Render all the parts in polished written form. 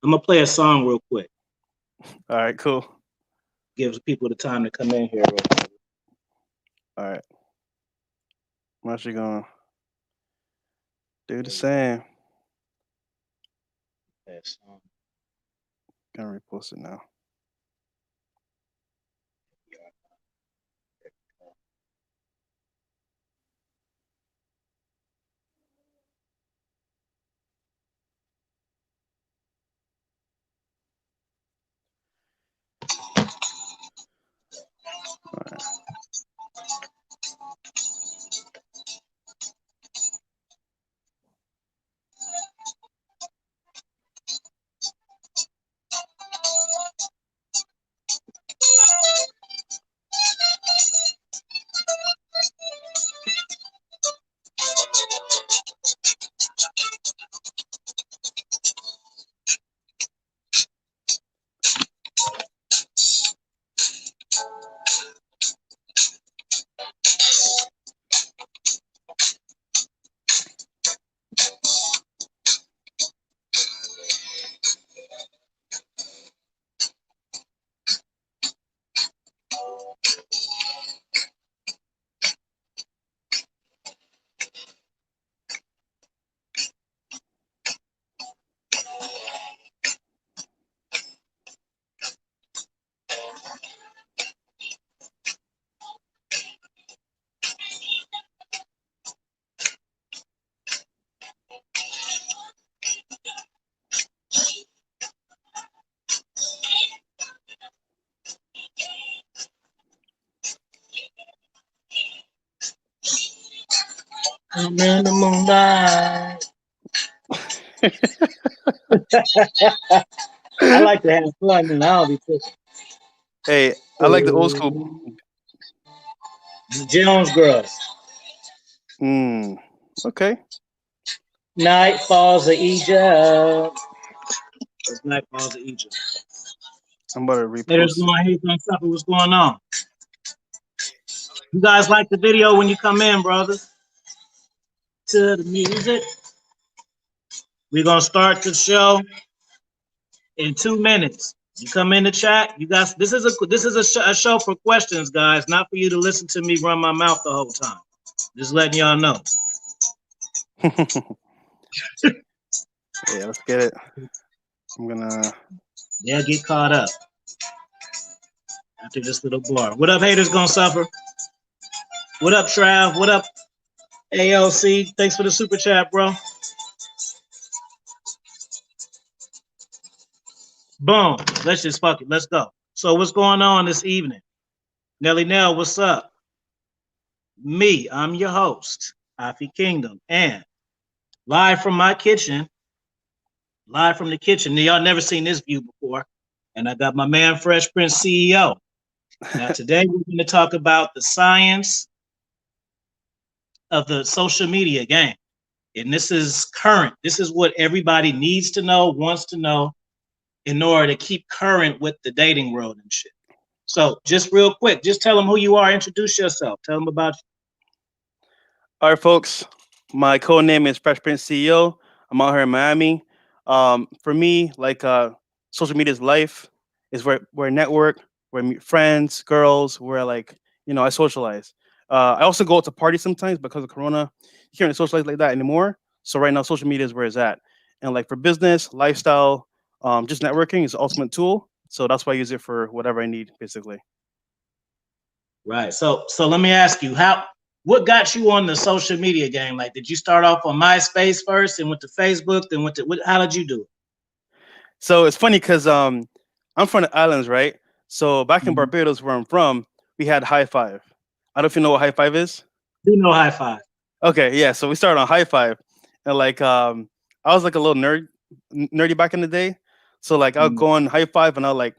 I'm gonna play a song real quick. All right, cool. Gives people the time to come in here real quick. All right. I'm actually gonna do the same. Play a song. Gonna repost it now. All right. I'm in the moonlight. I like to have fun and I'll be cooking. Hey, I like the old school. The Jones Girls. Hmm. Okay. Night Falls of Egypt. It's Night Falls of Egypt. I'm about to Hey, there's repost it. going, hey, what's going on? You guys like the video when you come in, brothers? To the music. We're gonna start the show in 2 minutes. You come in the chat. You guys, this is a show for questions, guys, not for you to listen to me run my mouth the whole time. Just letting y'all know. Yeah, let's get it. I'm gonna. They'll get caught up after this little bar. What up, haters gonna suffer? What up, Trav? What up, ALC? Thanks for the super chat, bro. Boom. Let's just fuck it. Let's go. So what's going on this evening? Nelly Nell, what's up? Me, I'm your host, Afi Kingdom, and live from my kitchen, live from the kitchen. Now, y'all never seen this view before. And I got my man, Fresh Prince CEO. Now, today we're going to talk about the science of the social media game. And this is current. This is what everybody needs to know, wants to know in order to keep current with the dating world and shit. So just real quick, just tell them who you are. Introduce yourself. Tell them about you. All right, folks. My code name is Fresh Prince CEO. I'm out here in Miami. For me, like social media is life. Is where I network, where I meet friends, girls, where like I socialize. I also go out to parties sometimes because of Corona. You can't really socialize like that anymore. So right now, social media is where it's at. And like for business, lifestyle, just networking is the ultimate tool. So that's why I use it for whatever I need, basically. Right. So let me ask you, what got you on the social media game? Like, did you start off on MySpace first and went to Facebook, then went to how did you do it? So it's funny because I'm from the islands, right? So back in Mhm. Barbados, where I'm from, we had High Five. I don't know if you know what High Five is. Do no high five. Okay, yeah. So we started on High Five, and like I was like a little nerdy back in the day. So like I'll Mhm. go on High Five and I'll like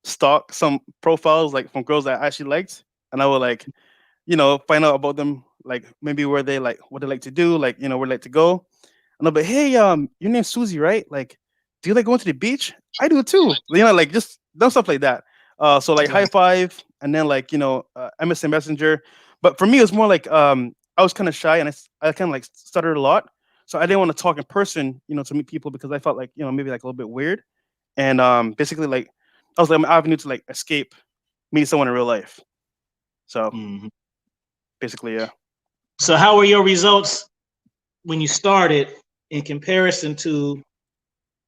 stalk some profiles like from girls that I actually liked, and I would like find out about them, like maybe where they like what they like to do, like where they like to go. And I'll be, hey, your name's Susie, right? Like, do you like going to the beach? I do too. Like just dumb stuff like that. So like High Right. Five, and then like MSN Messenger. But for me, it was more like I was kind of shy, and I kind of like stuttered a lot, so I didn't want to talk in person, to meet people because I felt like maybe like a little bit weird. and basically like I was like my avenue to like escape meeting someone in real life. So Mhm. basically, yeah. So how were your results when you started in comparison to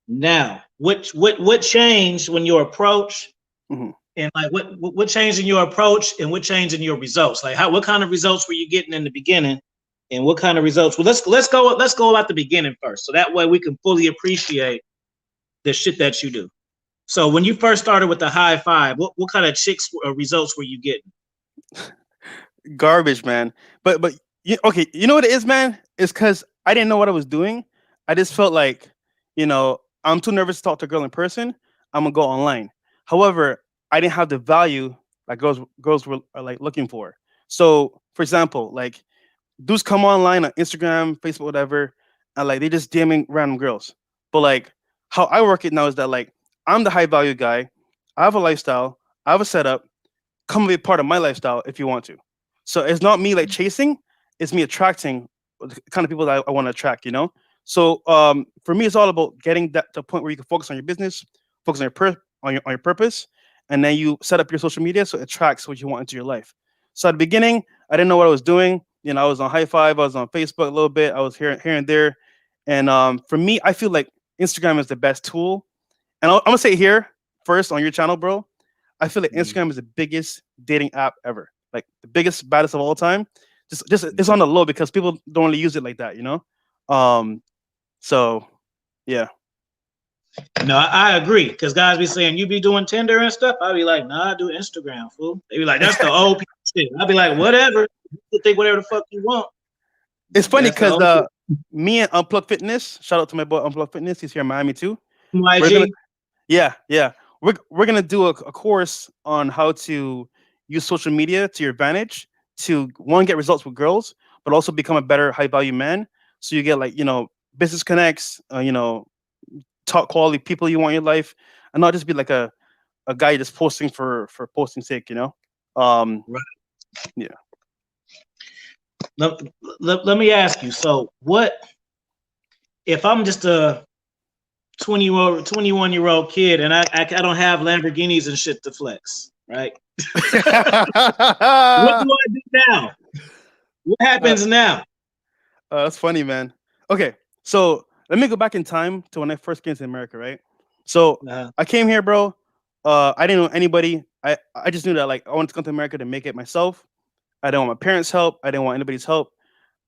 now? What changed when your approach Hmm. and like what changed in your approach and what changed in your results? Like how what kind of results were you getting in the beginning and what kind of results? Well, let's go about the beginning first, so that way we can fully appreciate the shit that you do. So when you first started with the high five, what kind of chicks results were you getting? Garbage, man. But okay, you know what it is, man? It's because I didn't know what I was doing. I just felt like, I'm too nervous to talk to a girl in person. I'm gonna go online. However, I didn't have the value like girls were are like looking for. So, for example, like dudes come online on Instagram, Facebook, whatever, and like they just DMing random girls. But like how I work it now is that like I'm the high value guy. I have a lifestyle. I have a setup. Come be part of my lifestyle if you want to. So it's not me like chasing, it's me attracting the kind of people that I want to attract. So for me, it's all about getting that to a point where you can focus on your business, focus on your purpose, and then you set up your social media so it attracts what you want into your life. So at the beginning, I didn't know what I was doing. I was on High Five, I was on Facebook a little bit, I was here and there, and for me, I feel like Instagram is the best tool. And I'm gonna say here first on your channel, bro. I feel like Mhm. Instagram is the biggest dating app ever. Like the biggest, baddest of all time. Just it's Mhm. on the low because people don't really use it like that. Um, so yeah. No, I agree. Because guys be saying you be doing Tinder and stuff. I be like, nah, I do Instagram, fool. They be like, that's the old people shit. I be like, whatever. You think whatever the fuck you want. It's funny That's the because old me and Unplugged Fitness, shout out to my boy Unplugged Fitness, he's here in Miami too. We're gonna YG. yeah. We're gonna do a course on how to use social media to your advantage to one get results with girls, but also become a better high value man. So you get like business connects, top quality people you want in your life, and not just be like a guy just posting for posting sake. Um, Right. yeah. Let, let me ask you. So, what if I'm just a 21-year-old kid and I don't have Lamborghinis and shit to flex, right? What do I do now? What uh, happens now? that's funny, man. Okay, so let me go back in time to when I first came to America, right? So Uh, I came here, bro. I didn't know anybody. I just knew that like I wanted to come to America to make it myself. I didn't want my parents' help. I didn't want anybody's help.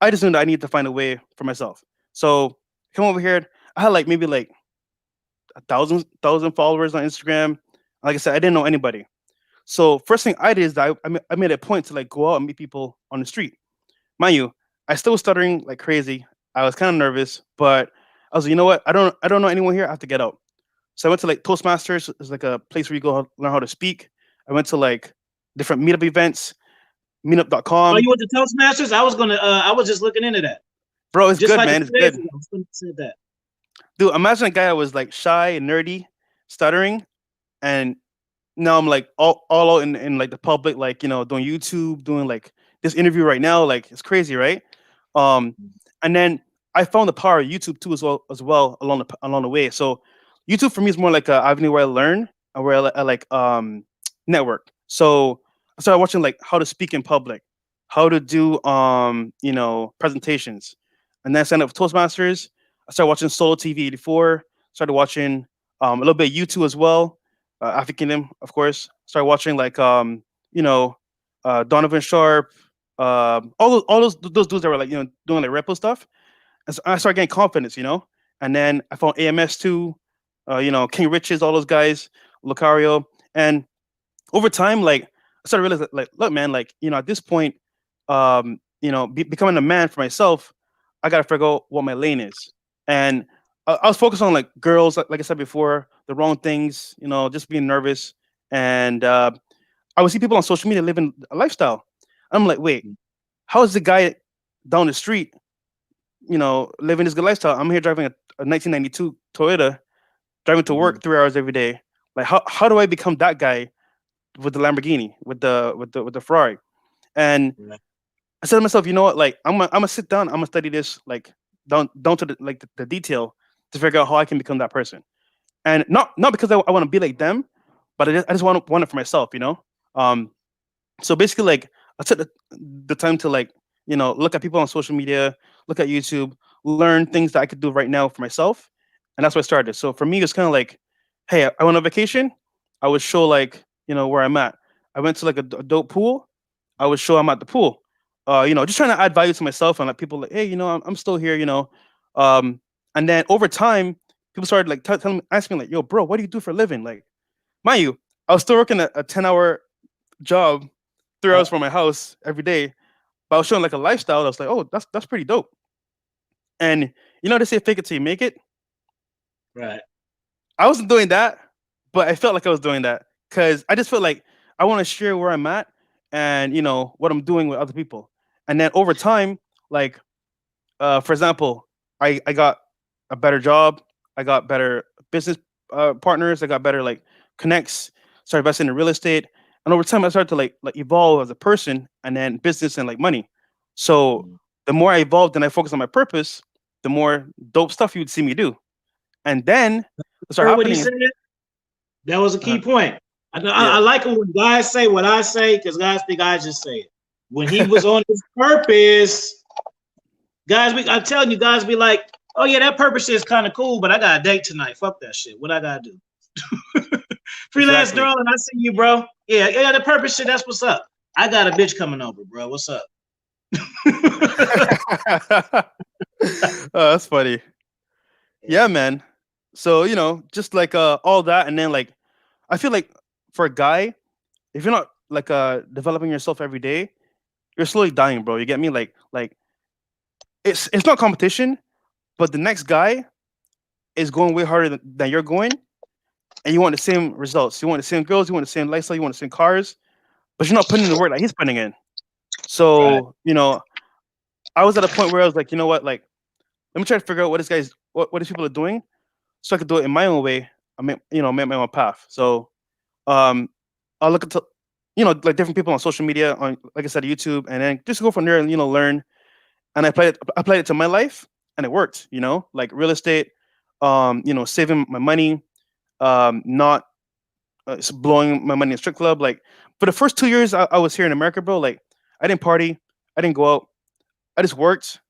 I just knew that I needed to find a way for myself. So come over here. I had like maybe like a thousand followers on Instagram. Like I said, I didn't know anybody. So first thing I did is that I made a point to like go out and meet people on the street. Mind you, I still was stuttering like crazy. I was kind of nervous, but I was like, you know what? I don't know anyone here. I have to get out. So I went to like Toastmasters. It's like a place where you go learn how to speak. I went to like different meetup events, oh, meetup.com. you went to Toastmasters? I was just looking into that. Bro, it's Just good, like a man. few It's days good. ago, somebody said that. Dude, imagine a guy that was like shy and nerdy, stuttering, and now I'm like all out in like the public, like doing YouTube, doing like this interview right now. Like it's crazy, right? Um, and then I found the power of YouTube too as well along the way. So YouTube for me is more like a avenue where I learn and where I like network. So I started watching like how to speak in public, how to do presentations, and then I signed up for Toastmasters. I started watching Solo TV 84. Started watching a little bit of YouTube as well, African Kingdom, of course. Started watching like Donovan Sharp, all those dudes that were like doing like repo stuff. And so I started getting confidence. And then I found AMS too, King Riches, all those guys, Lucario, and over time, like I started realizing, like, look, man, like at this point, becoming a man for myself, I gotta figure out what my lane is, and I was focused on like girls, like I said before, the wrong things, just being nervous, and I would see people on social media living a lifestyle. I'm like, wait, how is the guy down the street, living this good lifestyle? I'm here driving a 1992 Toyota, driving to Mhm. work 3 hours every day. Like, how do I become that guy with the Lamborghini, with the Ferrari? And Right. I said to myself, you know what? Like, I'm gonna sit down. I'm gonna study this like down to the detail to figure out how I can become that person. and not because I want to be like them, but I just want it for myself, you know. Um, so basically, like I took the time to like look at people on social media, look at YouTube, learn things that I could do right now for myself, and that's what I started. So for me, it's kind of like, hey, I went on vacation. I would show like where I'm at. I went to like a dope pool. I would show I'm at the pool. Just trying to add value to myself and let people like, hey, I'm still here. Um, and then over time, people started like telling me, asking me like, yo, bro, what do you do for a living? Like, mind you, I was still working a 10-hour job, 3 hours from my house every day. But I was showing like a lifestyle. I was like, oh, that's pretty dope. And they say fake it till you make it. Right. I wasn't doing that, but I felt like I was doing that because I just felt like I want to share where I'm at and what I'm doing with other people. And then over time, like for example, I got a better job, I got better business partners, I got better like connects, started investing in real estate, and over time I started to like evolve as a person and then business and like money. So Mm. the more I evolved and I focused on my purpose, the more dope stuff you would see me do. And then what started Heard what he happening is said? That was a key point. I yeah. like it when guys say what I say because guys think I just say it. When he was on his purpose, I'm telling you, guys be like, oh yeah, that purpose shit is kind of cool, but I got a date tonight. Fuck that shit. What I gotta do? Freelance Exactly. darling, I see you, bro. Yeah, the purpose shit. That's what's up. I got a bitch coming over, bro. What's up? Oh, that's funny. Yeah, man. So, just like all that and then like I feel like for a guy, if you're not like developing yourself every day, you're slowly dying, bro. You get me? Like it's not competition, but the next guy is going way harder than you're going, and you want the same results. You want the same girls, you want the same lifestyle, you want the same cars, but you're not putting in the work that he's putting in. Right. So, I was at a point where I was like, you know what, like let me try to figure out what these people are doing so I could do it in my own way. I mean, make my own path. So um I'll look at like different people on social media on like I said YouTube and then just go from there and learn and I applied it to my life and it worked, like real estate, saving my money, not blowing my money in strip club. Like for the first 2 years I was here in America, bro, like I didn't party, I didn't go out, I just worked,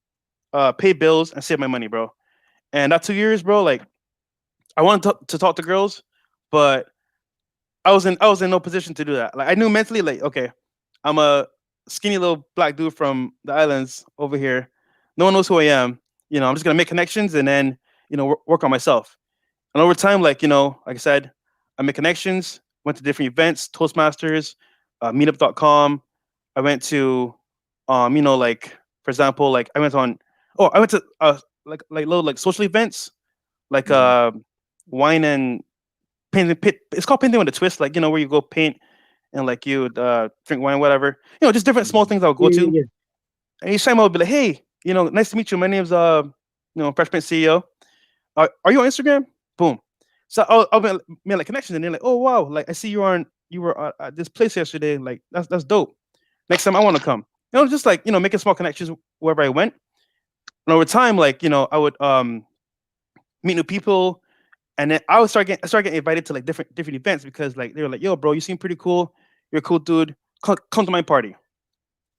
paid bills and saved my money, bro. And that 2 years, bro, like I wanted to talk to girls, but I was in no position to do that. Like I knew mentally, like okay, I'm a skinny little black dude from the islands over here. No one knows who I am. I'm just gonna make connections and then work on myself. And over time, like I said, I made connections. Went to different events, Toastmasters, Meetup.com. I went to, like for example, like I went to like little like social events, like Mhm. wine and painting pit. It's called painting with a twist, like where you go paint and like you would drink wine, whatever. Just different small things I would go Yeah, yeah, to. yeah. And each time I would be like, hey, nice to meet you. My name's Fresh Prince CEO. Are you on Instagram? Boom. So I'll make like connections, and they're like, oh wow, like I see you were at this place yesterday. Like that's dope. Next time I want to come. Just like making small connections wherever I went. And over time, like I would meet new people, and then I started getting invited to like different events because like they were like, yo, bro, you seem pretty cool. You're a cool dude. Come to my party.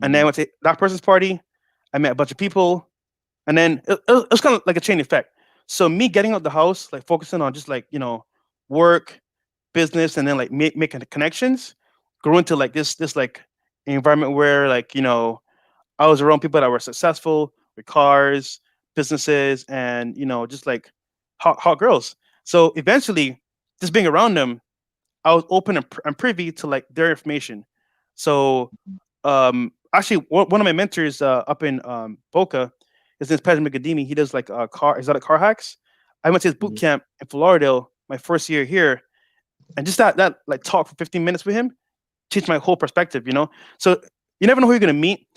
And then I Mhm. went to that person's party. I met a bunch of people, and then it was kind of like a chain effect. So me getting out the house, like focusing on just like work, business, and then like making the connections, grew into like this like environment where like I was around people that were successful with cars, businesses, and just like hot girls. So eventually, just being around them, I was open and privy to like their information. So actually one of my mentors up in Boca, his name's Pedro Migadimi. He does like car exotic car hacks. I went to his boot Mhm. camp in Florida my first year here, and just that like talk for 15 minutes with him changed my whole perspective. So you never know who you're gonna meet.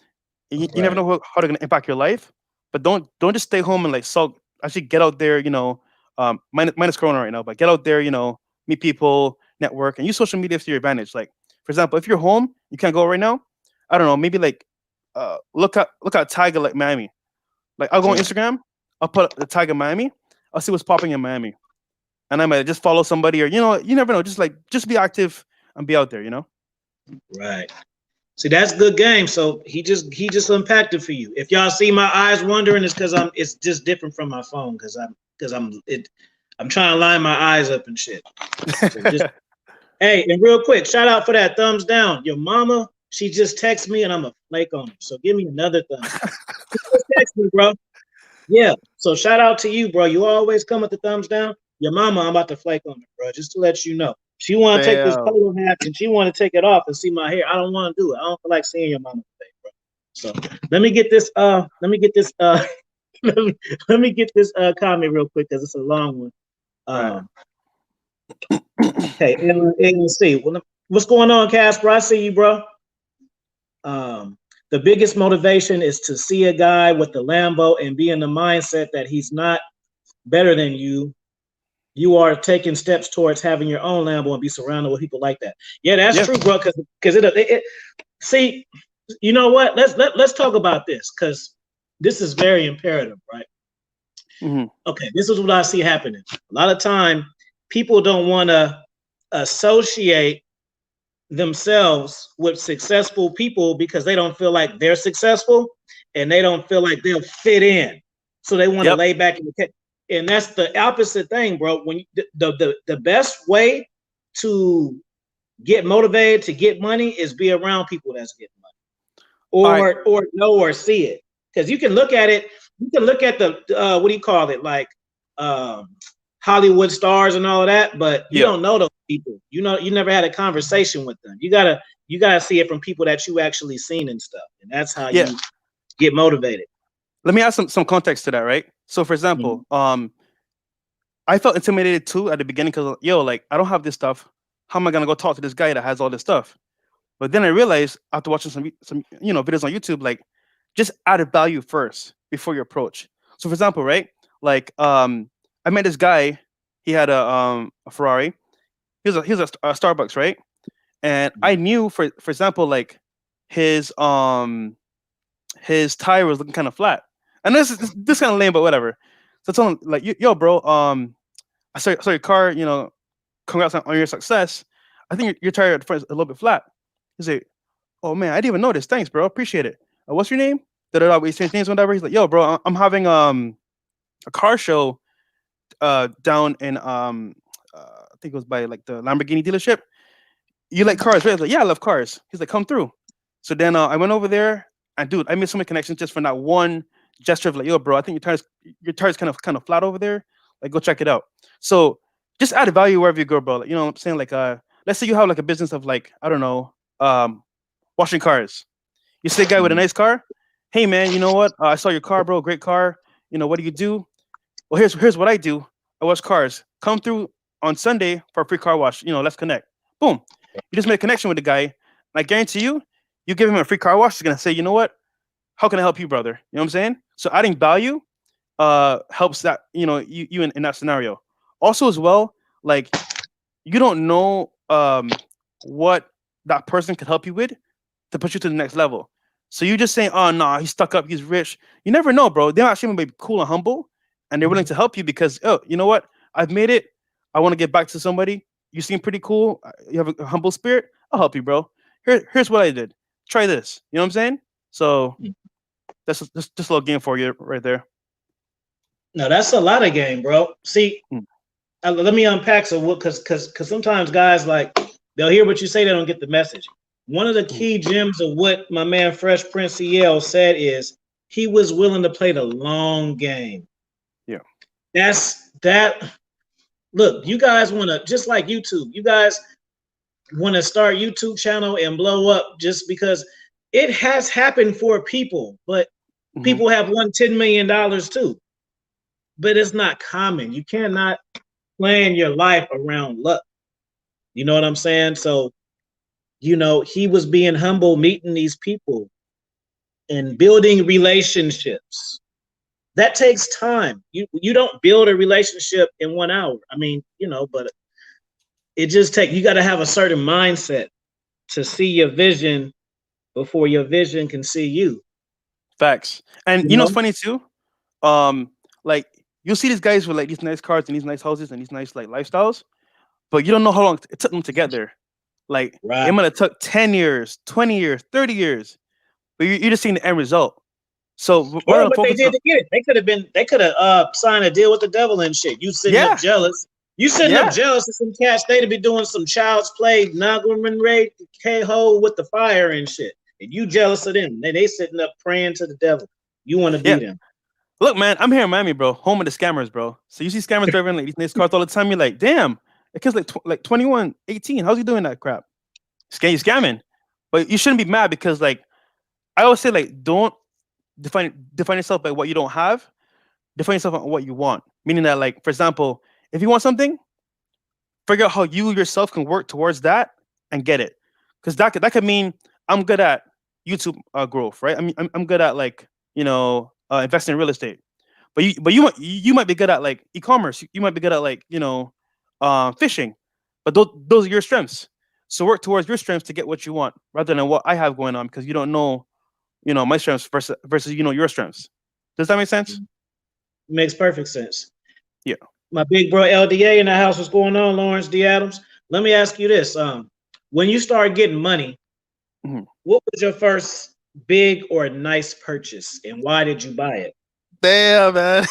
You never Right. know how they're gonna impact your life. But don't just stay home and like sulk. Actually, get out there. Minus Corona right now, but get out there. Meet people, network, and use social media to your advantage. Like for example, if you're home, you can't go right now. I don't know. Maybe like look at Tiger like Miami. Like I'll go on Right. Instagram. I'll put the Tiger Miami. I'll see what's popping in Miami. and I might just follow somebody, or you never know. Just be active and be out there. Right. See, that's good game. So he just unpacked it for you. If y'all see my eyes wandering, it's because it's just different from my phone I'm trying to line my eyes up and shit. So just hey, and real quick, shout out for that thumbs down. Your mama, she just texted me and I'm a flake on her. So give me another thumbs down. Just text me, bro. Yeah. So shout out to you, bro. You always come with the thumbs down. Your mama, I'm about to flake on her, bro. Just to let you know. She want to take this Damn. polo hat and she want to take it off and see my hair. I don't want to do it. I don't feel like seeing your mama today, bro. So let me, let me get this comment real quick because it's a long one. Right. Okay, and let's see. What's going on, Casper? I see you, bro. The biggest motivation is to see a guy with the Lambo and be in the mindset that he's not better than you. You are taking steps towards having your own Lambo and be surrounded with people like that. Yeah, that's Yeah. true, bro. Because it see, you know what? Let's talk about this because this is very imperative, right? Hmm. Okay, this is what I see happening. A lot of time, people don't want to associate themselves with successful people because they don't feel like they're successful and they don't feel like they'll fit in. So they want to Yep. lay back in the and that's the opposite thing, bro. When the best way to get motivated to get money is be around people that's getting money All right. or know or see it. Because you can look at it, you can look at the what do you call it, like um, Hollywood stars and all of that, but you Yeah. don't know those people. You know, you never had a conversation with them. You gotta see it from people that you actually seen and stuff, and that's how Yeah. you get motivated. Let me add some context to that, right? So, for Mhm. example, I felt intimidated too at the beginning because, like, I don't have this stuff. How am I gonna go talk to this guy that has all this stuff? But then I realized after watching some videos on YouTube, like, just add a value first before you approach. So, for example, right, like, I met this guy. He had a Ferrari. He was a Starbucks, right? And I knew, for example, like, his his tire was looking kind of flat. And this kind of lame, but whatever. So I told him, like, yo, bro, I saw your car, congrats on your success. I think your tire at the front is a little bit flat. He's like, oh man, I didn't even notice. Thanks, bro. Appreciate it. What's your name? We exchange names, whatever. He's like, yo, bro, I'm having a car show down in I think it was by like the Lamborghini dealership. You like cars, right? I was like, yeah, I love cars. He's like, come through. So then I went over there, and dude, I made so many connections just from that one gesture of like, yo, bro, I think your tires kind of flat over there. Like, go check it out. So just add value wherever you go, bro. Like, you know what I'm saying? Like, let's say you have like a business of, like, I don't know, washing cars. You see a guy with a Mhm. nice car. Hey man, you know what? I saw your car, bro. Great car. What do you do? Well, here's what I do. I wash cars. Come through on Sunday for a free car wash. Let's connect. Boom. You just made a connection with the guy. I guarantee you, you give him a free car wash, he's gonna say, you know what? How can I help you, brother? You know what I'm saying? So adding value helps that, you in that scenario. Also, as well, like, you don't know what that person could help you with to push you to the next level. So you just saying, oh no, he's stuck up, he's rich. You never know, bro. They're actually gonna be cool and humble, and they're willing to help you because, oh, you know what? I've made it. I want to get back to somebody. You seem pretty cool. You have a humble spirit. I'll help you, bro. Here's what I did. Try this. You know what I'm saying? So that's just a little game for you right there. No, that's a lot of game, bro. See, Mm. let me unpack so what because sometimes guys like they'll hear what you say, they don't get the message. One of the Mhm. key gems of what my man Freshprinceceo said is he was willing to play the long game. Yeah. That's that. Look, you guys want to just like YouTube. You guys want to start YouTube channel and blow up just because it has happened for people, but Hmm. people have won $10 million too. But it's not common. You cannot plan your life around luck. You know what I'm saying? So, he was being humble, meeting these people and building relationships. That takes time. You don't build a relationship in 1 hour. I mean, but it just you got to have a certain mindset to see your vision before your vision can see you. Facts. And You you know what's know? funny too? Um, like, you'll see these guys with like these nice cars and these nice houses and these nice like lifestyles, but you don't know how long it took them to get there. Like it Right. might have took 10 years, 20 years, 30 years, but you're just seeing the end result. So Or rather than what they focus did on, to get it. They could have signed a deal with the devil and shit. You sitting up yeah, jealous. You sitting up yeah, jealous of some cats. They'd be doing some child's play, Nagaman Ray K-Ho with the fire and shit. And you jealous of them. They sitting up praying to the devil. You want to yeah. be them. Look, man, I'm here in Miami, bro, home of the scammers, bro. So you see scammers driving like these nice cars all the time. You're like, damn, the kid's like like 21, 18. How's he doing that crap? You scamming, but you shouldn't be mad because like I always say, like don't define yourself by what you don't have. Define yourself on what you want. Meaning that, like for example, if you want something, figure out how you yourself can work towards that and get it. Because that could mean I'm good at YouTube growth, right? I mean, I'm good at like investing in real estate, but you might be good at like e-commerce. You might be good at like fishing, but those are your strengths. So work towards your strengths to get what you want, rather than what I have going on, because you don't know my strengths versus your strengths. Does that make sense? Makes perfect sense. Yeah. My big bro LDA in the house. What's going on, Lawrence D. Adams? Let me ask you this. When you started getting money, Mhm. what was your first big or nice purchase, and why did you buy it? Damn, man.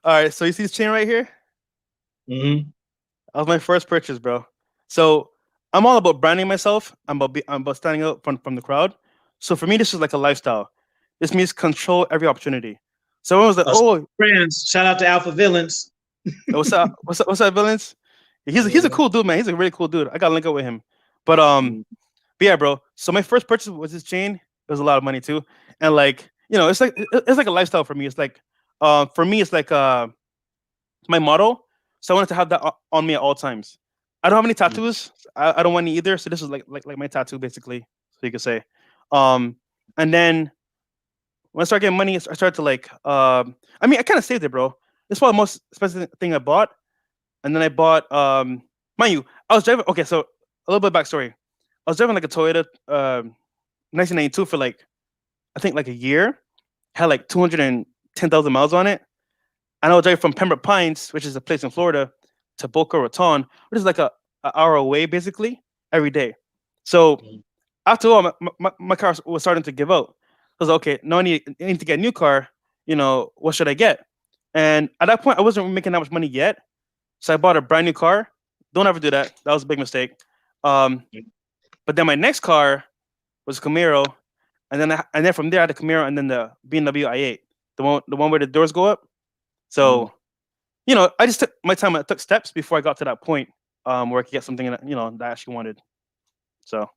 All right. So you see this chain right here? Mm-hmm. That was my first purchase, bro. So I'm all about branding myself. I'm about standing out from the crowd. So for me, this is like a lifestyle. This means control every opportunity. So everyone was like, "Oh, Friends, shout out to Alpha Villains. what's up? What's up, villains?" He's a Yeah. cool dude, man. He's a really cool dude. I gotta link up with him. But but yeah, bro. So my first purchase was this chain. It was a lot of money too, and like it's like a lifestyle for me. It's like for me, it's like my motto. So I wanted to have that on me at all times. I don't have any tattoos. I don't want any either. So this is like my tattoo basically. So you could say. Um, and then when I started getting money, I started to like. I mean, I kind of saved it, bro. This is probably the most expensive thing I bought. And then I bought. Mind you, I was driving. Okay, so a little bit of backstory. I was driving like a Toyota 1992 for like I think like a year. Had like 210,000 miles on it. And I was driving from Pembroke Pines, which is a place in Florida, to Boca Raton, which is like a hour away basically every day. So after all, my car was starting to give out. I was like, okay, no, I need to get a new car. What should I get? And at that point, I wasn't making that much money yet. So I bought a brand new car. Don't ever do that. That was a big mistake. Um, but then my next car was a Camaro. And then from there, I had a Camaro and then the BMW i8, the one where the doors go up. So I just took my time. I took steps before I got to that point where I could get something that I actually wanted. So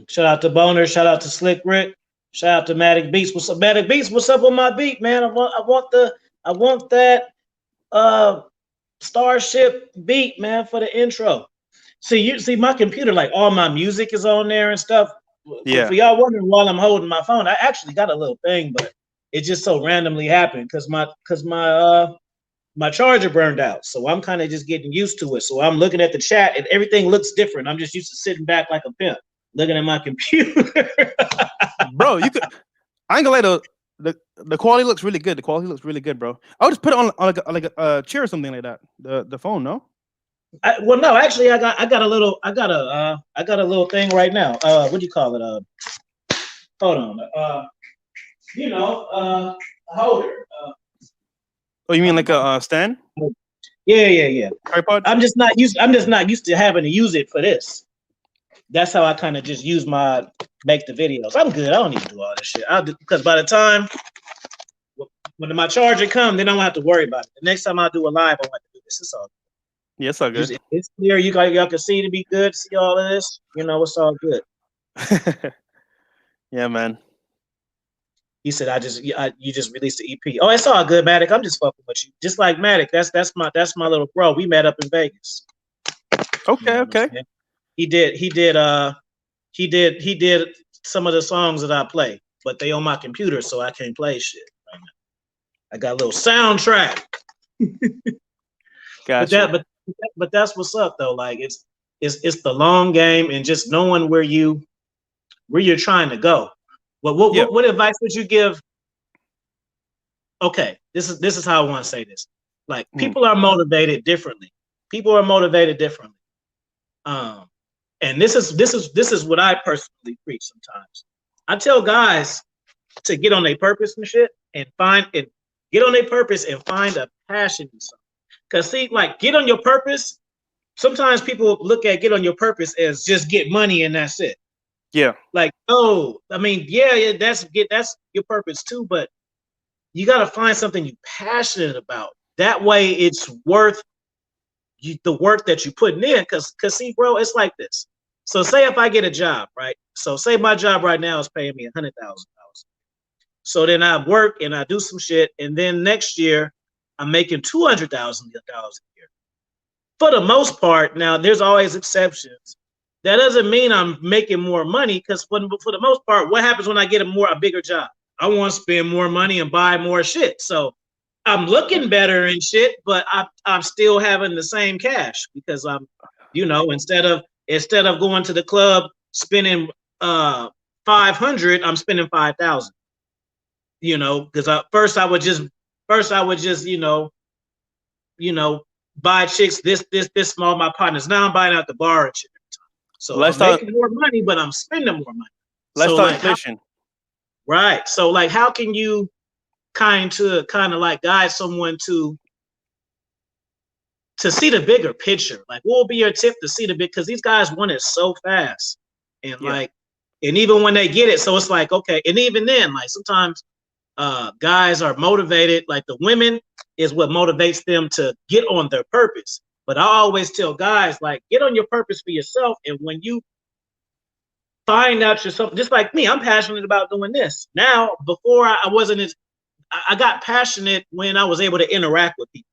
Shout out to Boner. Shout out to Slick Rick. Shout out to Matic Beats. What's up, Matic Beats? What's up on my beat, man? I want that Starship beat, man, for the intro. See my computer, like all my music is on there and stuff. yeah, For y'all wondering while I'm holding my phone, I actually got a little thing, but it just so randomly happened because my charger burned out. So I'm kind of just getting used to it. So I'm looking at the chat and everything looks different. I'm just used to sitting back like a pimp, looking at my computer. bro, you could. I ain't gonna lie though. The quality looks really good. The quality looks really good, bro. I would just put it on like a chair or something like that. The phone, no. Well, no, actually, I got a little thing right now. What do you call it? Hold on. A holder. Oh, you mean like a stand? Yeah. Tripod? I'm just not used to having to use it for this. That's how I kind of just make the videos. I'm good. I don't need to do all this shit. Because by the time when my charger comes, then I don't have to worry about it. The next time I do a live, I want to do this. It's all Yeah, it's all good. it's clear. Y'all can see to be good. See all of this. It's all good. Yeah, man. He said, you just released the EP. Oh, it's all good, Matic. I'm just fucking with you. Just like Matic. That's my little bro. We met up in Vegas. Okay, okay. He did some of the songs that I play, but they on my computer, so I can't play shit right now. I got a little soundtrack. Gotcha. But that's what's up though. Like it's the long game and just knowing where you're trying to go. What advice would you give okay, this is how I want to say this. Like Mm. people are motivated differently. People are motivated differently. Um, and this is what I personally preach sometimes. I tell guys to get on their purpose and shit and find and get on their purpose and find a passion in something. Cause see, like get on your purpose. Sometimes people look at get on your purpose as just get money and that's it. Yeah. Like, oh, I mean, yeah, that's your purpose too, but you got to find something you're passionate about. That way, it's worth the work that you're putting in. Cause see, bro, it's like this. So, say if I get a job, right? So, say my job right now is paying me $100,000. So then I work and I do some shit, and then next year I'm making $200,000 a year. For the most part, now there's always exceptions. That doesn't mean I'm making more money because for the most part, what happens when I get a bigger job? I want to spend more money and buy more shit. So I'm looking better and shit, but I'm still having the same cash because instead of going to the club spending 500, I'm spending 5,000. Because first I would just you know buy chicks this small my partners. Now I'm buying out the bar and shit. So I'm Lifestyle, making more money, but I'm spending more money. So lifestyle like how, inflation. right. So like how can you kind of like guide someone to see the bigger picture? Like what will be your tip to see the big because these guys want it so fast. And Yeah. like and even when they get it, so it's like okay, and even then, like sometimes guys are motivated, like the women is what motivates them to get on their purpose. But I always tell guys, like, get on your purpose for yourself. And when you find out yourself, just like me, I'm passionate about doing this. Now, before I wasn't as, I got passionate when I was able to interact with people.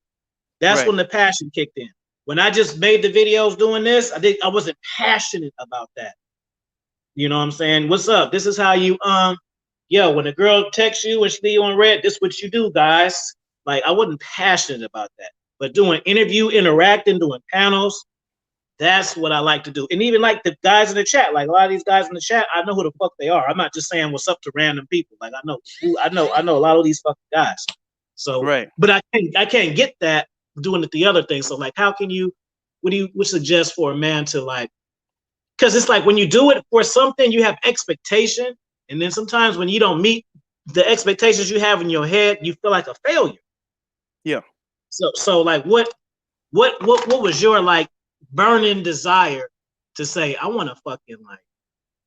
That's Right. when the passion kicked in. When I just made the videos doing this, I wasn't passionate about that. You know what I'm saying? What's up? This is how you yo, when a girl texts you and she leave you on red, this is what you do, guys. Like I wasn't passionate about that. But doing interacting, doing panels, that's what I like to do. And even like the guys in the chat, like a lot of these guys in the chat, I know who the fuck they are. I'm not just saying what's up to random people. Like I know a lot of these fucking guys. So, Right. but I can't get that doing it the other thing. So like how can you what do you would suggest for a man to like because it's like when you do it for something, you have expectation, and then sometimes when you don't meet the expectations you have in your head, you feel like a failure. Yeah. So like what was your like burning desire to say I want to fucking like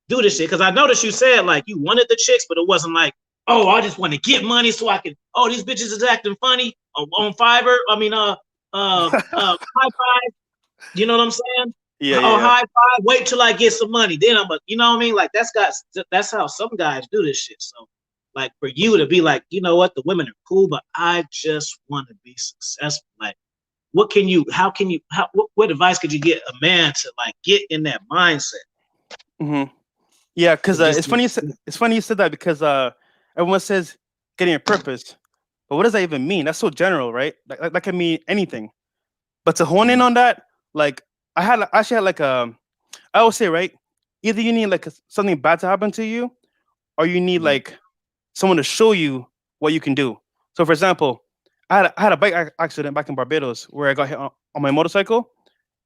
do this shit? Because I noticed you said like you wanted the chicks, but it wasn't like oh I just want to get money so I can oh these bitches is acting funny on Fiverr. I mean high five. You know what I'm saying? Yeah. Yeah. Oh, Yeah. high five. Wait till I get some money. Then you know what I mean? Like that's how some guys do this shit. So, like for you to be like, you know what, the women are cool, but I just want to be successful. Like, how can you, what advice could you get a man to like get in that mindset Hmm. Yeah. Because to just, it's funny. It's funny you said that because everyone says getting a purpose, but what does that even mean? That's so general, right? Like that can mean anything. But to hone in Mhm. on that, like I actually had like I always say, right? Either you need like something bad to happen to you, or you need Mhm. like someone to show you what you can do. So, for example, I had a bike accident back in Barbados where I got hit on my motorcycle,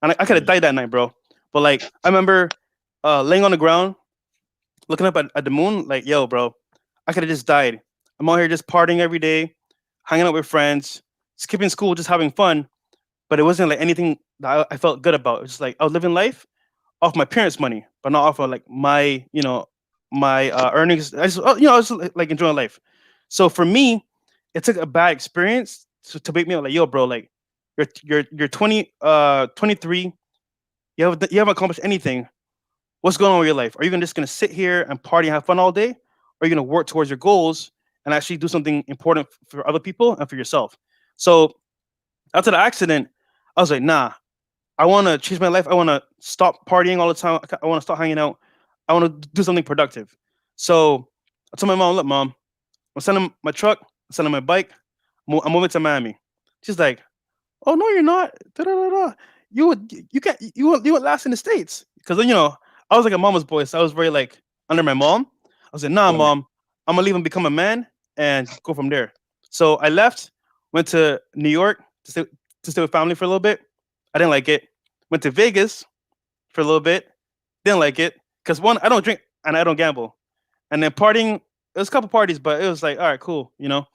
and I could have Mhm. died that night, bro. But like, I remember laying on the ground, looking up at the moon, like, yo, bro, I could have just died. I'm out here just partying every day, hanging out with friends, skipping school, just having fun. But it wasn't like anything that I felt good about. It was just like I was living life off my parents' money, but not off of like my earnings. I was like enjoying life. So for me, it took a bad experience to make me like, yo, bro, like you're 23, you haven't accomplished anything. What's going on with your life? Are you just gonna sit here and party and have fun all day, or are you gonna work towards your goals and actually do something important for other people and for yourself? So after the accident, I was like, nah, I want to change my life. I want to stop partying all the time. I want to start hanging out. I want to do something productive. So I told my mom, look, mom, I'm selling my truck, I'm selling my bike. I'm moving to Miami. She's like, oh no, you're not. Da, da, da, da. You can't you won't last in the States. Because I was like a mama's boy, so I was very like under my mom. I was like, nah, Right. mom, I'm gonna leave and become a man and go from there. So I left, went to New York to stay with family for a little bit. I didn't like it. Went to Vegas for a little bit. Didn't like it because one, I don't drink and I don't gamble. And then partying, it was a couple parties, but it was like, all right, cool, you know.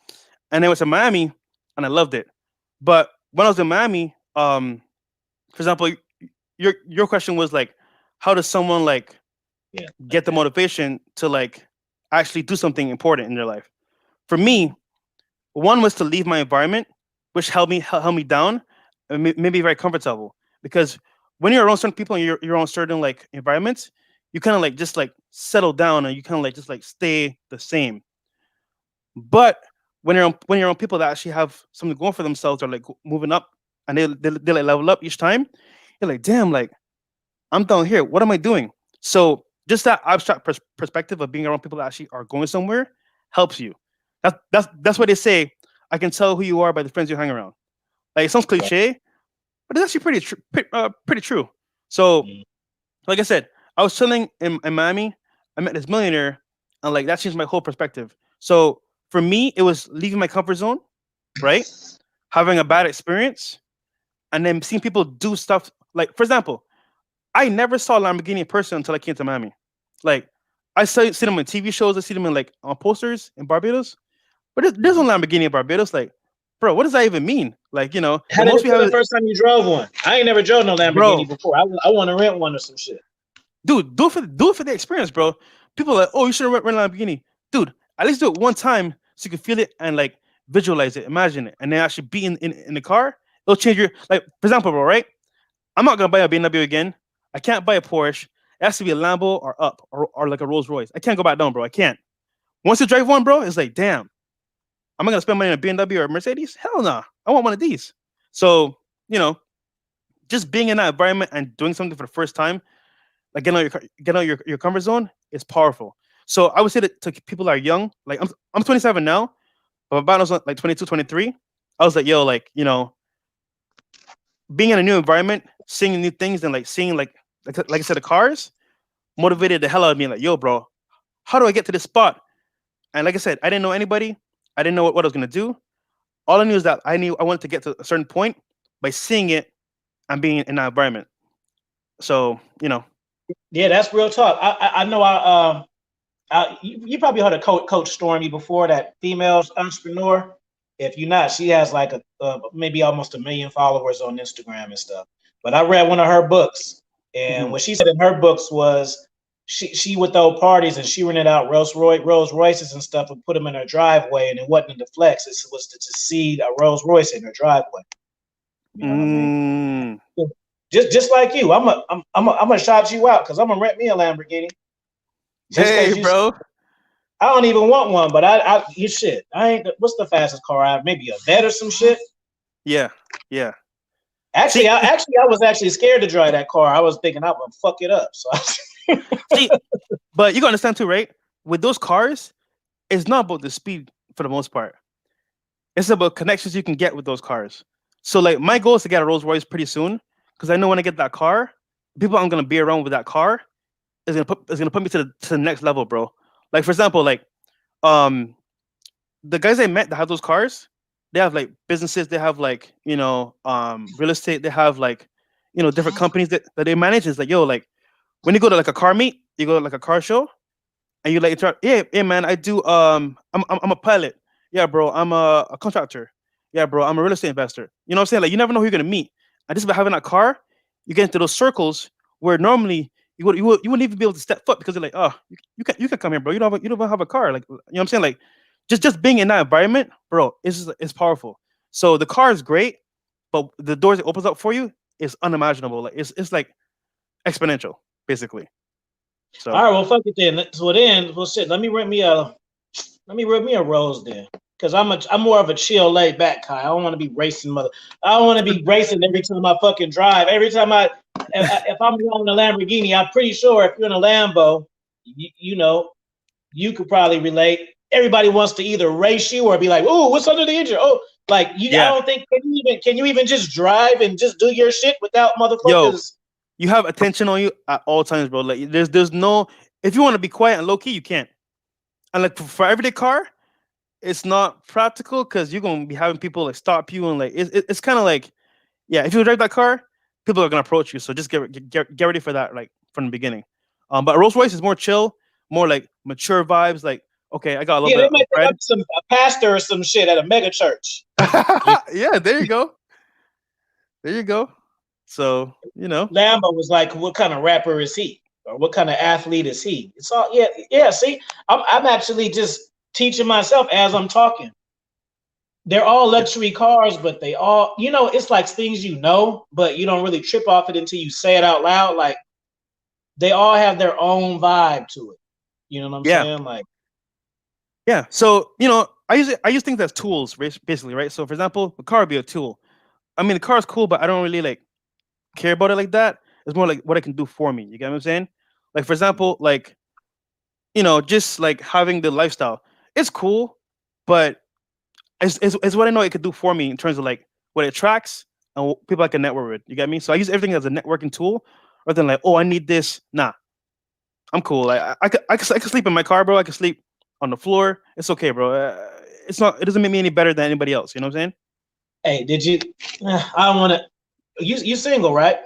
And then went to Miami, and I loved it. But when I was in Miami, for example, your question was like, how does someone like Yeah, get like the that. motivation to like actually do something important in their life? For me, one was to leave my environment, which held me down, and made me very comfortable. Because when you're around certain people and you're around certain like environments, you kind of like just like settle down and you kind of like just like stay the same. But when you're around people that actually have something going for themselves or like moving up and they like level up each time, you're like, damn, like I'm down here. What am I doing? So just that abstract perspective of being around people that actually are going somewhere helps you. That's why they say I can tell who you are by the friends you hang around. Like it sounds Right. cliche, but it's actually pretty true. So Mm. like I said, I was chilling in Miami. I met this millionaire, and like that changed my whole perspective. So for me, it was leaving my comfort zone, right? Having a bad experience, and then seeing people do stuff like, for example, I never saw Lamborghini in person until I came to Miami. Like see them in TV shows, I see them in like on posters in Barbados, but there's no Mhm. Lamborghini in Barbados. Like, bro, what does that even mean? Like, the How did most it we feel have the is, first time you drove one? I ain't never drove no Lamborghini bro, before. I want to rent one or some shit. dude, do it for the experience, bro. People are like, oh, you should rent a Lamborghini, dude. At least do it one time so you can feel it and like visualize it, imagine it, and then actually be in the car. It'll change your like. For example, bro, right? I'm not gonna buy a BMW again. I can't buy a Porsche. It has to be a Lambo or up or like a Rolls Royce. I can't go back down, bro. I can't. Once you drive one, bro, it's like, damn, am I gonna spend money on a BMW or a Mercedes? Hell no. I want one of these. So, you know, just being in that environment and doing something for the first time, like getting out your comfort zone is powerful. So I would say that to people that are young, like I'm 27 now, but about I was like 22, 23, I was like, yo, like, being in a new environment, seeing new things and like seeing like I said, the cars motivated the hell out of me. Like, yo, bro, how do I get to this spot? And like I said, I didn't know anybody. I didn't know what I was gonna do. All I knew is that I knew I wanted to get to a certain point by seeing it and being in that environment. So, Yeah, that's real talk. I know. You probably heard of Coach Stormy before, that female entrepreneur. If you're not, she has like maybe almost 1 million followers on Instagram and stuff. But I read one of her books, and mhm. what she said in her books was she would throw parties and she rented out Rolls Royces and stuff and put them in her driveway, and it wasn't to flex. It was to see a Rolls Royce in her driveway. You know what I mean? Mm. Just like you, I'm gonna shout you out because I'm gonna rent me a Lamborghini just Hey, because you. bro. I don't even want one, but you shit. I ain't. What's the fastest car I have? Maybe a vet or some shit. Yeah, yeah. Actually, See, I was actually scared to drive that car. I was thinking I would fuck it up. So see, but you gotta understand too, right? With those cars, it's not about the speed for the most part. It's about connections you can get with those cars. So, like, my goal is to get a Rolls Royce pretty soon because I know when I get that car, people I'm gonna be around with that car is gonna put me to the next level, bro. Like, for example, like, um, the guys I met that have those cars, they have like businesses, they have like real estate, they have like different companies that they manage. It's like, yo, like when you go to like a car meet, you go to like a car show, and you like interact. Yeah, man, I do. I'm a pilot. Yeah, bro, I'm a contractor. Yeah, bro, I'm a real estate investor. You know what I'm saying? Like, you never know who you're gonna meet. And just by having that car, you get into those circles where normally you wouldn't even be able to step foot because you're like, oh, you can come here, bro. You don't even have a car. Like, you know what I'm saying? Like, just being in that environment, bro, is powerful. So the car is great, but the doors it opens up for you is unimaginable. Like, it's like exponential, basically. all So right, well fuck it then. Well shit. Let me rent me a Rose then. Cause I'm more of a chill, laid back guy. I don't want to be racing, mother. I don't want to be racing every time I fucking drive. Every time if I'm going a Lamborghini, I'm pretty sure if you're in a Lambo, you could probably relate. Everybody wants to either race you or be like, "Oh, what's under the engine?" Oh, like you. I yeah, don't think can you even just drive and just do your shit without yo, motherfuckers. you have attention on you at all times, bro. Like, there's no, if you want to be quiet and low key, you can't. And like for everyday car, it's not practical because you're gonna be having people like stop you and like it's kind of like, yeah, if you drive that car, people are gonna approach you. So just get ready for that like from the beginning. But Rolls Royce is more chill, more like mature vibes. Like, okay, I got a little Yeah, bit they of might think I'm bread. some a pastor or some shit at a mega church. Yeah. Yeah, there you go. There you go. So Lambo was like, what kind of rapper is he? Or what kind of athlete is he? It's all yeah, yeah. See, I'm actually just teaching myself as I'm talking. They're all luxury cars, but they all, it's like things but you don't really trip off it until you say it out loud. Like they all have their own vibe to it. You know what I'm yeah, saying? Like, yeah. So I use things as tools, basically, right? So for example, the car would be a tool. I mean, the car is cool, but I don't really like care about it like that. It's more like what it can do for me. You get what I'm saying? Like for example, like just like having the lifestyle. It's cool, but it's what I know it could do for me in terms of like what it attracts and people I can network with. You get me? So I use everything as a networking tool, rather than like, oh, I need this. Nah, I'm cool. Like I could sleep in my car, bro. I could sleep on the floor. It's okay, bro. It's not. It doesn't make me any better than anybody else. You know what I'm saying? hey, did you? I don't want to. You single, right?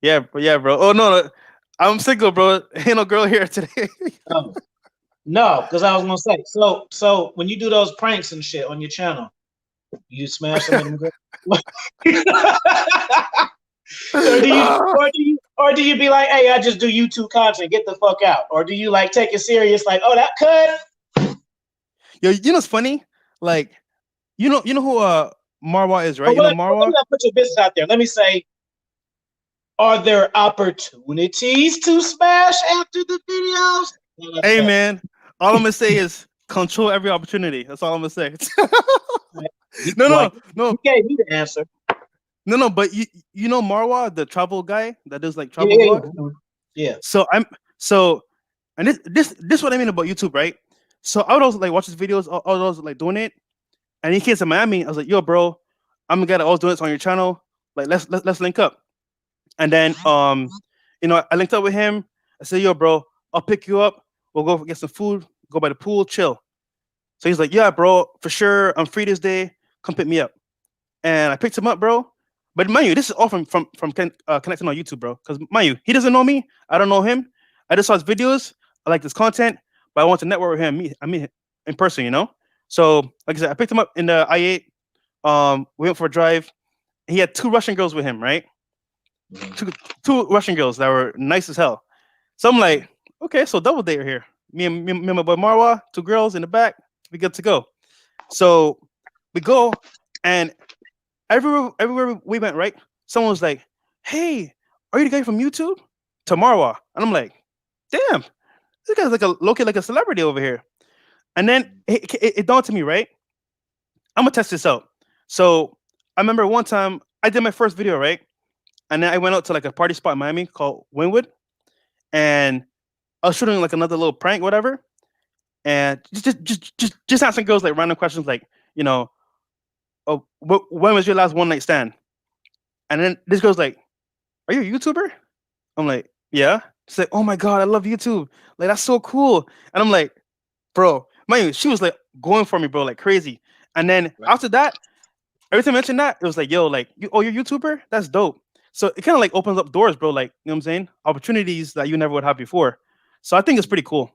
Yeah, yeah, bro. Oh no, I'm single, bro. Ain't no girl here today. Oh, no, because I was gonna say. So when you do those pranks and shit on your channel, you smash some of them girls. Or do you Ah, or do you be like, hey, I just do YouTube content, get the fuck out? Or do you like take it serious, like, oh, that could? yo, it's funny. Like, you know who Marwa is, right? Or You know let me Marwa. not put your business out there. Let me say, are there opportunities to smash after the videos? No, that's Hey that. man, all I'm gonna say is control every opportunity. That's all I'm gonna say. No, Like no, no, you gave me the answer. no. But you know Marwa, the travel guy that does like Yeah, travel yeah, vlogs. yeah. Yeah. So so, and this what I mean about YouTube, right? So I would also like watch his videos. I was also like doing it, and he came to Miami. I was like, yo, bro, I'm gonna get all doing this on your channel. Like let's link up. And then I linked up with him. I said, yo, bro, I'll pick you up. We'll go get some food. Go by the pool, chill. So he's like, yeah, bro, for sure. I'm free this day. Come pick me up. And I picked him up, bro. But mind you, this is all from connecting on YouTube, bro. Because mind you, he doesn't know me. I don't know him. I just saw his videos. I like this content, but I want to network with him. I mean, in person, So, like I said, I picked him up in the I-8. We went for a drive. He had two Russian girls with him, right? Mhm. Two Russian girls that were nice as hell. So I'm like, okay, so double date here. Me and my boy Marwa, two girls in the back. We good to go. So we go, and everywhere we went, right? Someone was like, "Hey, are you the guy from YouTube?" To Marwa, and I'm like, "Damn, this guy's like a local like a celebrity over here." And then it dawned to me, right? I'm gonna test this out. So I remember one time I did my first video, right? And then I went out to like a party spot in Miami called Wynwood, and I was shooting like another little prank, whatever. And just asking girls like random questions, like, you know, oh, when was your last one night stand? And then this girl's like, "Are you a YouTuber?" I'm like, "Yeah." She's like, "Oh my god, I love YouTube. Like that's so cool." And I'm like, "Bro, mind you, she was like going for me, bro, like crazy." And then Right. after that, every time I mentioned that, it was like, "Yo, like, you're a YouTuber? That's dope." So it kind of like opens up doors, bro. Like, you know what I'm saying? Opportunities that you never would have before. So I think it's pretty cool.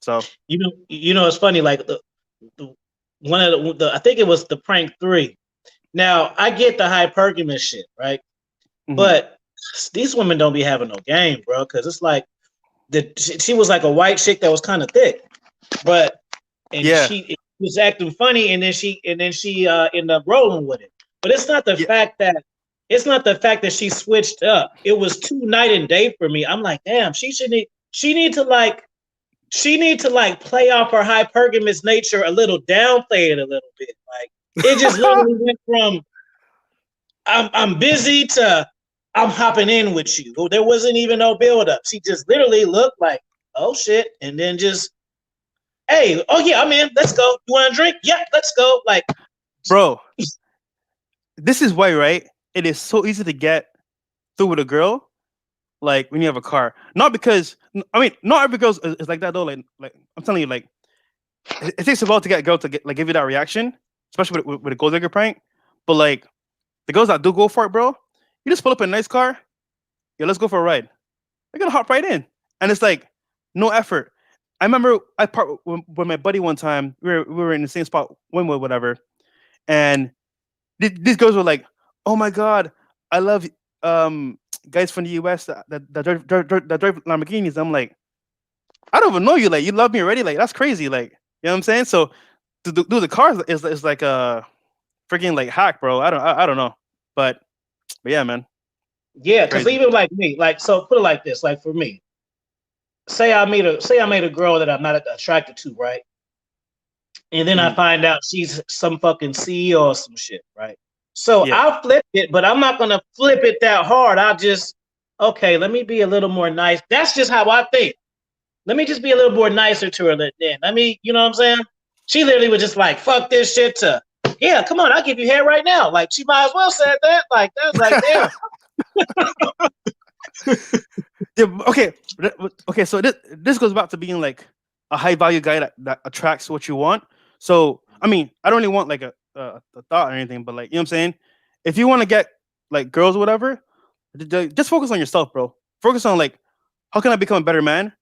So It's funny. Like the one of I think it was the prank 3. Now I get the hypergamous shit, right? mhm. But these women don't be having no game, bro. Because it's like she was like a white chick that was kind of thick, but and Yeah, she was acting funny, and then she ended up rolling with it. But yeah, it's not the fact that she switched up. It was too night and day for me. I'm like, damn, she need to play off her hypergamous nature a little, downplay it a little bit. Like it just literally went from I'm busy to I'm hopping in with you. There wasn't even no build up. She just literally looked like, oh shit, and then just, hey, oh yeah, I'm in. Let's go. You want a drink? Yeah, let's go. Like, bro. This is why, right? It is so easy to get through with a girl, like when you have a car. Not because I mean, not every girl is like that though. Like I'm telling you, like it takes a while to get a girl to get like give you that reaction, especially with a gold digger prank. But like the girls that do go for it, bro, you just pull up in a nice car. Yo, let's go for a ride. They're gonna hop right in, and it's like no effort. I remember I part with my buddy one time. We were in the same spot, Wynwood, whatever, and these girls were like, "Oh my god, I love guys from the US that drive Lamborghinis." I'm like, I don't even know you. Like, you love me already. Like, that's crazy. Like, you know what I'm saying? So, to do the cars is like a freaking like hack, bro. I don't know, but yeah, man, Yeah, because crazy. even like me, like so put it like this, like for me, say I made a girl that I'm not attracted to, right? And then I Mhm. find out she's some fucking CEO or some shit, right? So Yeah, I'll flip it, but I'm not gonna flip it that hard. I'll just okay, let me be a little more nice. That's just how I think. Let me just be a little more nicer to her then. Let me, you know what I'm saying? She literally was just like, fuck this shit to yeah, come on, I'll give you hair right now. Like she might as well said that. Like that's like damn. yeah. Okay, okay. So this goes back to being like a high value guy that attracts what you want. So I mean, I don't really want like a thought or anything, but like you know what I'm saying. If you want to get like girls or whatever, just focus on yourself, bro. Focus on like how can I become a better man?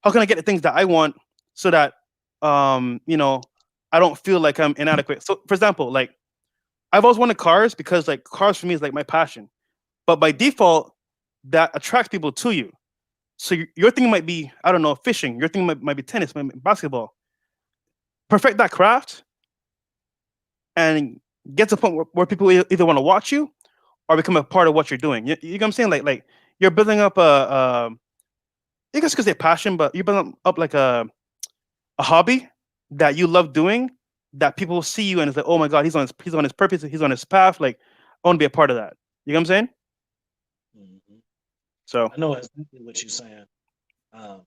How can I get the things that I want so that you know I don't feel like I'm inadequate. So for example, like I've always wanted cars because like cars for me is like my passion. But by default, that attracts people to you. So your thing might be, I don't know, fishing. Your thing might be tennis, might be basketball. Perfect that craft and get to the point where people either want to watch you or become a part of what you're doing. You know what I'm saying? Like you're building up I guess you could say passion, but you're building up like a hobby that you love doing that people see you and it's like, oh my god, he's on his purpose, he's on his path. Like I want to be a part of that. You know what I'm saying? Mhm. So I know exactly what you're saying. Um,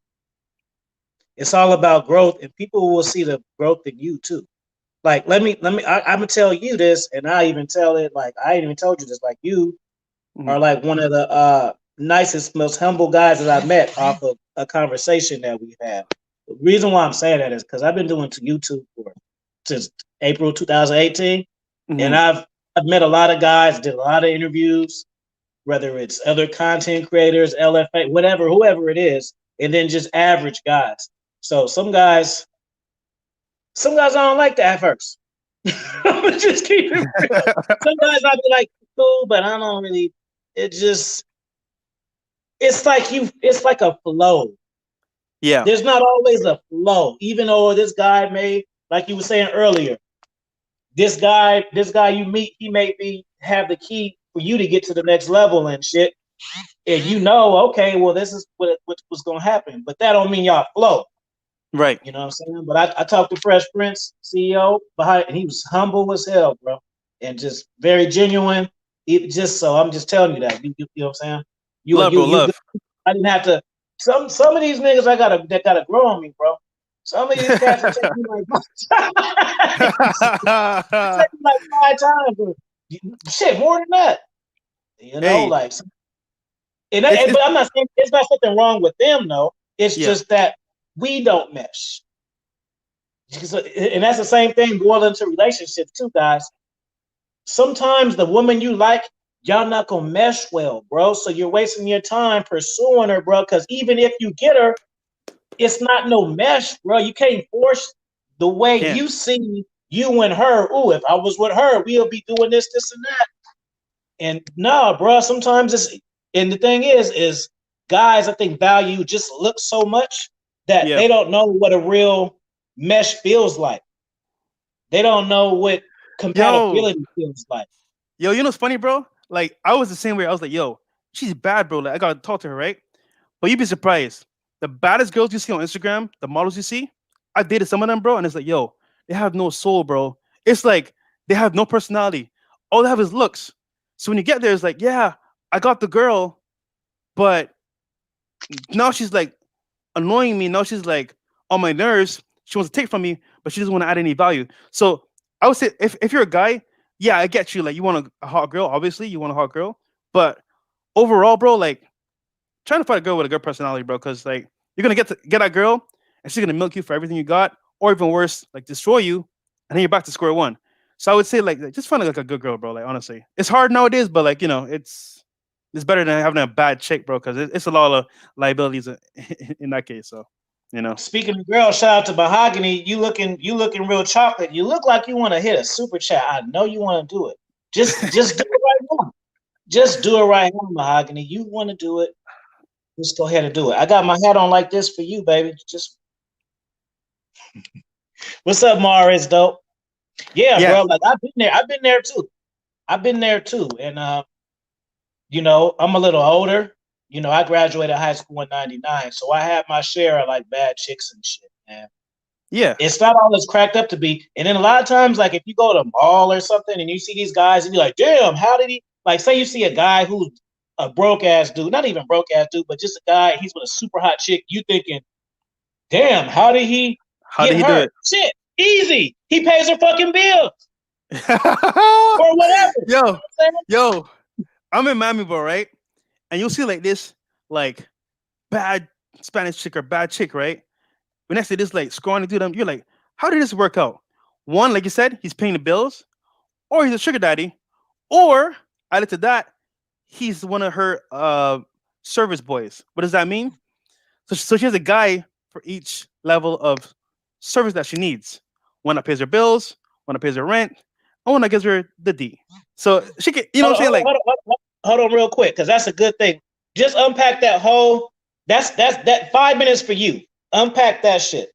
it's all about growth, and people will see the growth in you too. Like, let me. I'm gonna tell you this, and I even tell it. Like, I ain't even told you this. Like, you mhm, are like one of the nicest, most humble guys that I've met off of a conversation that we've had. The reason why I'm saying that is because I've been doing to YouTube for since April 2018, and mhm, I've met a lot of guys, did a lot of interviews, whether it's other content creators, LFA, whatever, whoever it is, and then just average guys. So some guys I don't like that at first. I'm gonna just keep it real. Some guys I'll be like, cool, but I don't really. It just it's like a flow. yeah, There's not always a flow, even though this guy may, like you were saying earlier, this guy you meet, he may be have the key for you to get to the next level and shit. And you know, okay, well, this is what's gonna happen. But that don't mean y'all flow. right. You know what I'm saying? But I talked to Fresh Prince, CEO, behind, and he was humble as hell, bro, and just very genuine. Just so I'm just telling you that you know what I'm saying? You Love, you bro, you good. love. I didn't have to. Some of these niggas that gotta grow on me, bro. Some of these cats will take me like it take me like 5 times, bro. Shit, more than that. You know, Hey, like, it's but I'm not saying it's not something wrong with them, though. It's yeah, just that we don't mesh. And that's the same thing going into relationships too, guys. Sometimes the woman you like, y'all not gonna mesh well, bro. So you're wasting your time pursuing her, bro. Because even if you get her, it's not no mesh, bro. You can't force the way can't. you see you and her. Oh, if I was with her, we'll be doing this, and that. And nah, bro. Sometimes it's and the thing is guys, I think value just looks so much that Yeah. they don't know what a real mesh feels like. They don't know what Yo, compatibility feels like. yo, you know what's funny, bro? Like I was the same way. I was like, yo, she's bad, bro. Like I gotta talk to her, right? But you'd be surprised. The baddest girls you see on Instagram, the models you see, I dated some of them, bro, and it's like, yo, they have no soul, bro. It's like they have no personality. All they have is looks. So when you get there, it's like, yeah, I got the girl, but now she's like annoying me. Now she's like on my nerves. She wants to take from me, but she doesn't want to add any value. So I would say if you're a guy, yeah, I get you. Like you want a hot girl, obviously you want a hot girl, but overall, bro, like trying to find a girl with a good personality, bro, because like you're gonna get that girl and she's gonna milk you for everything you got, or even worse, like destroy you, and then you're back to square one. So I would say like just find like a good girl, bro. Like honestly, it's hard nowadays, but like it's better than having a bad chick, bro, because it's a lot of liabilities in that case. So you know, Speaking of girls, shout out to Mahogany. You looking real chocolate. You look like you want to hit a super chat. I know you want to do it. Just do it right now. Just do it right now, Mahogany. You want to do it. Just go ahead and do it. I got my hat on like this for you, baby. Just what's up, Morris? Dope. Yeah, yeah, bro. Like I've been there. I've been there too. I've been there too. And I'm a little older. I graduated high school in '99, so I had my share of like bad chicks and shit, man. yeah. It's not all it's cracked up to be. And then a lot of times, like if you go to a mall or something and you see these guys and you're like, damn, how did he like say you see a guy who's a broke ass dude, not even broke ass dude, but just a guy, he's with a super hot chick, you thinking, damn, how did he How get did he do her? it? Shit, easy. He pays her fucking bill or whatever. You know yo, what I'm saying? yo, I'm in Miami, bro, right? And you'll see like this, like bad Spanish chick or bad chick, right? But next to this, like scrolling through them, you're like, how did this work out? One, like you said, he's paying the bills, or he's a sugar daddy, or added to that, he's one of her service boys. What does that mean? So she has a guy for each level of service that she needs. One that pays her bills, one that pays her rent, and one that gives her the D. So she can, you know Hold what on, I'm saying? hold on, Like, hold on, hold on real quick, because that's a good thing. Just unpack that whole. That 5 minutes for you. Unpack that shit.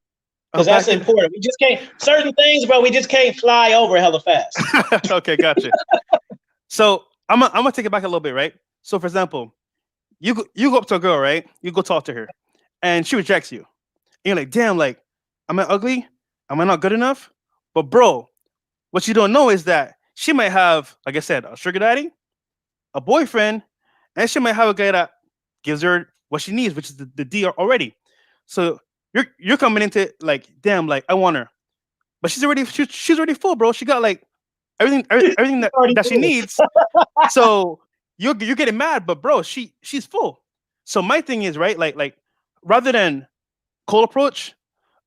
Because that's unpack it. important. We just can't certain things, bro. We just can't fly over hella fast. Okay, gotcha. So I'm gonna take it back a little bit, right? So for example, you go up to a girl, right? You go talk to her, and she rejects you. And you're like, damn, like, am I ugly? Am I not good enough? But bro, what you don't know is that she might have, like I said, a sugar daddy, a boyfriend, and she might have a guy that gives her what she needs, which is the D already. So you're coming into it like, damn, like I want her, but she's already full, bro. She got like everything Already that she full. needs. So you're getting mad, but bro, she's full. So my thing is right, like rather than cold approach,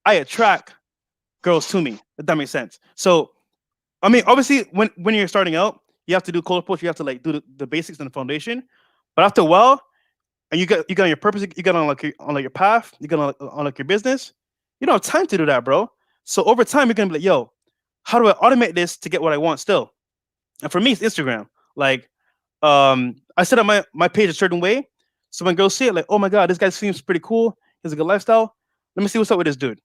I attract girls to me. If that makes sense. So I mean, obviously, when you're starting out, you have to do cold approach. You have to like do the basics and the foundation. But after a while, and you got on your purpose, you got on like your path, you got on like your business. You don't have time to do that, bro. So over time, you're gonna be like, yo, how do I automate this to get what I want still? And for me, it's Instagram. Like, I set up my page a certain way, so when girls see it, like, oh my god, this guy seems pretty cool. He has a good lifestyle. Let me see what's up with this dude.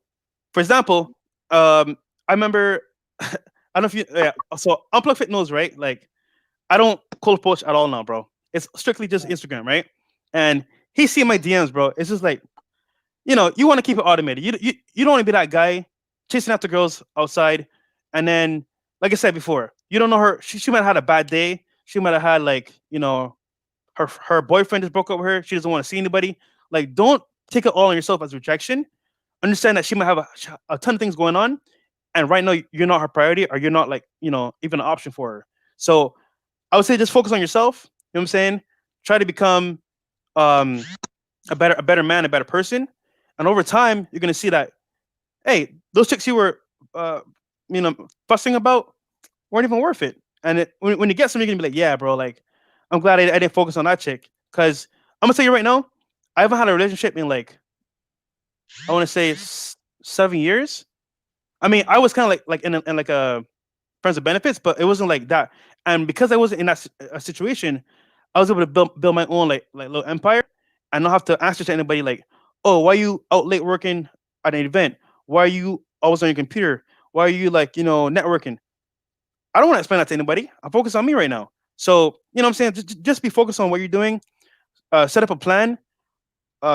For example, I remember, I don't know if you, yeah. So Unplug Fit knows, right? Like, I don't cold approach at all now, bro. It's strictly just Instagram, right? And he see my DMs, bro. It's just like, you want to keep it automated. You don't want to be that guy chasing after girls outside, and then, like I said before, you don't know her. She might have had a bad day. She might have had like, her boyfriend just broke up with her. She doesn't want to see anybody. Like, don't take it all on yourself as rejection. Understand that she might have a ton of things going on, and right now you're not her priority, or you're not like, even an option for her. So I would say just focus on yourself. You know what I'm saying? Try to become um a better man, a better person, and over time you're gonna see that, hey, those chicks you were uh fussing about weren't even worth it. And when you get some, you're gonna be like, yeah, bro, like I'm glad I didn't focus on that chick, because I'm gonna tell you right now, I haven't had a relationship in like, I want to say 7 years. I mean, I was kind of like in like a friends with benefits, but it wasn't like that. And because I wasn't in that a situation, I was able to build my own like little empire, and not have to answer to anybody like, oh, why are you out late working at an event? Why are you always on your computer? Why are you like, networking? I don't want to explain that to anybody. I'm focused on me right now. So what I'm saying, just be focused on what you're doing. Set up a plan.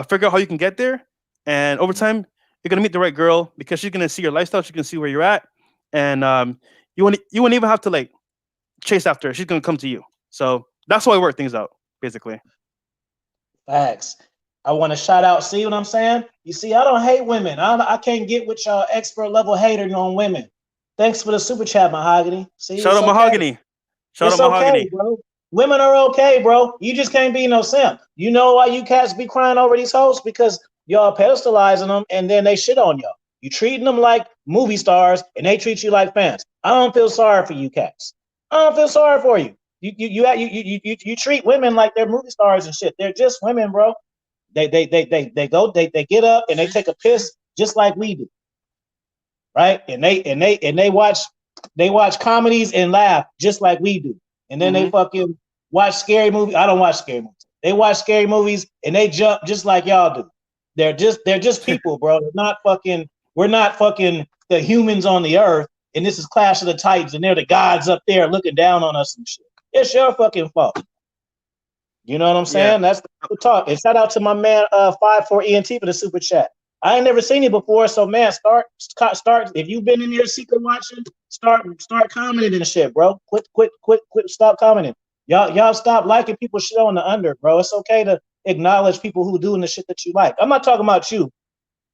Figure out how you can get there, and over time, you're gonna meet the right girl, because she's gonna see your lifestyle. She's gonna see where you're at, and you won't even have to like chase after her. She's gonna come to you. So that's how I work things out, basically. Facts. I want to shout out. See what I'm saying? You see, I don't hate women. I can't get with y'all expert level hating on women. Thanks for the super chat, Mahogany. See, Shout it's out okay. Mahogany. Shout out It's okay, Mahogany. bro. Women are okay, bro. You just can't be no simp. You know why you cats be crying over these hoes? Because y'all pedestalizing them and then they shit on y'all. You treating them like movie stars, and they treat you like fans. I don't feel sorry for you cats. I don't feel sorry for you. You treat women like they're movie stars and shit. They're just women, bro. They get up and they take a piss just like we do, right? And they watch comedies and laugh just like we do. And then they Mm-hmm. fucking watch scary movies. I don't watch scary movies. They watch scary movies and they jump just like y'all do. They're just people, bro. We're not fucking the humans on the earth. And this is Clash of the Titans, and they're the gods up there looking down on us and shit. It's your fucking fault. You know what I'm Yeah. saying? That's the talk. And shout out to my man 54ENT for the super chat. I ain't never seen it before, so man, start. If you've been in there secret watching, start commenting and shit, bro. Quit, stop commenting. Y'all stop liking people shit on the under, bro. It's okay to acknowledge people who doing the shit that you like. I'm not talking about you,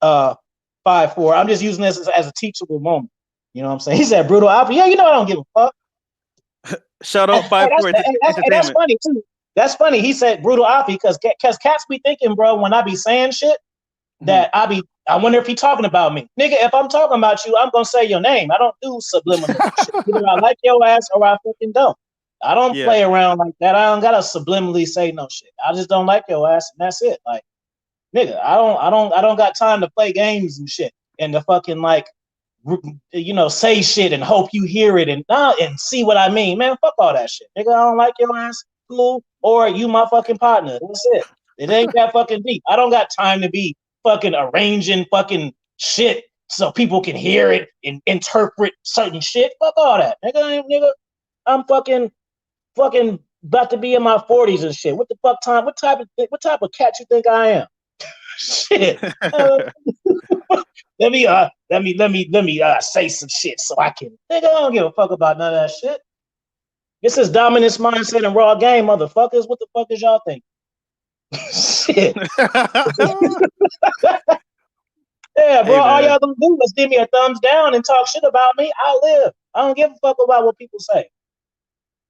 54. I'm just using this as a teachable moment. You know what I'm saying? He said brutal alpha. Yeah, you know I don't give a fuck. Shout Hey, out five four that's entertainment. funny too. That's funny. He said brutal alpha because cats be thinking, bro, when I be saying shit Mhm. that I wonder if he talking about me. Nigga, if I'm talking about you, I'm gonna say your name. I don't do subliminal shit. Either I like your ass or I fucking don't. I don't Yeah. play around like that. I don't gotta subliminally say no shit. I just don't like your ass, and that's it. Like, nigga, I don't got time to play games and shit and to fucking like say shit and hope you hear it and see what I mean. Man, fuck all that shit. Nigga, I don't like your ass. Cool. Or you my fucking partner. That's it. It ain't that fucking deep. I don't got time to be fucking arranging fucking shit so people can hear it and interpret certain shit. Fuck all that. Nigga, I'm fucking about to be in my 40s and shit. What the fuck time? What type of cat you think I am? Shit. Let me say some shit so I can. Nigga, I don't give a fuck about none of that shit. This is dominance mindset and raw game, motherfuckers. What the fuck is y'all think? Shit. Yeah, bro. Hey All man. y'all gonna do is give me a thumbs down and talk shit about me. I live. I don't give a fuck about what people say.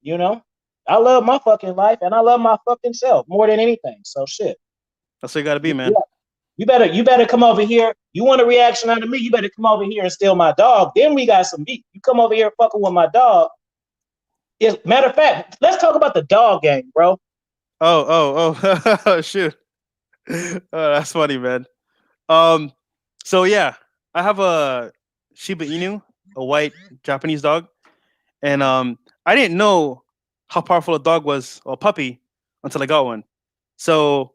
You know? I love my fucking life and I love my fucking self more than anything. So shit. That's what you gotta be, You, man. you better come over here. You want a reaction out of me? You better come over here and steal my dog. Then we got some beef. You come over here fucking with my dog. Matter of fact, let's talk about the dog game, bro. Oh, shoot. Oh, that's funny, man. Um, so yeah, I have a Shiba Inu, a white Japanese dog, and I didn't know how powerful a dog was, or a puppy, until I got one. So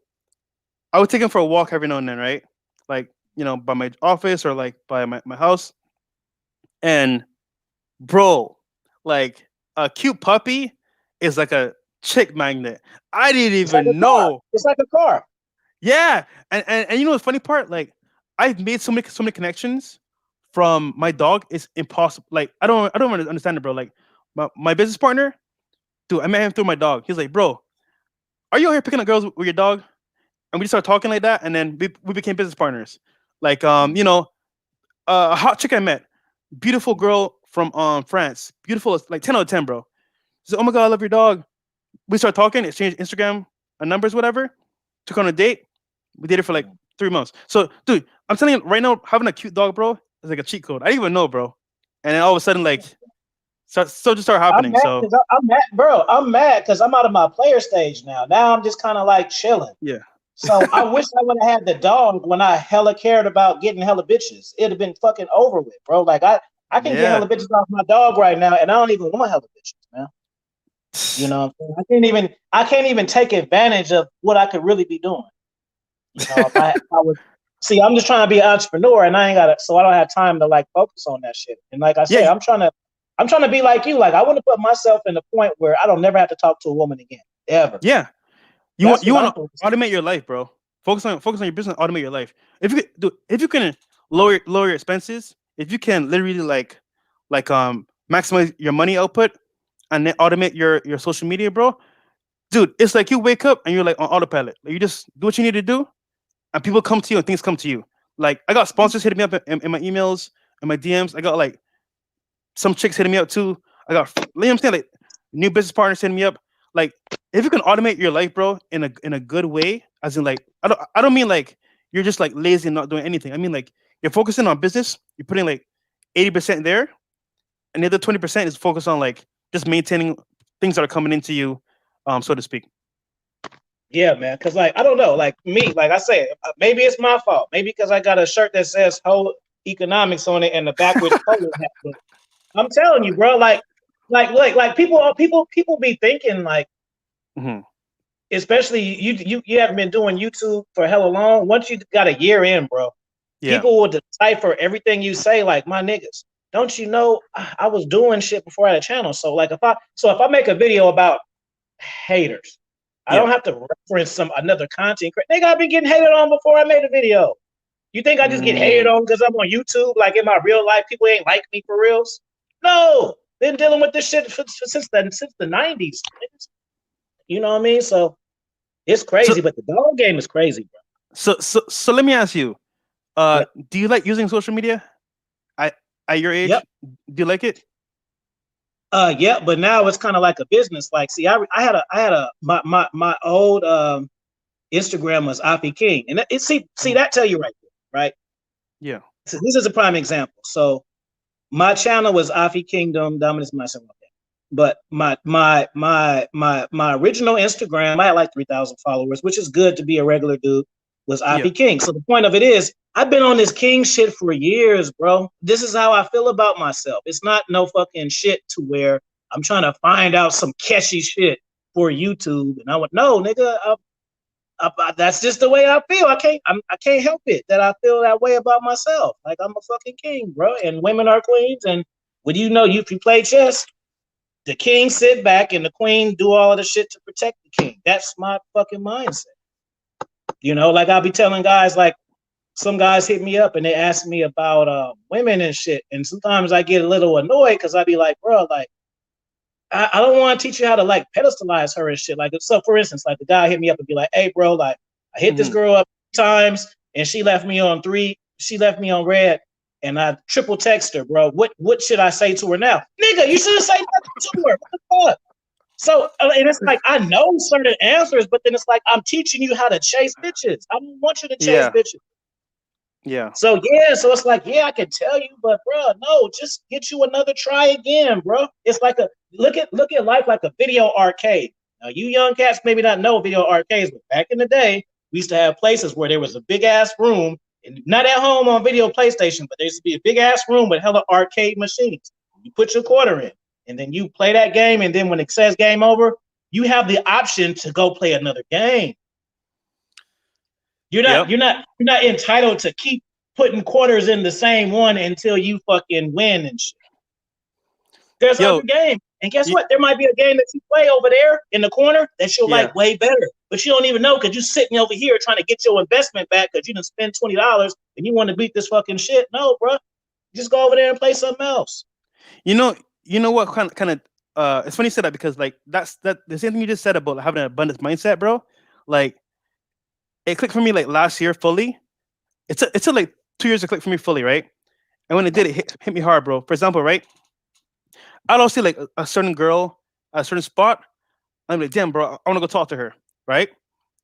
I would take him for a walk every now and then, right? Like, by my office or like by my house. And bro, like a cute puppy is like a chick magnet. I didn't It's like a even car. know. It's like a car. Yeah, and you know the funny part, like I've made so many connections from my dog. It's impossible. Like I don't really understand it, bro. Like my business partner, dude, I met him through my dog. He's like, bro, are you out here picking up girls with your dog? And we just started talking like that, and then we became business partners. Like a hot chick I met, beautiful girl from France, beautiful, like 10 out of 10, bro. She said, oh my god, I love your dog. We started talking, exchanged Instagram numbers, whatever. Took her on a date. We dated for like 3 months. So, dude, I'm telling you right now, having a cute dog, bro, is like a cheat code. I didn't even know, bro. And then all of a sudden, like, so just started I'm happening. mad So, because I'm mad, bro. I'm mad because I'm out of my player stage now. Now I'm just kind of like chilling. yeah, So I wish I would have had the dog when I hella cared about getting hella bitches. It'd have been fucking over with, bro. Like I can get yeah. hella bitches off my dog right now, and I don't even want hella bitches, man. You know what I'm saying? I can't even take advantage of what I could really be doing. You know, if I would see, I'm just trying to be an entrepreneur, and I ain't got it, so I don't have time to like focus on that shit. And like I Yeah, said, I'm trying to be like you. Like I want to put myself in the point where I don't never have to talk to a woman again, ever. yeah. You want That's you what want I'm to focused on. automate your life, bro. Focus on your business, automate your life. If you can lower your expenses, if you can literally maximize your money output and then automate your social media, bro. Dude, it's like you wake up and you're like on autopilot. Like, you just do what you need to do, and people come to you and things come to you. Like I got sponsors hitting me up in my emails and my DMs. I got like some chicks hitting me up too. I got, you know what I'm saying, like new business partners hitting me up. Like if you can automate your life, bro, in a good way, as in like I don't mean like you're just like lazy and not doing anything. I mean like you're focusing on business, you're putting like 80% there, and the other 20% is focused on like just maintaining things that are coming into you, so to speak. Yeah, man. Cause like I don't know, like me, like I said, maybe it's my fault. Maybe because I got a shirt that says "Whole Economics" on it and the backwards polo hat. But I'm telling you, bro, like people be thinking like, Hmm. especially you haven't been doing YouTube for hella long. Once you got a year in, bro, Yeah. people will decipher everything you say. Like my niggas, don't you know I was doing shit before I had a channel. So like if I make a video about haters, I Yeah. don't have to reference some another content. Nigga, I've been getting hated on before I made a video. You think I just get hated Mm, on because I'm on YouTube? Like in my real life, people ain't like me for reals. No, been dealing with this shit since the '90s. You know what I mean? So it's so crazy, but the dog game is crazy, bro. so let me ask you, Yeah. do you like using social media at your Yep. age? Do you like it? Yeah, but now it's kind of like a business. Like, see, I had a my old Instagram was Afi King, and see Mhm. that tell you right there, right? Yeah. So this is a prime example. So my channel was Afi Kingdom Dominance Myself. But my original Instagram, I had like 3,000 followers, which is good to be a regular dude, was Yeah. Afi King. So the point of it is, I've been on this king shit for years, bro. This is how I feel about myself. It's not no fucking shit to where I'm trying to find out some catchy shit for YouTube. And I went, no, nigga, that's just the way I feel. I can't help it that I feel that way about myself. Like I'm a fucking king, bro. And women are queens. And when you know if you play chess, the king sit back and the queen do all of the shit to protect the king. That's my fucking mindset. Like I'll be telling guys, like some guys hit me up and they ask me about women and shit. And sometimes I get a little annoyed because I be like, bro, like I don't want to teach you how to like pedestalize her and shit. Like so for instance, like the guy hit me up and be like, hey bro, like I hit this Hmm. girl up 3 times and she left me on red and I triple text her, bro. What should I say to her now? Nigga, you should have said nothing to her. What the fuck? So and it's like I know certain answers, but then it's like I'm teaching you how to chase bitches. I don't want you to chase Yeah. bitches. Yeah. So yeah, so it's like yeah, I can tell you, but bro, no, just get you another try again, bro. It's like a look at life like a video arcade. Now you young cats maybe not know video arcades, but back in the day, we used to have places where there was a big ass room, and not at home on video PlayStation, but there used to be a big ass room with hella arcade machines. You put your quarter in, and then you play that game, and then when it says game over, you have the option to go play another game. You're not Yep. you're not you're not entitled to keep putting quarters in the same one until you fucking win and shit. There's other Yo. games. And guess y- what? There might be a game that you play over there in the corner that you'll Yeah. like way better. But you don't even know because you're sitting over here trying to get your investment back because you didn't spend $20 and you want to beat this fucking shit. No, bro. Just go over there and play something else. You know. You know what kind of. It's funny you said that because like that the same thing you just said about having an abundance mindset, bro. Like it clicked for me like last year fully. It's a like 2 years to click for me fully, right? And when it did, it hit me hard, bro. For example, right? I don't see like a certain girl, a certain spot. I'm like, damn, bro, I want to go talk to her, right?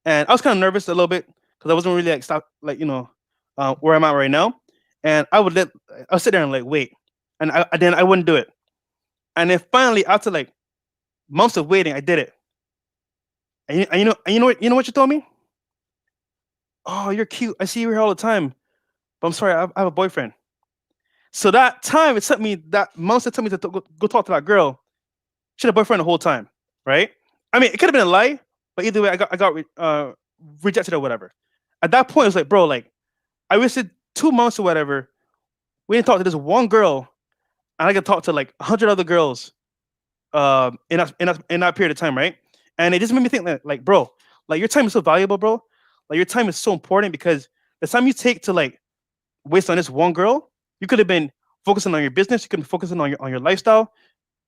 And I was kind of nervous a little bit because I wasn't really like stop like where I'm at right now. And I would sit there and like wait, and then I wouldn't do it. And then finally, after like months of waiting, I did it. And you know what you told me? Oh, you're cute. I see you here all the time, but I'm sorry, I have a boyfriend. So that time it took me that months it took me to go talk to that girl. She had a boyfriend the whole time, right? I mean, it could have been a lie, but either way, I got rejected or whatever. At that point, it was like, bro, like I wasted 2 months or whatever. We didn't talk to this one girl, and I could talk to like 100 other girls in that period of time, right? And it just made me think that, like, bro, like your time is so valuable, bro. Like your time is so important because the time you take to like waste on this one girl, you could have been focusing on your business. You could be focusing on your lifestyle.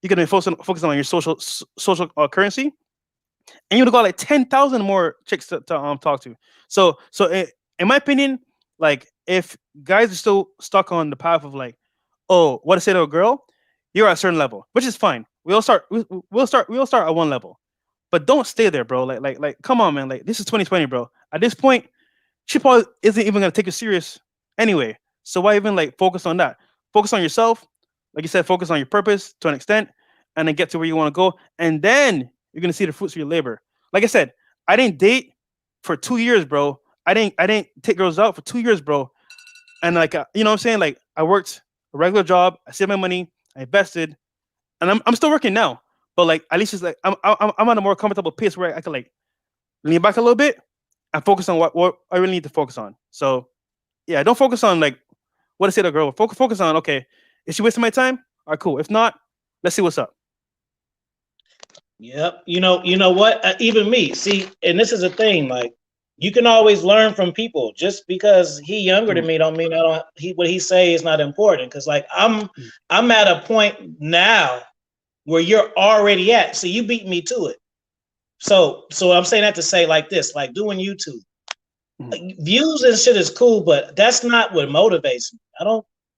You could have been focusing on your social currency, and you would have got like 10,000 more chicks to talk to. So in my opinion, like if guys are still stuck on the path of like, oh, what to say to a girl, you're at a certain level, which is fine. We'll start at one level, but don't stay there, bro. Like, come on, man. Like this is 2020, bro. At this point, she probably isn't even gonna take you serious anyway. So why even like focus on that? Focus on yourself, like you said, focus on your purpose to an extent, and then get to where you want to go, and then you're gonna see the fruits of your labor. Like I said, I didn't date for 2 years, bro. I didn't take girls out for 2 years, bro. And like you know what I'm saying, like I worked a regular job, I saved my money, I invested, and I'm still working now. But like at least it's like I'm on a more comfortable pace where I can like lean back a little bit and focus on what I really need to focus on. So yeah, don't focus on like what to say to a girl. Focus on, okay, is she wasting my time? All right, cool. If not, let's see what's up. Yep. You know what? Even me. See, and this is a thing. Like, you can always learn from people. Just because he younger than Mm, me, don't mean I don't. He what he say is not important. Because like mm, I'm at a point now where you're already at. So you beat me to it. So I'm saying that to say like this, like doing YouTube. mm, Like, views and shit is cool, but that's not what motivates me.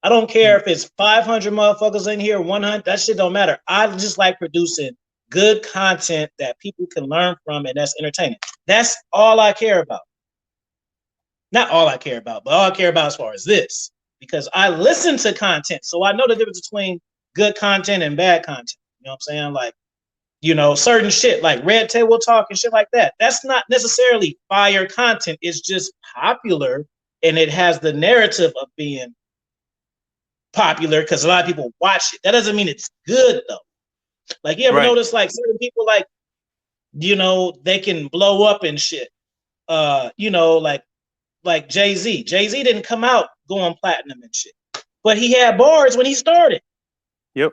I don't care mm. if it's 500 motherfuckers in here, 100. That shit don't matter. I just like producing good content that people can learn from and that's entertaining. That's all I care about. Not all I care about, but all I care about as far as this, because I listen to content, so I know the difference between good content and bad content. You know what I'm saying? Like, certain shit like Red Table Talk and shit like that. That's not necessarily fire content. It's just popular and it has the narrative of being popular because a lot of people watch it. That doesn't mean it's good though. Like, you ever Right. notice like certain people like, they can blow up and shit. Like Jay-Z. Jay-Z didn't come out going platinum and shit. But he had bars when he started. Yep.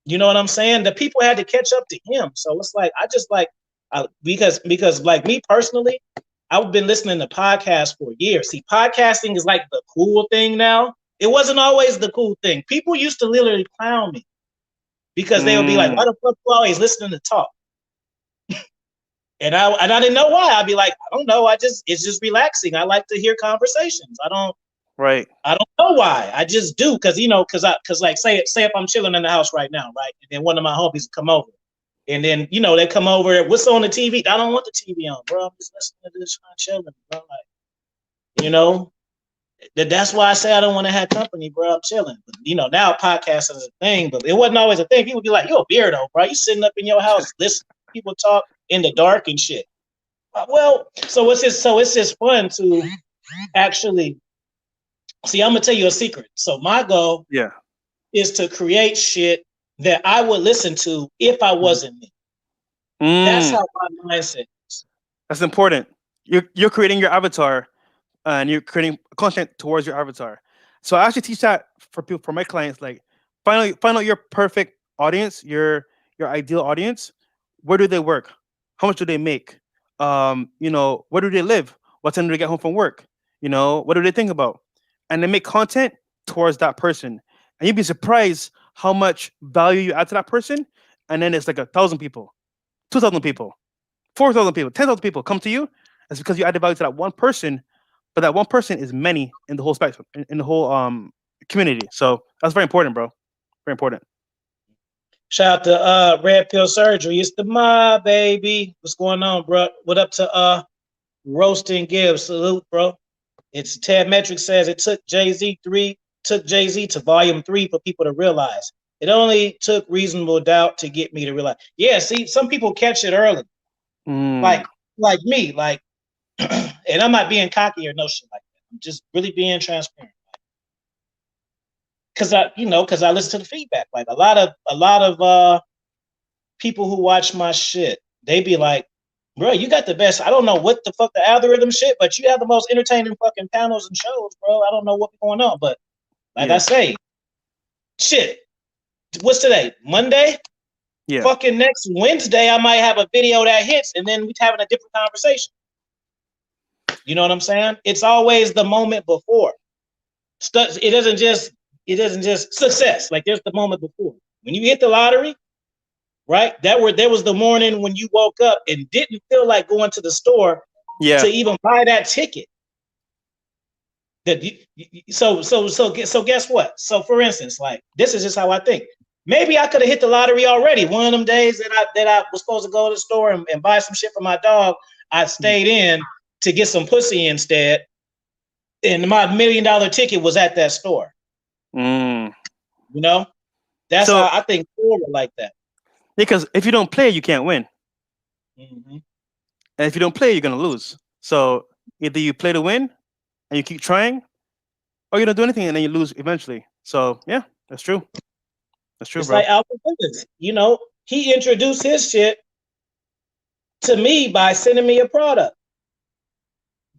You know what I'm saying? The people had to catch up to him. So it's like I just like because like me personally, I've been listening to podcasts for years. See, podcasting is like the cool thing now. It wasn't always the cool thing. People used to literally clown me because they would be like, "Why Mm, the fuck you always listening to talk?" And I didn't know why. I'd be like, "I don't know. It's just relaxing. I like to hear conversations. right. I don't know why. I just do because like say if I'm chilling in the house right now, right, and then one of my homies come over, and then they come over. What's on the TV? I don't want the TV on, bro. I'm just listening to this, I'm chilling, bro. Like, you know, that's why I say I don't want to have company, bro. I'm chilling. But now podcasting is a thing, but it wasn't always a thing. People be like, "You're a weirdo, bro. You sitting up in your house listening to people talk in the dark and shit." Well, so it's just fun to actually see. I'm gonna tell you a secret. So my goal Yeah. is to create shit that I would listen to if I Mm, wasn't me. That's mm. how my mindset is. That's important. You're creating your avatar and you're creating content towards your avatar. So I actually teach that for people, for my clients. Like, find out your perfect audience, your ideal audience. Where do they work? How much do they make? Where do they live? What time do they get home from work? What do they think about? And then make content towards that person. And you'd be surprised how much value you add to that person. And then it's like 1,000 people, 2,000 people, 4,000 people, 10,000 people come to you. It's because you added value to that one person, but that one person is many in the whole spectrum, in the whole community. So that's very important, bro. Very important. Shout out to Red Pill Surgery. It's the mob, baby. What's going on, bro? What up to Roasting Gibbs? Salute, bro. It's Ted Metric says it took Jay-Z to volume 3 for people to realize. It only took reasonable doubt to get me to realize. Yeah, see, some people catch it early. Mm, Like me, like and I'm not being cocky or no shit like that. I'm just really being transparent. Because I listen to the feedback. Like a lot of people who watch my shit, they be like, "Bro, you got the best. I don't know what the fuck the algorithm shit, but you have the most entertaining fucking panels and shows, bro. I don't know what's going on, but like I yeah, say, shit. What's today? Monday? yeah, Fucking next Wednesday, I might have a video that hits, and then we having a different conversation. You know what I'm saying? It's always the moment before. It doesn't just success. Like there's the moment before. When you hit the lottery, right? There was the morning when you woke up and didn't feel like going to the store to yeah. even buy that ticket. That so guess what? So for instance, like this is just how I think. Maybe I could have hit the lottery already. One of them days that I was supposed to go to the store and buy some shit for my dog, I Mm, stayed in to get some pussy instead. and my $1 million ticket was at that store. Mm. You know, that's So, how I think forward like that. because if you don't play, you can't win, Mm-hmm. and if you don't play, you're gonna lose. So either you play to win and you keep trying, or you don't do anything and then you lose eventually. So yeah, that's true. That's true, It's bro. like Alpha Willis. You know, he introduced his shit to me by sending me a product,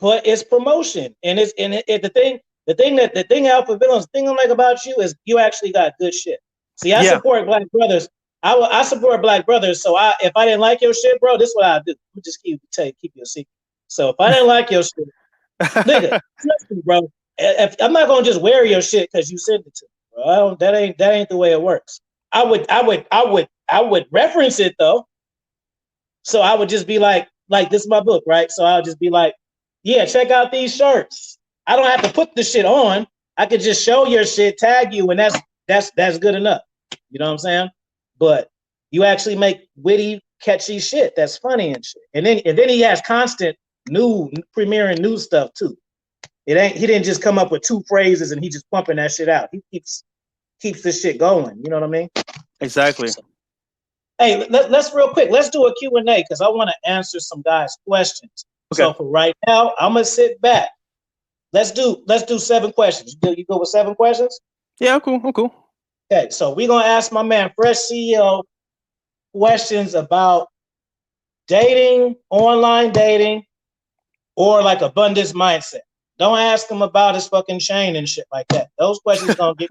but it's promotion, and the thing Alpha Villains, the thing I like about you is you actually got good shit. See, I Yeah. support Black brothers. I support Black brothers. So if I didn't like your shit, bro, this is what I do. I'm just keep you a secret. So if I didn't like your shit, nigga, trust me, bro. If I'm not gonna just wear your shit because you sent it to me, bro. That ain't the way it works. I would reference it though. So I would just be like this is my book, right? So I'll just be like, yeah, check out these shirts. I don't have to put the shit on. I could just show your shit, tag you, and that's good enough. You know what I'm saying? But you actually make witty, catchy shit that's funny and shit. And then he has constant new premiering new stuff too. He didn't just come up with 2 phrases and he just pumping that shit out. He keeps this shit going. You know what I mean? Exactly. So, hey, let's real quick. Let's do a Q&A because I want to answer some guys' questions. Okay. So for right now, I'm gonna sit back. Let's do 7 questions. You go with 7 questions? Yeah, I'm cool. I'm cool. Okay, so we're gonna ask my man Fresh CEO questions about dating, online dating, or like abundance mindset. Don't ask him about his fucking chain and shit like that. Those questions gonna get.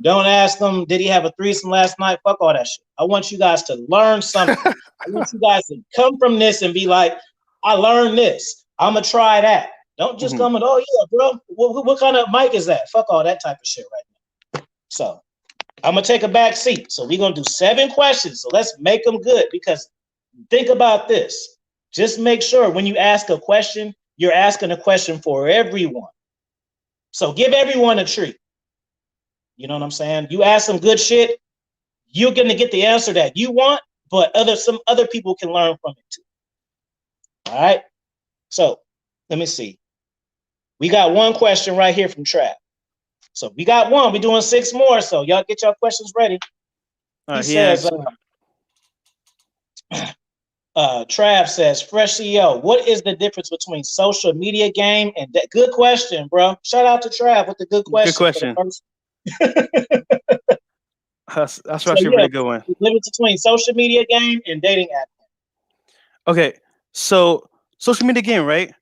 Don't ask him, did he have a threesome last night? Fuck all that shit. I want you guys to learn something. I want you guys to come from this and be like, I learned this. I'm gonna try that. Don't just come and, oh yeah, bro. What kind of mic is that? Fuck all that type of shit right now. So I'm gonna take a back seat. So we're gonna do 7 questions. So let's make them good because think about this. Just make sure when you ask a question, you're asking a question for everyone. So give everyone a treat. You know what I'm saying? You ask some good shit, you're gonna get the answer that you want, but some other people can learn from it too. All right. So let me see. We got 1 question right here from Trav. So we got 1. We're doing 6 more. So y'all get your questions ready. He says, Trav says, Fresh CEO, what is the difference between social media game and good question, bro? Shout out to Trav with the good question. Good question. For the first. That's actually a really good one. The difference between social media game and dating app. Okay, so social media game, right?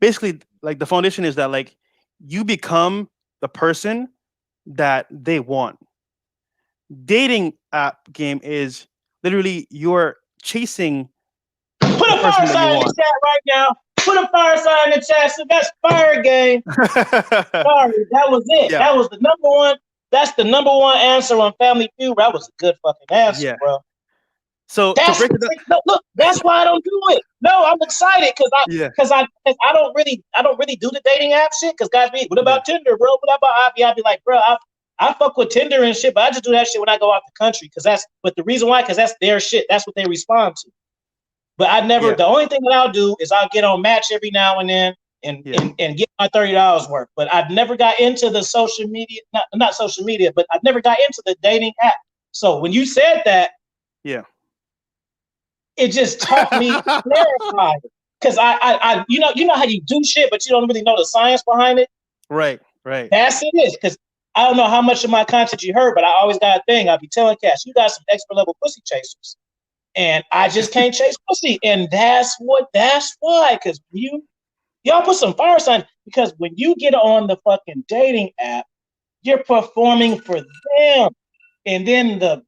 Basically, like the foundation is that like you become the person that they want. Dating app game is literally you're chasing. Put a fire sign in the chat right now. Put a fire sign in the chat. So that's fire game. Sorry, that was it. Yeah. That was the number 1. That's the number 1 answer on Family Feud. That was a good fucking answer, bro. So look, that's why I don't do it. No, I'm excited because I don't really do the dating app shit. Because guys be, what about Tinder, bro? What about I'd be like, bro, I fuck with Tinder and shit, but I just do that shit when I go out the country. But the reason why, because that's their shit. That's what they respond to. But I never. The only thing that I'll do is I'll get on Match every now and then and get my $30 worth. But I've never got into the social media, not social media, but I've never got into the dating app. So when you said that, it just taught me to clarify because I you know how you do shit, but you don't really know the science behind it. Right. That's it is because I don't know how much of my content you heard, but I always got a thing. I'll be telling Cash, you got some expert level pussy chasers. And I just can't chase pussy. And that's why. Because y'all put some fire sign. Because when you get on the fucking dating app, you're performing for them. And then the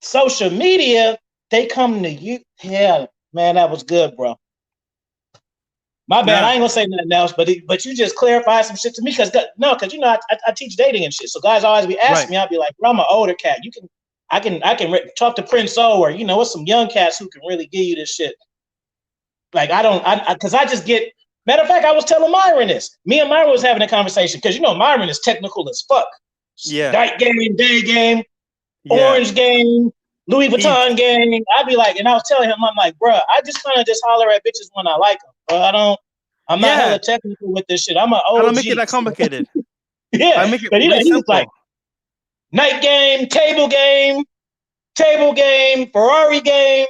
social media, they come to you. Yeah, man, that was good, bro. My bad. I ain't gonna say nothing else, but you just clarify some shit to me. Because you know I teach dating and shit. So guys always be asking me, I'll be like, bro, I'm an older cat. I can talk to Princeceo or what's some young cats who can really give you this shit. Like because I just get. Matter of fact, I was telling Myron this. Me and Myron was having a conversation because Myron is technical as fuck. Yeah. Night game, day game, orange game, Louis Vuitton game. I'd be like, and I was telling him, I'm like, bro, I just kind of just holler at bitches when I like them. But I I'm not Yeah, hella technical with this shit. I'm an I don't make it OG. that complicated. I Yeah, make it but really he was like simple. night game, table game, Ferrari game.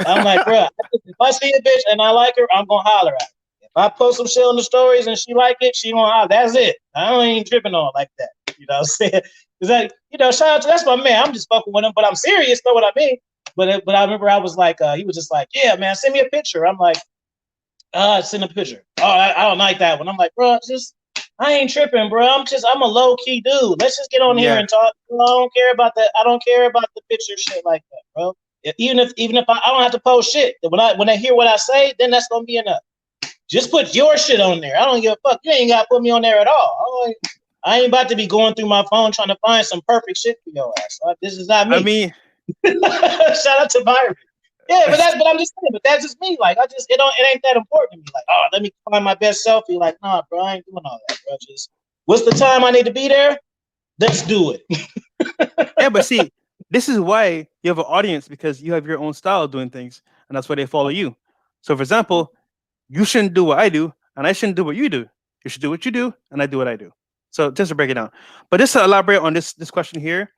I'm like, bro, if I see a bitch and I like her, I'm gonna holler at her. If I post some shit on the stories and she like it, she gonna holler. That's it. I don't ain't tripping on like that. You know what I'm saying? Is that, shout out to, that's my man. I'm just fucking with him, but I'm serious. Know what I mean? But I remember I was like, he was just like, yeah, man, send me a picture. I'm like, send a picture. Oh, I don't like that one. I'm like, bro, just I ain't tripping, bro. I'm a low key dude. Let's just get on here Yeah. and talk. I don't care about that. I don't care about the picture shit like that, bro. Even if I don't have to post shit. When I hear what I say, then that's gonna be enough. Just put your shit on there. I don't give a fuck. You ain't gotta put me on there at all. I ain't about to be going through my phone trying to find some perfect shit for your ass. This is not I me. mean, Shout out to Byron. Yeah, but I'm just saying, but that's just me. Like it ain't that important to me. Like, oh, let me find my best selfie. Like, nah, bro, I ain't doing all that, bro. Just what's the time I need to be there? Let's do it. yeah, but see, this is why you have an audience because you have your own style of doing things, and that's why they follow you. So, for example, you shouldn't do what I do, and I shouldn't do what you do. You should do what you do, and I do what I do. So, just to break it down, but just to elaborate on this question here.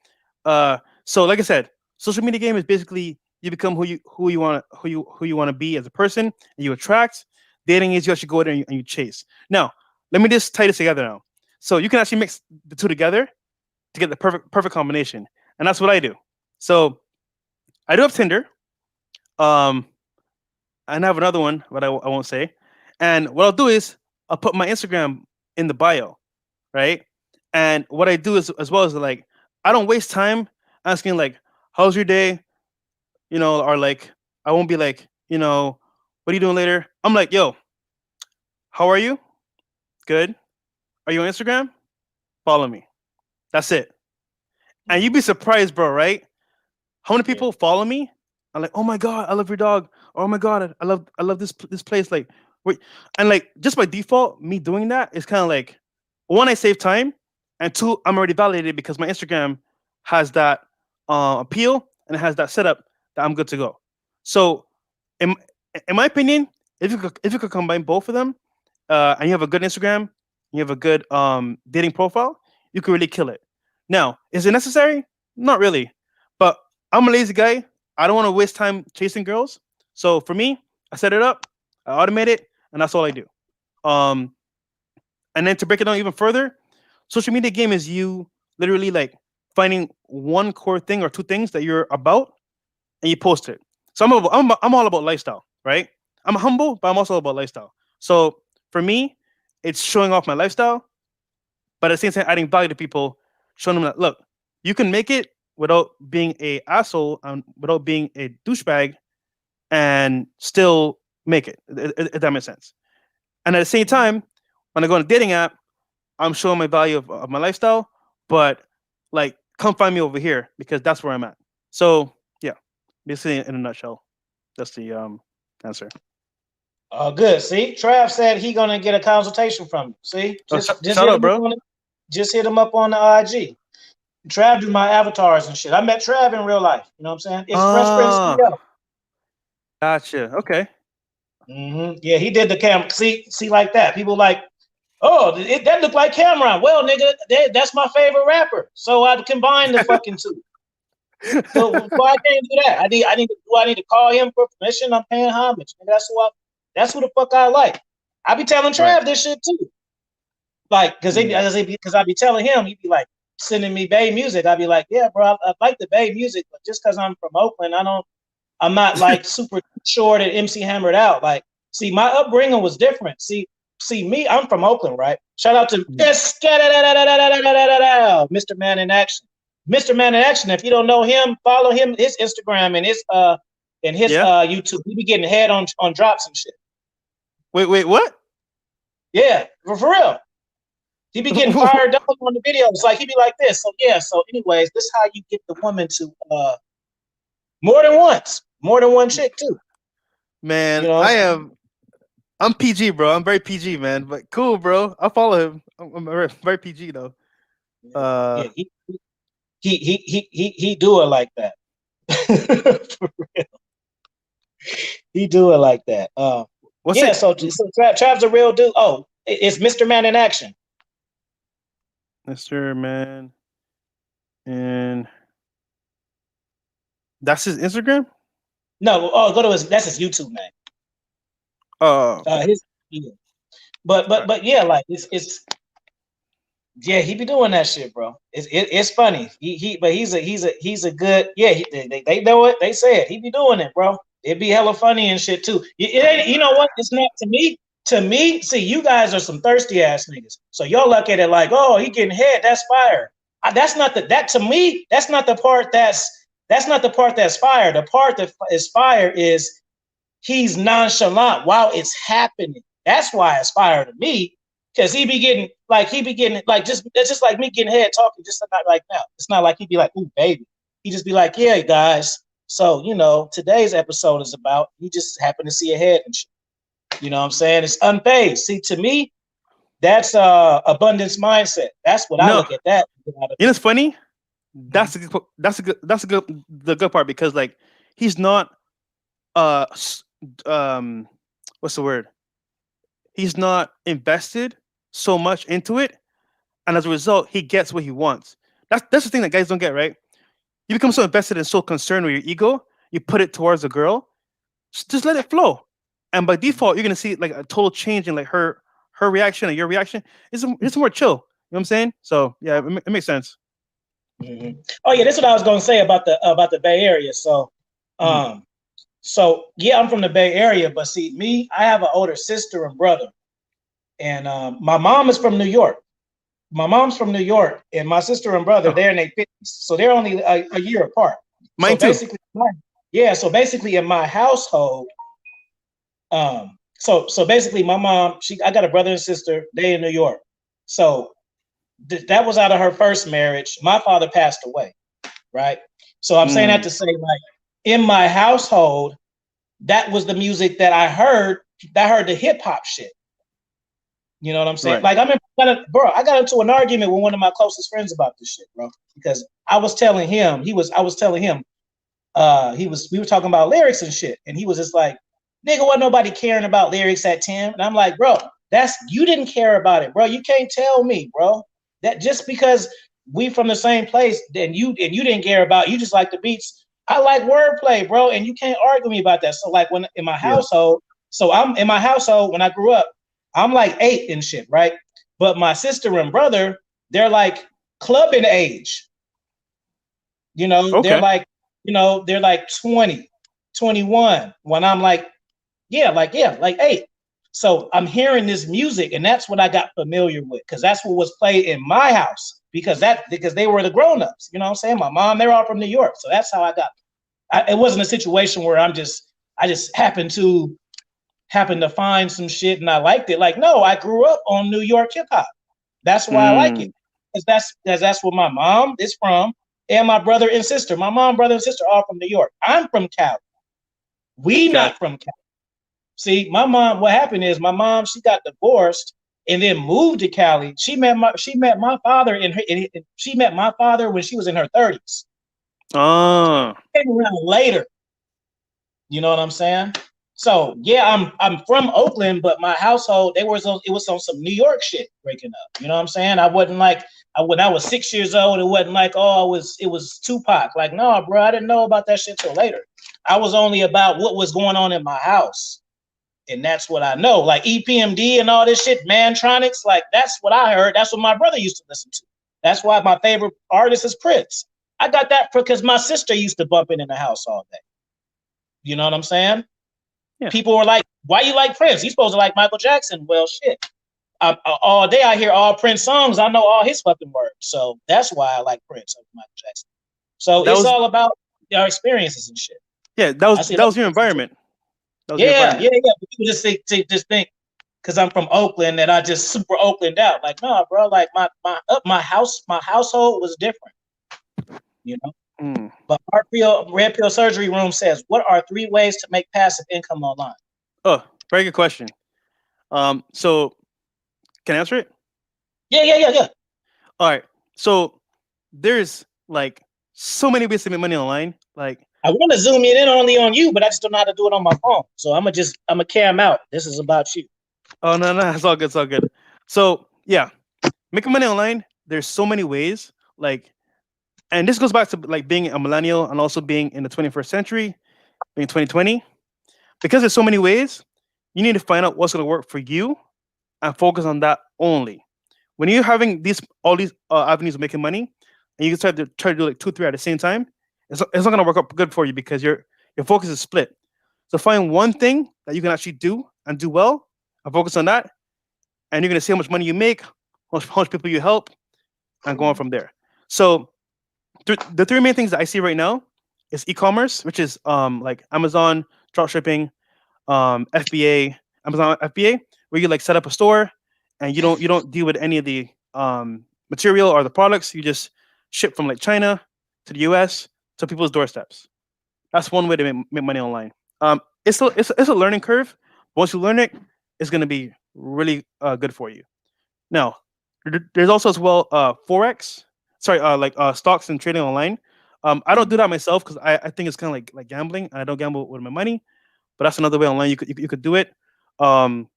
So like I said, social media game is basically you become who you want to be as a person, and you attract. Dating is you actually go there and you chase. Now, let me just tie this together now. So you can actually mix the two together to get the perfect combination, and that's what I do. So I do have Tinder. Um, and I have another one, but I won't say. And what I'll do is I'll put my Instagram in the bio, right? And what I do is as well as like I don't waste time asking like, "How's your day?" Or like I won't be like, "What are you doing later?" I'm like, "Yo, how are you? Good. Are you on Instagram? Follow me." That's it. And you'd be surprised, bro, right? How many Yeah. people follow me? I'm like, "Oh my god, I love your dog." "Oh my god, I love this place." Like, wait, and like just by default, me doing that is kind of like one, I save time, and two, I'm already validated because my Instagram has that appeal and it has that setup that I'm good to go. So, in in my opinion, if you could combine both of them, and you have a good Instagram, you have a good dating profile, you could really kill it. Now, is it necessary? Not really, but I'm a lazy guy. I don't want to waste time chasing girls. So for me, I set it up, I automate it, and that's all I do. Um, and then to break it down even further, social media game is you literally like finding one core thing or two things that you're about and you post it. So I'm all about lifestyle, right? I'm humble, but I'm also about lifestyle. So for me, it's showing off my lifestyle, but at the same time adding value to people, showing them that look, you can make it without being a asshole and without being a douchebag and still make it. If that makes sense. And at the same time, when I go on a dating app, I'm showing my value of my lifestyle, but like come find me over here because that's where I'm at. So yeah, basically in a nutshell, that's the answer. Oh, good. See, Trav said he gonna get a consultation from you. See, Oh, just shout hit out, him up bro. on it. Just hit him up on the IG. Trav do my avatars and shit. I met Trav in real life. You know what I'm saying? It's Fresh Prince CEO. Ah, gotcha. Okay. Yeah, he did the cam. See, like that. People like, oh, that looked like Cameron. Well, nigga, that's my favorite rapper. So I combined the fucking two. So why I can't do that? I need to call him for permission? I'm paying homage. Nigga, that's who the fuck I like. I be telling Right. Trav this shit too. Like, Mm. because I be telling him, he'd be like sending me Bay music. I'd be like, yeah, bro, I like the Bay music, but just because I'm from Oakland, I'm not like super short and MC hammered out. Like, see, my upbringing was different. See me, I'm from Oakland, right? Shout out to Mm. Mr. Man in Action. Mr. Man in Action. If you don't know him, follow him, his Instagram and his Yeah. YouTube. He be getting head on drops and shit. Wait. What? Yeah, for real. He be getting fired up on the videos. Like he be like this. So yeah. So anyways, this is how you get the woman to more than once, more than one chick too. Man, You know. I'm PG, bro. I'm very PG, man. But cool, bro. I'll follow him. I'm very PG though. Uh, Yeah. He do it like that. For real. He do it like that. What's Yeah, it? so Trav's a real dude. Oh, it's Mr. Man in action. Mr. Man, and that's his Instagram. No, oh, go to his. That's his YouTube name. Oh, okay. His. Yeah. All right. But yeah, like it's yeah, he be doing that shit, bro. It's funny. But he's a good yeah. They know it. They say it. He be doing it, bro. It be hella funny and shit too. It ain't, you know what? It's not to me. To me, see, you guys are some thirsty ass niggas. So y'all look at it like, oh, he getting head. That's fire. That's not the that to me. That's not the part that's fire. The part that is fire is he's nonchalant while it's happening. That's why it's fire to me. Cause he be getting like just it's just like me getting head talking, just not like now. It's not like he'd be like, ooh, baby. He just be like, yeah, guys. So, today's episode is about he just happened to see a head and shit. You know what I'm saying? It's unfazed. See, to me, that's abundance mindset. That's what I No, look at that. it's funny. Mhm. The good part because like he's not uh s- um what's the word? He's not invested so much into it, and as a result, he gets what he wants. That's the thing that guys don't get, right? You become so invested and so concerned with your ego, you put it towards a girl, just let it flow. And by default, you're gonna see like a total change in like her reaction and your reaction. It's more chill. You know what I'm saying? So yeah, it makes sense. Mhm. Oh yeah, that's what I was gonna say about the Bay Area. Mhm. Um, so yeah, I'm from the Bay Area, but see, me, I have an older sister and brother, and my mom is from New York. My mom's from New York, and my sister and brother, Oh, they're in their 50s, so they're only a year apart. So mine too. basically, so basically in my household, so basically my mom, I got a brother and sister, they in New York. So that was out of her first marriage. My father passed away, right? So I'm saying that Mm, to say, like, in my household, that was the music that I heard. I heard the hip hop shit. You know what I'm saying? right. Like I got into an argument with one of my closest friends about this shit, bro. Because I was telling him, we were talking about lyrics and shit, and he was just like, "Nigga, wasn't nobody caring about lyrics at 10." And I'm like, "Bro, you didn't care about it, bro. You can't tell me, bro, that just because we from the same place, then you didn't care about. You just like the beats. I like wordplay, bro, and you can't argue me about that." So like when in my Yeah. household, I'm in my household when I grew up, I'm like 8 and shit, right? But my sister and brother, they're like clubbing age. They're Okay. like, they're like 20, 21 when I'm like, like 8. So I'm hearing this music, and that's what I got familiar with because that's what was played in my house because they were the grown-ups. You know what I'm saying? My mom, they're all from New York. So that's how it wasn't a situation where I just happened to find some shit and I liked it. Like, no, I grew up on New York hip hop. That's why I like it. Mm, Because that's where my mom is from, and my brother and sister. My mom, brother, and sister are all from New York. I'm from Cali. We got not from Cali. See, my mom. What happened is my mom. She got divorced and then moved to Cali. She met my father she met my father when she was in her 30s. ah, Came around later. You know what I'm saying? So yeah, I'm from Oakland, but my household it was on some New York shit breaking up. You know what I'm saying? I wasn't like when I was 6 years old. It wasn't like it was Tupac. Like no, bro, I didn't know about that shit till later. I was only about what was going on in my house, and that's what I know. Like EPMD and all this shit, Mantronics. Like that's what I heard. That's what my brother used to listen to. That's why my favorite artist is Prince. I got that because my sister used to bump it in the house all day. You know what I'm saying? yeah. People were like, "Why you like Prince? You supposed to like Michael Jackson." Well, shit. All day I hear all Prince songs. I know all his fucking words. So that's why I like Prince over Michael Jackson. So That it's was all about our experiences and shit. yeah. I see a That lot was of your Prince and shit. environment. That was your Yeah, environment. yeah, yeah. But people just think because I'm from Oakland that I just super Oakland out. Like, nah, bro. Like my household was different. You know. Mm. But Red Pill Surgery Room says, what are 3 ways to make passive income online? Oh, very good question. So can I answer it? Yeah, yeah, yeah, yeah. All right. So there's like so many ways to make money online. Like I want to zoom in only on you, but I just don't know how to do it on my phone. So I'm a cam out. This is about you. Oh no, no, it's all good, it's all good. So yeah, making money online. There's so many ways. Like, and this goes back to like being a millennial and also being in the 21st century, being 2020. Because there's so many ways, you need to find out what's going to work for you and focus on that only. When you're having these all these avenues of making money, and you try to do like two, three at the same time, it's not going to work out good for you because your focus is split. So find one thing that you can actually do and do well, and focus on that, and you're going to see how much money you make, how much people you help, and go on from there. So the three main things that I see right now is e-commerce, which is like Amazon, dropshipping, FBA, Amazon FBA, where you like set up a store and you don't deal with any of the material or the products. You just ship from like China to the US to people's doorsteps. That's one way to make money online. It's a learning curve. Once you learn it, it's going to be really good for you. Now, there's also as well forex. Sorry, like stocks and trading online. I don't do that myself because I think it's kind of like gambling, and I don't gamble with my money. But that's another way online you could do it. Um,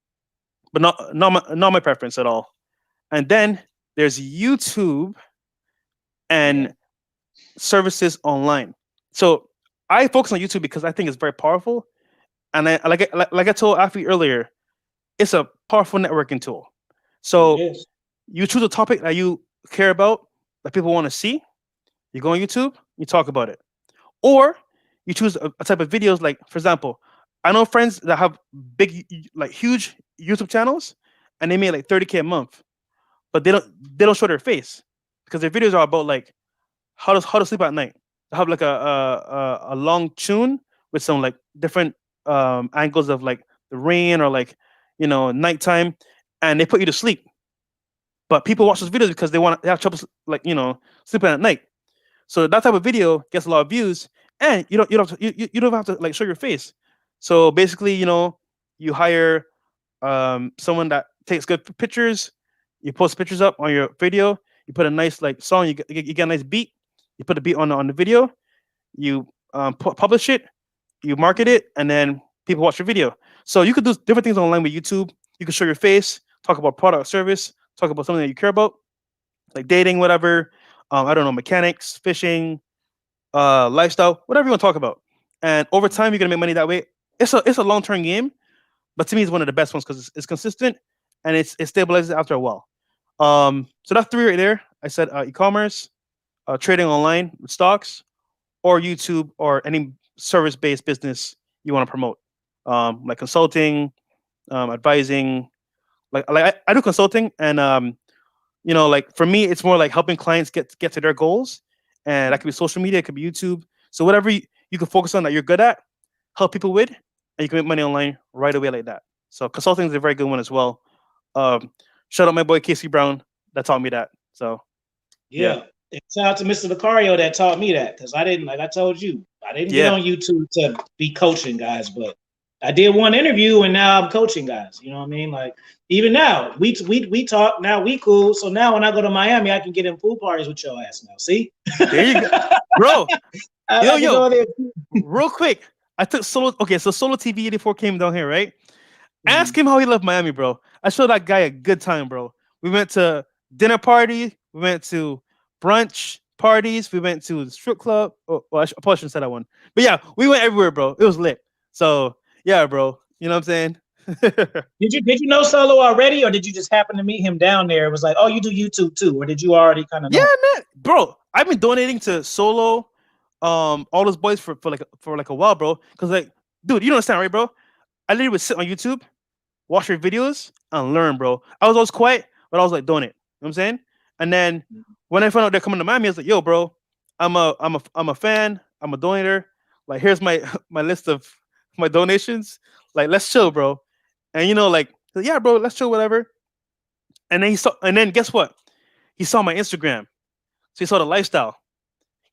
but not my preference at all. And then there's YouTube Yeah. and services online. So I focus on YouTube because I think it's very powerful, and like I told Afi earlier, it's a powerful networking tool. It So is. you choose a topic that you care about, that people want to see. You go on YouTube, you talk about it, or you choose a type of videos. Like for example, I know friends that have like huge YouTube channels, and they make like 30K a month, but they don't show their face because their videos are about like how to sleep at night. They have like a long tune with some like different angles of like the rain or like nighttime, and they put you to sleep. But people watch those videos because they have trouble like sleeping at night. So that type of video gets a lot of views, and you don't have to like show your face. So basically, you hire someone that takes good pictures. You post pictures up on your video. You put a nice like song. You get a nice beat. You put the beat on the video. You publish it. You market it, and then people watch your video. So you could do different things online with YouTube. You can show your face, talk about product or service, talk about something that you care about, like dating, whatever. I don't know, mechanics, fishing, lifestyle, whatever you want to talk about. And over time, you're gonna make money that way. It's a long term game, but to me, it's one of the best ones because it's consistent and it stabilizes after a while. So that's three right there. I said e-commerce, trading online with stocks, or YouTube, or any service based business you want to promote, like consulting, advising. I do consulting, and like for me, it's more like helping clients get to their goals, and that could be social media, it could be YouTube. So whatever you can focus on that you're good at, help people with, and you can make money online right away like that. So consulting is a very good one as well. Um, Shout out my boy Casey Brown that taught me that. So yeah, Yeah. And shout out to Mr. Vicario that taught me that because I didn't, like I told you, I didn't get yeah, on YouTube to be coaching guys, but I did one interview and now I'm coaching guys. You know what I mean? Like even now, we talk now, we cool. So now when I go to Miami, I can get in pool parties with your ass now. See, there you go, bro. I can Yo, go there. real quick. I took solo. Okay, so Solo TV 84 came down here, right? Mhm. Ask him how he left Miami, bro. I showed that guy a good time, bro. We went to dinner party. We went to brunch parties. We went to the strip club. Oh, well, I probably shouldn't say that one. But yeah, we went everywhere, bro. It was lit. So yeah, bro. You know what I'm saying? Did you know Solo already, or did you just happen to meet him down there? It was like, oh, you do YouTube too, or did you already kind of Yeah, know him? man, bro. I've been donating to Solo, all those boys for like a while, bro. Cause like, dude, you don't understand, right, bro? I literally would sit on YouTube, watch your videos, and learn, bro. I was always quiet, but I was like doing it. You know what I'm saying? And then when I found out they're coming to Miami, I was like, yo, bro, I'm a fan. I'm a donator. Like, here's my my list of my donations. Like, let's chill, bro. And like, yeah, bro, let's chill, whatever. And then guess what? He saw my Instagram, so he saw the lifestyle.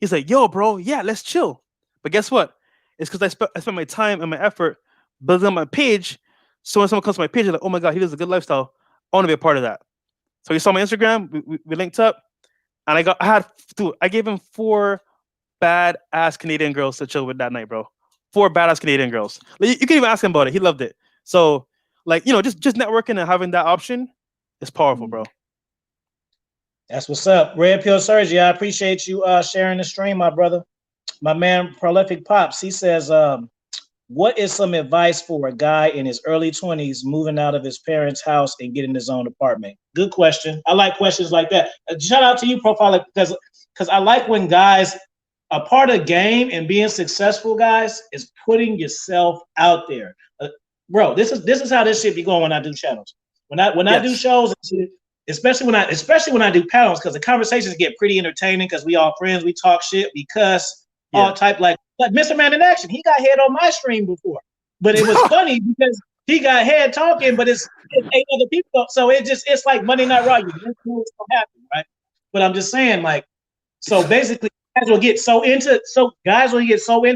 He's like, yo, bro, yeah, let's chill. But guess what? It's because I spent my time and my effort building up my page. So when someone comes to my page, they're like, oh my God, he lives a good lifestyle. I want to be a part of that. So he saw my Instagram, we linked up, and I had, dude, I gave him bad ass Canadian girls to chill with that night, bro. Four badass Canadian girls. Like, you can even ask him about it. He loved it. So, like, just networking and having that option is powerful, bro. That's what's up. Red Pill Surgery, I appreciate you sharing the stream, my brother. My man Prolific Pops, he says, what is some advice for a guy in his early 20s moving out of his parents' house and getting his own apartment? Good question. I like questions like that. Shout out to you, Profile, because I like when guys, a part of the game and being successful, guys, is putting yourself out there. Bro, this is how this shit be going when I do channels. When I do Yes. shows, especially when I do panels, because the conversations get pretty entertaining because we all friends, we talk shit, because Yeah. all type like Mr. Man in Action. He got head on my stream before, but it was funny because he got head talking, but it's 8 other people, so it's like Monday Night Raw. You never know what's gonna happen, right? But I'm just saying, like, so basically, guys will get so into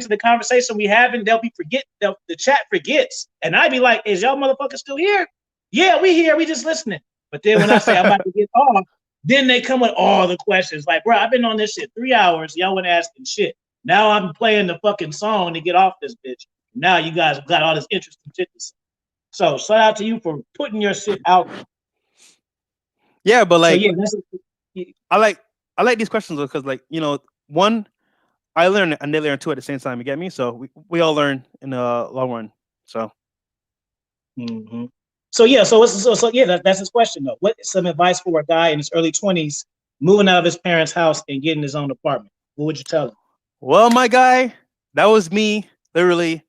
the conversation we having, they'll be the chat forgets, and I be like, "Is y'all motherfuckers still here? Yeah, we here. We just listening." But then when I say I'm about to get off, then they come with all the questions. Like, bro, I've been on this shit 3 hours. Y'all weren't asking shit. Now I'm playing the fucking song to get off this bitch. Now you guys got all this interesting shit to say. So shout out to you for putting your shit out there. Yeah, but So like, yeah, I like these questions because, like, one, I learn and they learn two at the same time. You get me? So we all learn in the long run. So mm-hmm. So yeah, so yeah, that's his question though. What is some advice for a guy in his early 20s moving out of his parents' house and getting his own apartment? What would you tell him? well, my guy, that was me literally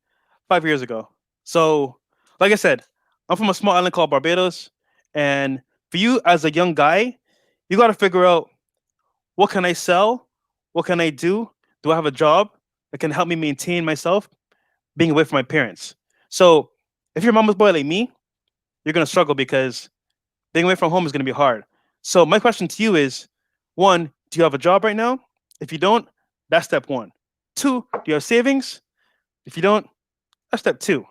5 years ago. So, like I said, I'm from a small island called Barbados, and for you as a young guy, you got to figure out, what can I sell? What can I do? Do I have a job that can help me maintain myself being away from my parents? So, if you're a mama's boy like me, you're gonna struggle because being away from home is gonna be hard. So, my question to you is: one, do you have a job right now? If you don't, that's step one. Two, do you have savings? If you don't, that's step two.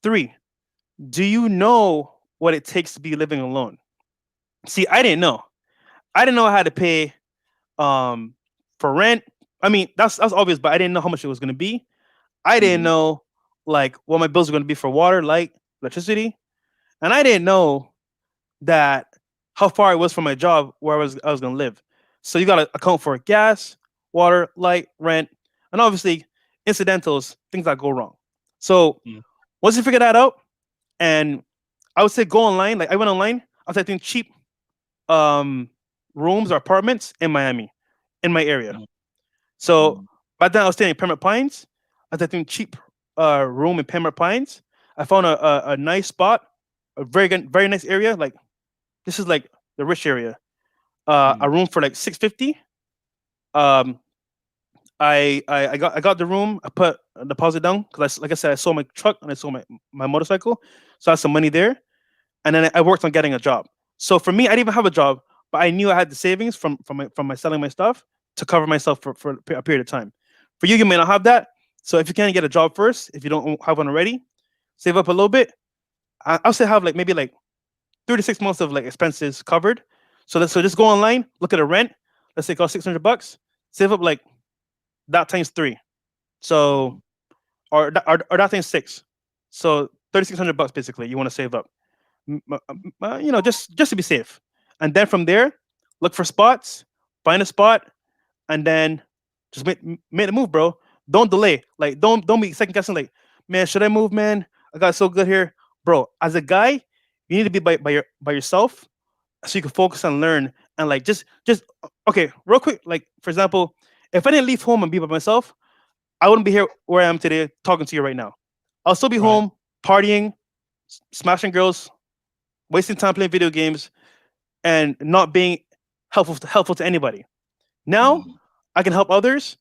Three, do you know what it takes to be living alone? See, I didn't know. I didn't know I had to pay um for rent. I mean, that's obvious, but I didn't know how much it was gonna be. I didn't Mm-hmm. know, like, what my bills were gonna be for water, light, electricity, and I didn't know that how far it was from my job where I was gonna live. So you gotta account for gas, water, light, rent, and obviously incidentals, things that go wrong. So once you figure that out, and I would say go online. Like, I went online, I was typing cheap um rooms or apartments in Miami, in my area. So by then I was staying in Pembroke Pines. I was typing cheap room in Pembroke Pines. I found a nice spot, a very good, very nice area. Like, this is like the rich area. A room for like 650. Um, I got the room. I put a deposit down because, like I said, I sold my truck and I sold my motorcycle, so I had some money there. And then I worked on getting a job. So for me, I didn't even have a job, but I knew I had the savings from my selling my stuff to cover myself for a period of time. For you, you may not have that. So if you can get a job first, if you don't have one already, save up a little bit. I'll say have like maybe like 3 to 6 months of like expenses covered. So just go online, look at a rent. Let's say it costs $600. Save up like that times three. So or that times six. So $3,600 basically you want to save up. Just to be safe. And then from there, look for spots, find a spot, and then just make the move, bro. Don't delay. Like, don't be second guessing. Like, man, should I move, man? I got so good here, bro. As a guy, you need to be by yourself so you can focus and learn and like just okay, real quick. Like, for example, if I didn't leave home and be by myself, I wouldn't be here where I am today talking to you right now. I'll still be Right. home partying, smashing girls, wasting time playing video games, and not being helpful to anybody. Now I can help others.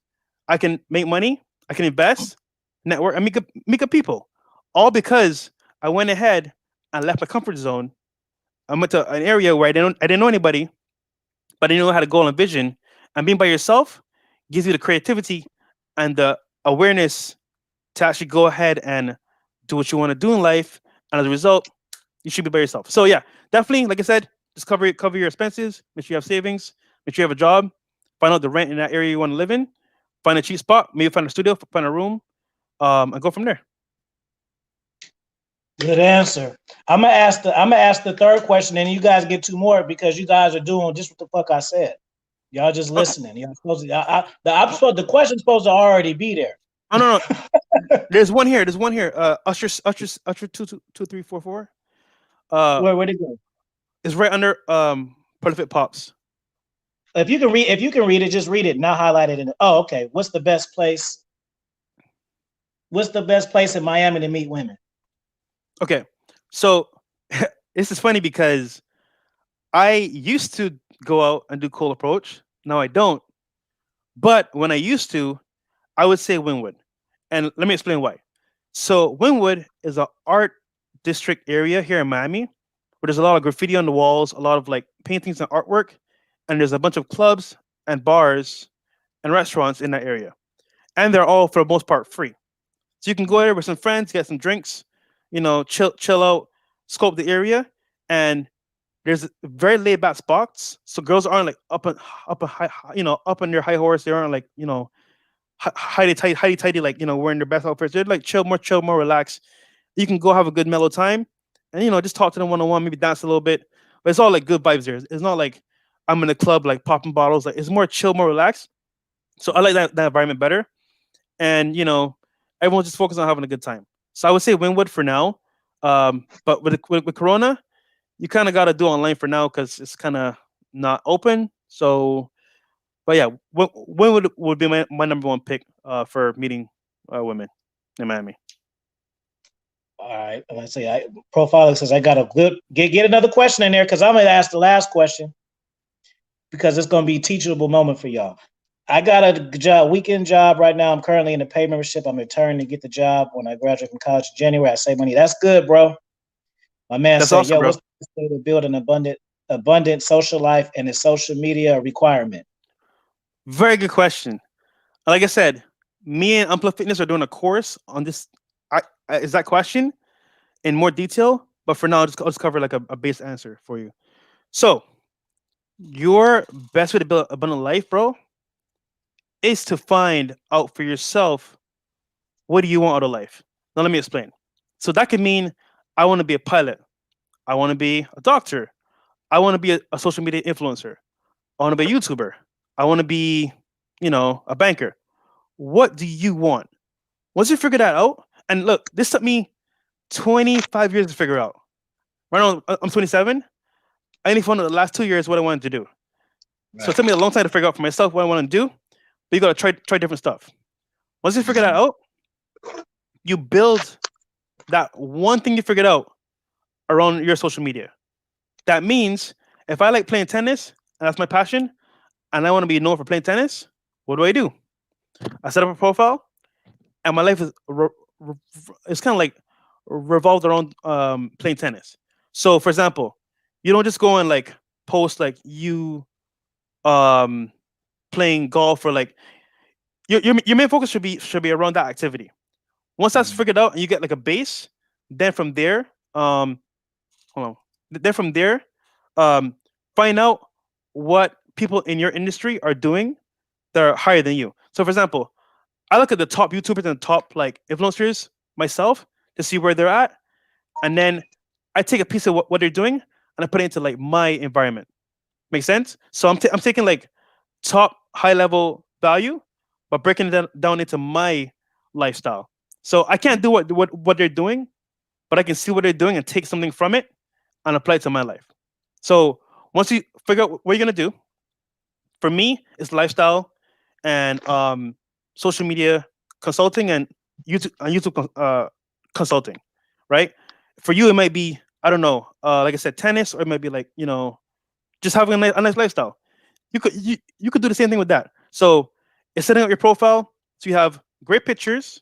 I can make money. I can invest, network, and meet up people. All because I went ahead and left my comfort zone. I went to an area where I didn't know anybody, but I knew how to goal and vision. And being by yourself gives you the creativity and the awareness to actually go ahead and do what you want to do in life. And as a result, you should be by yourself. So yeah, definitely, like I said, just cover your expenses. Make sure you have savings. Make sure you have a job. Find out the rent in that area you want to live in. find a cheap spot, maybe find a studio, find a room, and go from there. Good answer. I'm gonna ask the third question, and you guys get two more because you guys are doing just what the fuck I said. Y'all just Oh, listening. Y'all supposed to. The question's supposed to already be there. oh no, no. There's one here. There's one here. Usher 22344. Where'd it go? It's right under Prolific Pops. If you can read it, just read it. Not highlight it in it. Oh, okay. What's the best place? What's the best place in Miami to meet women? Okay, so this is funny because I used to go out and do cold approach. Now I don't. But when I used to, I would say Wynwood. And let me explain why. So Wynwood is an art district area here in Miami where there's a lot of graffiti on the walls, a lot of like paintings and artwork, and there's a bunch of clubs and bars and restaurants in that area. And they're all for the most part free. So you can go there with some friends, get some drinks, chill out, scope the area, and there's very laid back spots. So girls aren't like up and high, up on their high horse. They aren't like highly tighty, like wearing their best outfits. They're like chill, more relaxed. You can go have a good mellow time, and just talk to them one on one, maybe dance a little bit. But it's all like good vibes there. It's not like I'm in a club like popping bottles. Like it's more chill, more relaxed. So I like that environment better. And everyone's just focused on having a good time. So I would say Wynwood for now. But with Corona, you kind of got to do online for now because it's kind of not open. So, but yeah, Wynwood be my number one pick for meeting women in Miami. All right. Let's see. Profiler says I got a good get another question in there because I'm gonna ask the last question because it's gonna be a teachable moment for y'all. I got a weekend job right now. I'm currently in the pay membership. I'm returning to get the job when I graduate from college in January. I save money. That's good, bro. My man That's said, awesome, "Yo, bro. what's the way to build an abundant social life and is social media a requirement?" Very good question. Like I said, me and Unplug Fitness are doing a course on this. Is that question in more detail? But for now, I'll just cover like a base answer for you. So, your best way to build abundant life, bro, is to find out for yourself what do you want out of life. Now, let me explain. So that could mean I want to be a pilot. I want to be a doctor. I want to be a social media influencer. I want to be a YouTuber. I want to be, a banker. What do you want? Once you figure that out, and look, this took me 25 years to figure out. Right now, I'm 27. I only found out the last 2 years what I wanted to do. So it took me a long time to figure out for myself what I want to do. But you got to try different stuff. Once you figure that out, you build that one thing you figured out around your social media. That means if I like playing tennis and that's my passion, and I want to be known for playing tennis, what do? I set up a profile, and my life is it's kind of like revolved around playing tennis. So, for example, you don't just go and like post like you um playing golf or like your main focus should be around that activity. Once that's figured out and you get like a base, then from there, hold on, then from there, um, find out what people in your industry are doing that are higher than you. So, for example, I look at the top YouTubers and top like influencers myself to see where they're at, and then I take a piece of what they're doing and I put it into like my environment. Make sense? So I'm taking like top high level value, but breaking it down into my lifestyle. So I can't do what they're doing, but I can see what they're doing and take something from it and apply it to my life. So once you figure out what you're gonna do, for me, it's lifestyle and social media consulting and YouTube consulting, right? For you, it might be I don't know, like I said, tennis, or it might be like just having a nice lifestyle. You could do the same thing with that. So it's setting up your profile so you have great pictures,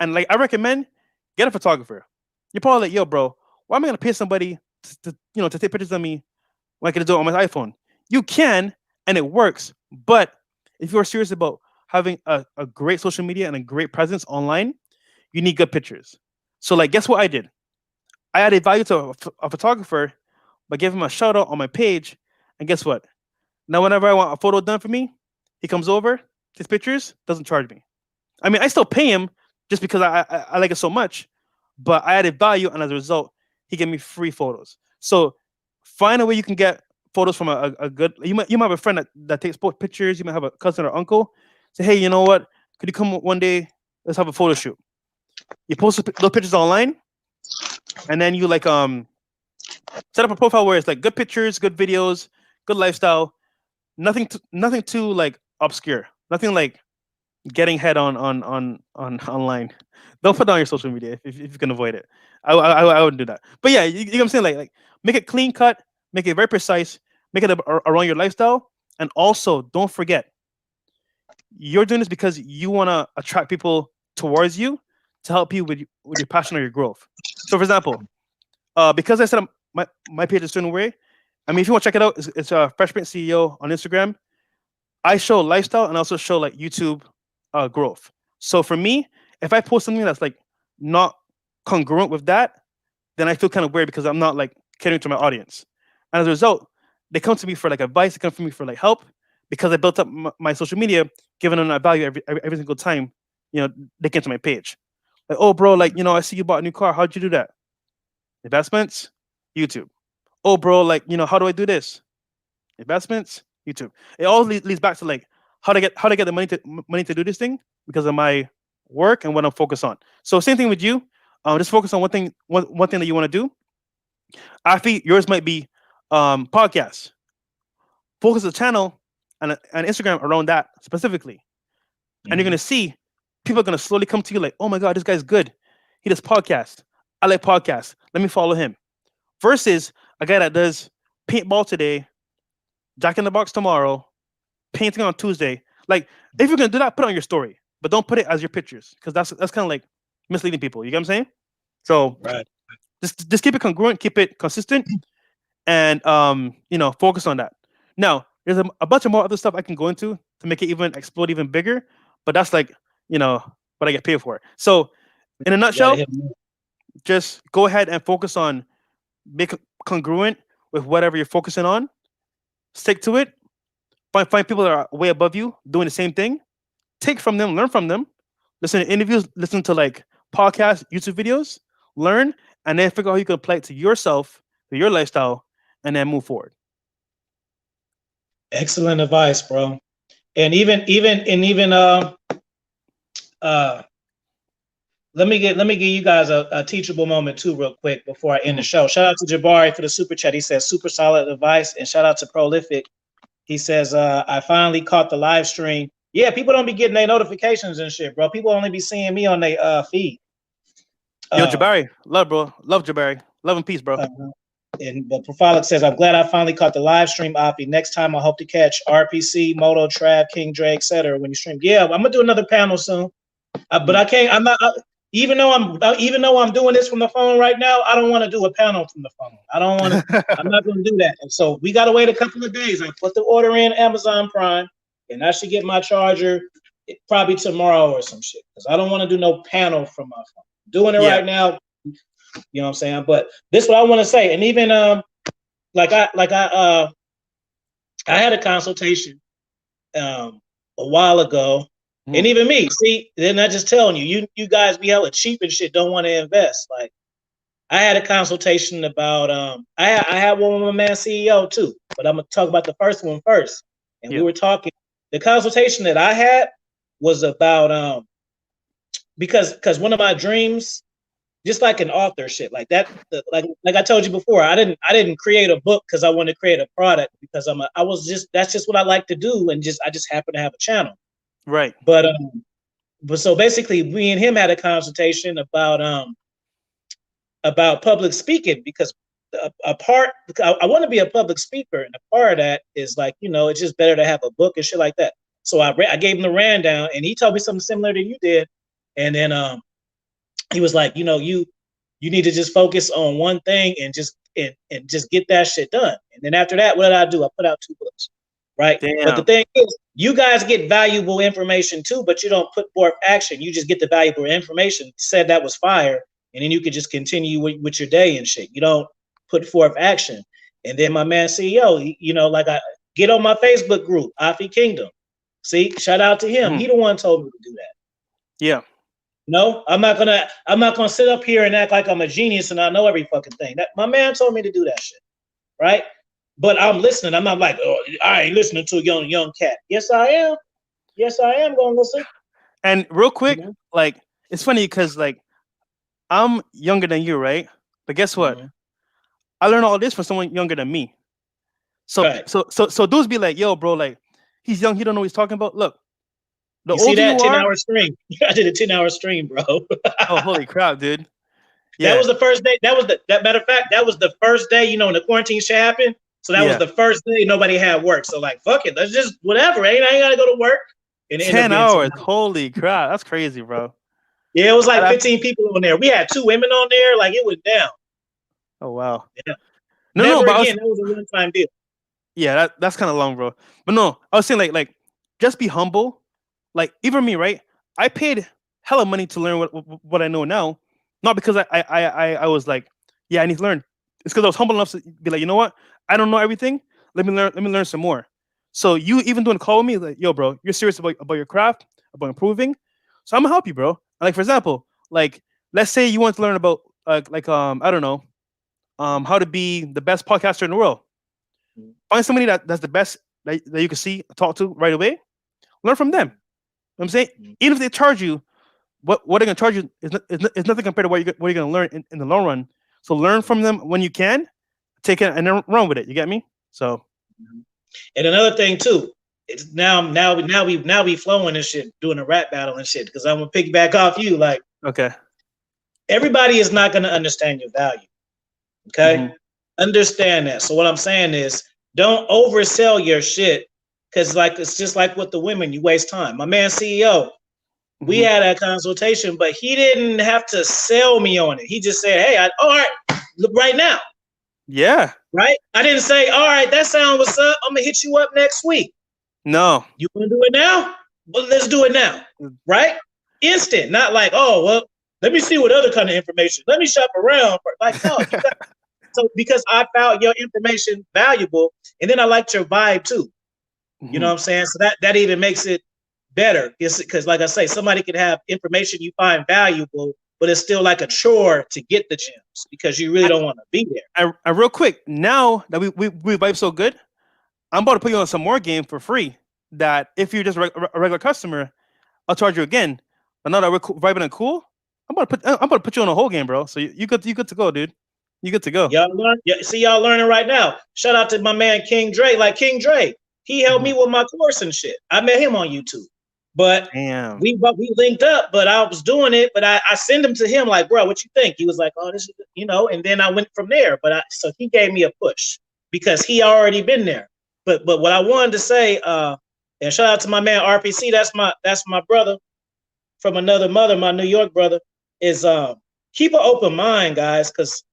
and like I recommend, get a photographer. You're probably like, yo, bro, why am I gonna pay somebody to take pictures of me when I can do it on my iPhone? You can, and it works. But if you're serious about having a great social media and a great presence online, you need good pictures. So like, guess what I did? I added value to a photographer by giving him a shout out on my page. And guess what? Now, whenever I want a photo done for me, he comes over, his pictures, doesn't charge me. I mean, I still pay him just because I like it so much, but I added value, and as a result, he gave me free photos. So find a way you can get photos from a good. You might have a friend that takes both pictures. You might have a cousin or uncle. Say, hey, you know what? Could you come one day? Let's have a photo shoot. You post those pictures online, and then you like set up a profile where it's like good pictures, good videos, good lifestyle. Nothing too like obscure. Nothing like getting head on online. Don't put down your social media if you can avoid it. I wouldn't do that. But yeah, you know what I'm saying? Like make it clean cut, make it very precise, make it around your lifestyle, and also don't forget you're doing this because you want to attract people towards you to help you with your passion or your growth. So, for example, because I said my page is a certain way. I mean, if you want to check it out, it's Fresh Print CEO on Instagram. I show lifestyle and also show like YouTube growth. So for me, if I post something that's like not congruent with that, then I feel kind of weird because I'm not like catering to my audience. And as a result, they come to me for like advice, they come to me for like help because I built up my social media, giving them that value every single time, they came to my page. Like, oh, bro, like, I see you bought a new car. How'd you do that? Investments, YouTube. Oh, bro, like, how do I do this? Investments, YouTube. It all leads back to like how to get the money to do this thing because of my work and what I'm focused on. So same thing with you. Just focus on one thing that you want to do. I think yours might be podcasts. Focus the channel and Instagram around that specifically, and you're gonna see people are gonna slowly come to you like, oh my god, this guy's good. He does podcasts. I like podcasts. Let me follow him. Versus a guy that does paintball today, Jack in the Box tomorrow, painting on Tuesday. Like, if you're gonna do that, put it on your story, but don't put it as your pictures because that's kind of like misleading people. You get what I'm saying? So Right. just keep it congruent, keep it consistent, and focus on that. Now, there's a bunch of more other stuff I can go into to make it even explode even bigger, but that's like what I get paid for. So, in a You gotta nutshell, hit 'em. just go ahead and focus on make it congruent with whatever you're focusing on. Stick to it. Find people that are way above you doing the same thing. Take from them, learn from them. Listen to interviews, listen to like podcasts, YouTube videos, learn, and then figure out how you can apply it to yourself, to your lifestyle, and then move forward. Excellent advice, bro. And even uh let me give you guys a teachable moment too, real quick, before I end the show. Shout out to Jabari for the super chat. He says super solid advice, and shout out to Prolific. He says, I finally caught the live stream. Yeah, people don't be getting their notifications and shit, bro. People only be seeing me on their feed. Yo, Jabari, love, bro. Love Jabari. Love and peace, bro. But Profilic says, I'm glad I finally caught the live stream, Oppie. Next time I hope to catch RPC, Moto, Trav, King Dre, etc. when you stream. Yeah, I'm gonna do another panel soon. But I can't. I'm not. Even though I'm doing this from the phone right now, I don't want to do a panel from the phone. I don't want to. I'm not going to do that. And so we got to wait a couple of days. I put the order in Amazon Prime, and I should get my charger probably tomorrow or some shit. Because I don't want to do no panel from my phone. I'm doing it right now. You know what I'm saying? But this is what I want to say. And even I had a consultation a while ago. And even me, see, then I just telling you guys be hella cheap and shit, don't want to invest. Like, I had a consultation about I had one with my man CEO too, but I'm gonna talk about the first one first. And we were talking. The consultation that I had was about because one of my dreams, just like an author shit, like that, like I told you before, I didn't create a book because I wanted to create a product because that's just what I like to do, and I just happen to have a channel. Right. But so basically, me and him had a consultation about public speaking because I want to be a public speaker, and a part of that is like it's just better to have a book and shit like that. So I gave him the rundown, and he told me something similar to you did, and then he was like, you need to just focus on one thing and just get that shit done. And then after that, what did I do? I put out 2 books. Right. Damn. But the thing is, you guys get valuable information too, but you don't put forth action. You just get the valuable information, said that was fire, and then you can just continue with your day and shit. You don't put forth action. And then my man CEO, like I get on my Facebook group, Afi Kingdom. See, shout out to him. He the one told me to do that. Yeah. No, I'm not gonna sit up here and act like I'm a genius and I know every fucking thing. That my man told me to do that shit, right? But I'm listening. I'm not like, oh, I ain't listening to a young cat. Yes, I am. Yes, I am gonna listen. And real quick, like it's funny because like I'm younger than you, right? But guess what? I learned all this from someone younger than me. So Right. so dudes be like, yo, bro, like he's young, he don't know what he's talking about. Look, the You see older that you are, 10-hour stream? I did a 10-hour stream, bro. oh holy crap, dude. Yeah. That was the first day. That matter of fact, that was the first day, when the quarantine shit happened. So that was the first day nobody had work. So like, fuck it, let's just whatever. I ain't gotta go to work. And 10 hours. Holy crap, that's crazy, bro. Yeah, it was like 15 people on there. We had 2 women on there. Like it was down. Oh wow. Yeah. No, Never but again. That was a one-time deal. Yeah, that's kind of long, bro. But no, I was saying like just be humble. Like even me, right? I paid hella money to learn what I know now, not because I was like, yeah, I need to learn. It's because I was humble enough to be like, you know what? I don't know everything. Let me learn some more. So you even doing a call with me, like, yo, bro, you're serious about your craft, about improving. So I'm gonna help you, bro. Like for example, like let's say you want to learn about I don't know, how to be the best podcaster in the world. Find somebody that's the best that you can see, talk to right away. Learn from them. You know what I'm saying, even if they charge you, what they're gonna charge you is nothing compared to what you're gonna learn in the long run. So learn from them when you can, take it and then run with it. You get me? So. And another thing too, it's now we flowing and shit, doing a rap battle and shit. Because I'm gonna piggyback off you. Like, okay, everybody is not gonna understand your value. Okay, understand that. So what I'm saying is, don't oversell your shit. Because like it's just like with the women, you waste time. My man CEO, we had a consultation, but he didn't have to sell me on it. He just said, "Hey, all right, look right now." Yeah. Right? I didn't say, all right, that sound what's up. I'm gonna hit you up next week. No. You wanna do it now? Well, let's do it now. Right? Instant. Not like, oh, well, let me see what other kind of information. Let me shop around. Like, no, so because I found your information valuable, and then I liked your vibe too. You know what I'm saying? So that even makes it better. Because like I say, somebody could have information you find valuable, but it's still like a chore to get the gems because you really don't want to be there. And real quick, now that we vibe so good, I'm about to put you on some more game for free. That if you're just a regular customer, I'll charge you again. But now that we're vibing and cool, I'm about to put you on a whole game, bro. So you good to go, dude. You good to go. Y'all learning right now. Shout out to my man King Dre. Like King Dre, he helped me with my course and shit. I met him on YouTube. But we linked up, but I was doing it, but I sent him to him like, bro, what you think? He was like, oh, this is, and then I went from there. So he gave me a push because he already been there. But what I wanted to say, and shout out to my man RPC, that's my brother from another mother, my New York brother, is keep an open mind, guys, because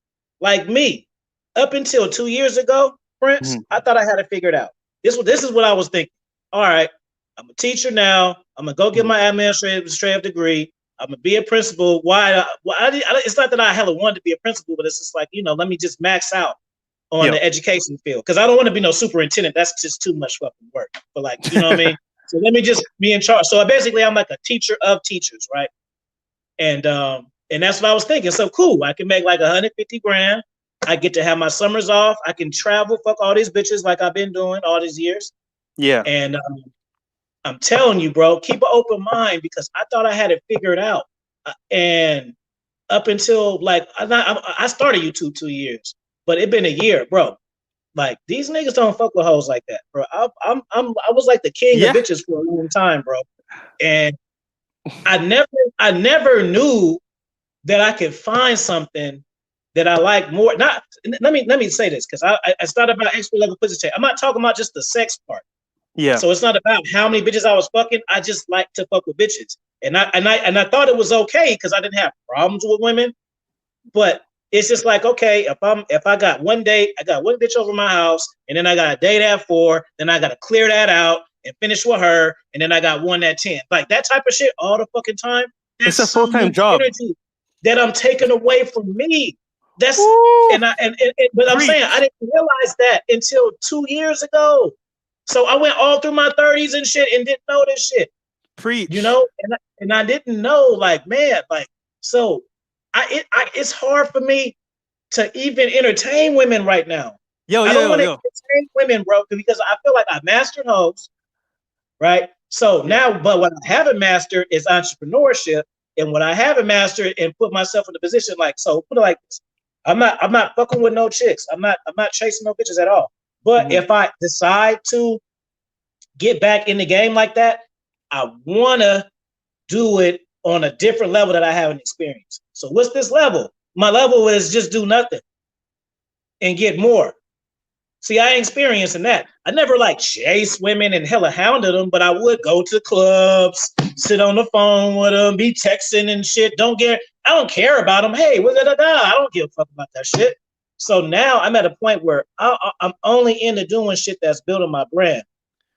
like me, up until 2 years ago, Prince, I thought I had it figured out. This is what I was thinking. All right, I'm a teacher now. I'm gonna go get my administrative degree. I'm gonna be a principal. Why? It's not that I hella wanted to be a principal, but it's just like, let me just max out on the education field because I don't want to be no superintendent. That's just too much fucking work. But like, you know what I mean? So let me just be in charge. So basically, I'm like a teacher of teachers, right? And that's what I was thinking. So cool. I can make like 150 grand. I get to have my summers off. I can travel. Fuck all these bitches like I've been doing all these years. Yeah. And I'm telling you, bro, keep an open mind because I thought I had it figured out. And up until like I started YouTube 2 years, but it been a year, bro. Like these niggas don't fuck with hoes like that, bro. I was like the king of bitches for a long time, bro. And I never knew that I could find something that I like more. Not let me say this because I started about expert level pussy check. I'm not talking about just the sex part. Yeah. So it's not about how many bitches I was fucking. I just like to fuck with bitches, and I thought it was okay because I didn't have problems with women. But it's just like, okay, if I got one date, I got one bitch over my house, and then I got a date at 4, then I got to clear that out and finish with her, and then I got one at 10. Like that type of shit all the fucking time. It's a full-time job energy that I'm taking away from me. That's but I'm saying I didn't realize that until 2 years ago. So I went all through my 30s and shit and didn't know this shit. You Preach. know, and I didn't know, like, man, like, so it's hard for me to even entertain women right now. Yo, I yo, don't yo, want to yo. entertain women, bro, because I feel like I mastered hoes, right? So Yeah. now, but what I haven't mastered is entrepreneurship, and what I haven't mastered and put myself in a position like, so put it like this: I'm not fucking with no chicks. I'm not chasing no bitches at all. But Mm-hmm. if I decide to get back in the game like that, I wanna do it on a different level that I haven't experienced. So what's this level? My level is just do nothing and get more. See, I ain't experiencing that. I never like chase women and hella hounded them, but I would go to clubs, sit on the phone with them, be texting and shit. I don't care about them. Hey, I don't give a fuck about that shit. So now I'm at a point where I'm only into doing shit that's building my brand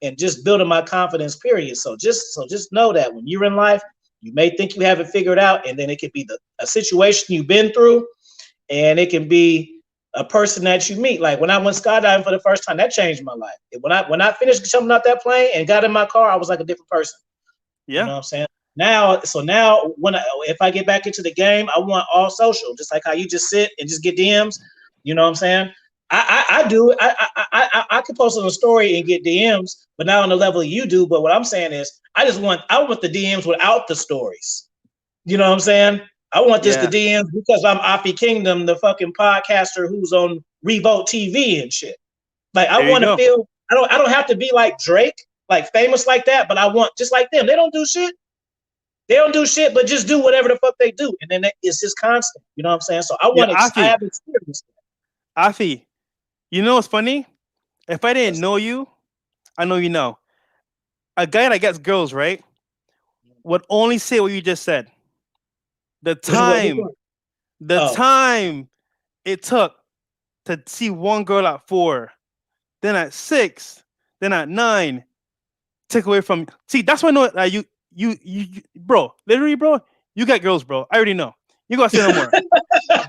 and just building my confidence. Period. So just know that when you're in life, you may think you have it figured out, and then it could be a situation you've been through, and it can be a person that you meet. Like when I went skydiving for the first time, that changed my life. When I finished jumping out that plane and got in my car, I was like a different person. You know Yeah. what I'm saying? Now if I get back into the game, I want all social, just like how you just sit and just get DMs. You know what I'm saying? I do it. I could post on a story and get DMs, but not on the level you do. But what I'm saying is, I want the DMs without the stories. You know what I'm saying? I want this to Yeah. DMs because I'm Afi Kingdom, the fucking podcaster who's on Revolt TV and shit. Like I There you want to go. feel I don't have to be like Drake, like famous like that, but I want just like them. They don't do shit. They don't do shit, but just do whatever the fuck they do, and then it's just constant. You know what I'm saying? So Yeah, I Afi. have experienced Afi. You know what's funny? If I didn't that. know you, I know you now. A guy that gets girls, right, would only say what you just said. The Which time, one? the Oh, time it took to see one girl at 4, then at 6, then at 9, take away from. See, that's why I know that bro, literally, bro, you got girls, bro. I already know. You gotta say no more.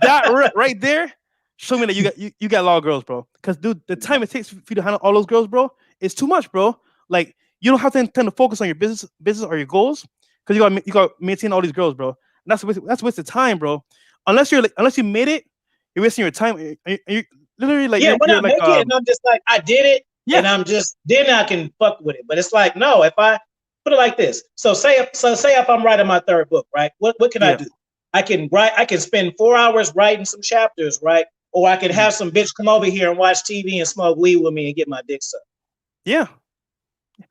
That right there, show me that you got a lot of girls, bro. Because dude, the time it takes for you to handle all those girls, bro, is too much, bro. Like you don't have to tend to focus on your business or your goals, because you got to maintain all these girls, bro. And that's wasted time, bro. Unless you made it, you're wasting your time. You literally like yeah. When you're I like make it, and I'm just like, I did it, yeah, and I'm just then I can fuck with it. But it's like, no, if I put it like this, say if I'm writing my third book, right? What can I yeah, do? I can write. I can spend 4 hours writing some chapters, right? Or I can mhm, have some bitch come over here and watch TV and smoke weed with me and get my dick sucked. yeah.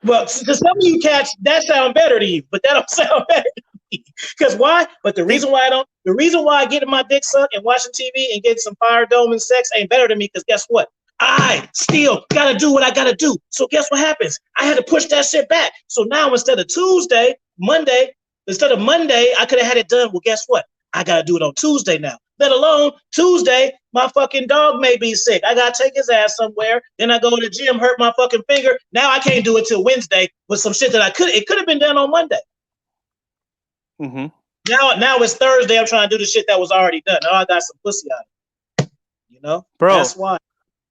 Well, to some of you cats, that sound better to you, but that don't sound better to me. Because why? But Think the reason why getting my dick sucked and watching TV and getting some fire dome and sex ain't better to me. Because guess what? I still gotta do what I gotta do. So guess what happens? I had to push that shit back. So now instead of Monday, I could have had it done. Well, guess what? I gotta do it on Tuesday now. Let alone Tuesday, my fucking dog may be sick. I gotta take his ass somewhere. Then I go to the gym, hurt my fucking finger. Now I can't do it till Wednesday with some shit that it could have been done on Monday. hmm Now it's Thursday. I'm trying to do the shit that was already done. Now I got some pussy out of it. You know? bro. That's why.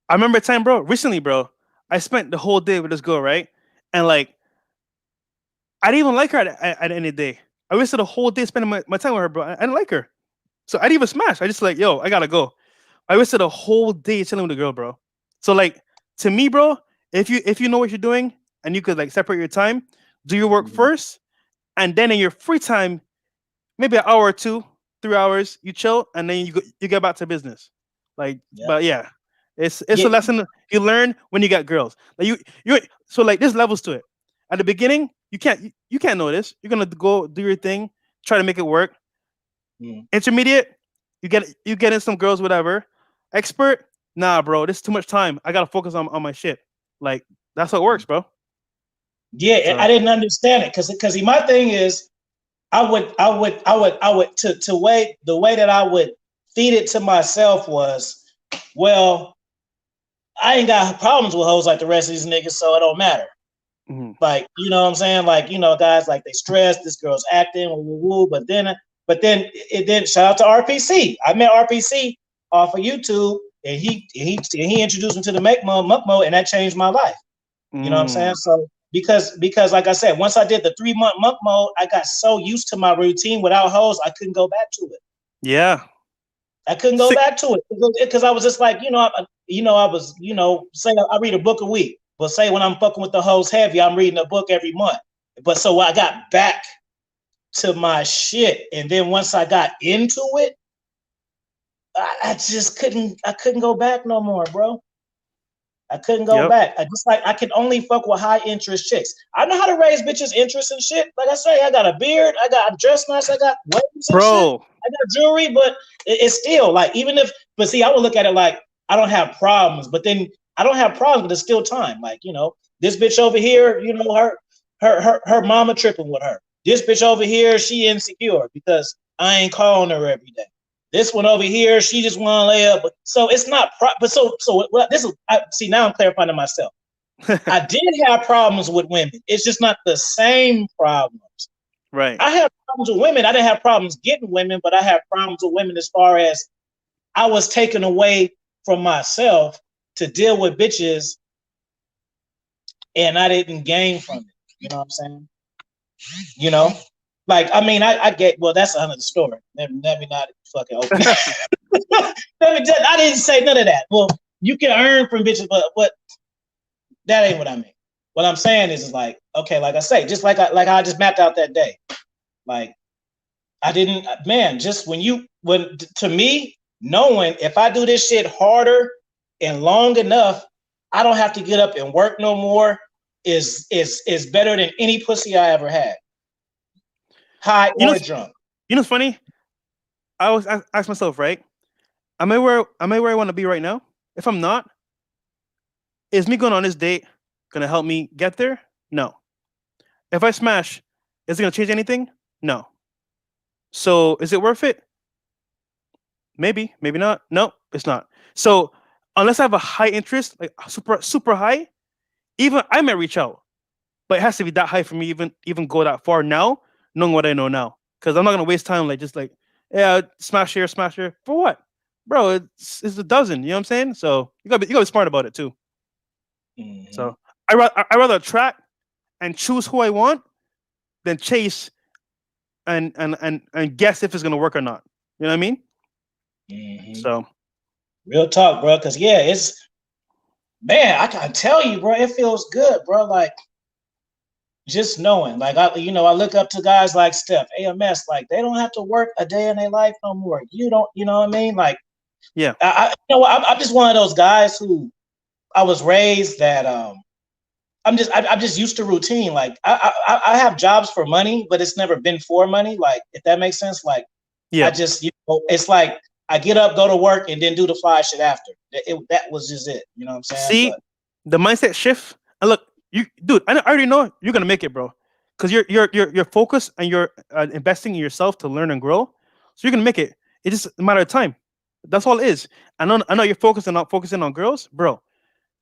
I remember a time, bro. Recently, bro, I spent the whole day with this girl, right? And like I didn't even like her at the end of the day. I wasted a whole day spending my time with her, bro. I didn't like her. So I didn't even smash. I just like, yo, I gotta go. I wasted a whole day chilling with the girl, bro. So like to me, bro, if you know what you're doing and you could like separate your time, do your work Mhm. first, and then in your free time, maybe an hour or two, 3 hours, you chill, and then you get back to business. Like, Yeah. but yeah, it's a Yeah. lesson you learn when you get girls. Like you so like there's levels to it. At the beginning, you can't know this. You're gonna go do your thing, try to make it work. Mhm. Intermediate, you get in some girls, whatever. Expert, nah, bro, this is too much time. I gotta focus on my shit. Like that's how it works, bro. Yeah, I So didn't understand it because my thing is I would to way the way that I would feed it to myself was, well, I ain't got problems with hoes like the rest of these niggas, so it don't matter. mhm. Like, you know what I'm saying? Like, guys like they stress, this girl's acting, woo, woo, woo, but then it didn't shout out to RPC. I met RPC off of YouTube and he introduced me to the Make Mo, Muck Mo, and that changed my life. You know what I'm saying? Mm. So because like I said, once I did the 3 month monk mode, I got so used to my routine without hoes, I couldn't go back to it. Yeah. I couldn't go Sick. back to it because I was just like, I was, say I read a book a week, but say when I'm fucking with the hoes heavy, I'm reading a book every month. But so I got back to my shit, and then once I got into it, I just couldn't go back no more, bro. I couldn't go Yep. back. I just like I could only fuck with high interest chicks. I know how to raise bitches' interest and shit. Like I say, I got a beard, I'm dressed nice, I got waves and shit, Bro. I got jewelry, but it's still like even if but see, I would look at it like I don't have problems, but then I don't have problems, but it's still time. Like, this bitch over here, her mama tripping with her. This bitch over here, she insecure because I ain't calling her every day. This one over here, she just want to lay up. So it's not. But this is. See, now I'm clarifying to myself. I did have problems with women. It's just not the same problems. Right. I have problems with women. I didn't have problems getting women, but I have problems with women as far as I was taken away from myself to deal with bitches, and I didn't gain from it. You know what I'm saying? You know, like I mean, I get. Well, that's another story. Let me not fucking open. I didn't say none of that. Well, you can earn from bitches, but that ain't what I mean. What I'm saying is like, okay, like I say, just like I just mapped out that day. Like I didn't, man. Just when to me, knowing if I do this shit harder and long enough, I don't have to get up and work no more. Is better than any pussy I ever had, high You know, or drunk. what's funny? I always ask myself, right? Am I where I want to be right now? If I'm not, is me going on this date gonna help me get there? No. If I smash, is it gonna change anything? No. So is it worth it? Maybe, maybe not. No, it's not. So unless I have a high interest, like super super high, even I might reach out, but it has to be that high for me even go that far now, knowing what I know now. Because I'm not gonna waste time like just like yeah, smash here for what, bro? It's a dozen. You know what I'm saying? So you gotta be smart about it too. Mm-hmm. So I rather attract and choose who I want than chase and guess if it's gonna work or not. You know what I mean? Mm-hmm. So Real talk, bro. Cause yeah, it's man, I can tell you, bro, it feels good, bro. Like just knowing, like I look up to guys like Steph, AMS, like they don't have to work a day in their life no more. You don't, you know what I mean? Like yeah. I'm just one of those guys who I was raised that I'm just used to routine. Like I have jobs for money, but it's never been for money. Like if that makes sense. Like I Yeah. just it's like I get up, go to work, and then do the fly shit after. That was just it. You know what I'm saying? See But the mindset shift. And look, you dude, I already know you're gonna make it, bro. Because you're focused and you're investing in yourself to learn and grow. So you're gonna make it. It's just a matter of time. That's all it is. I know you're focused and not focusing on girls, bro.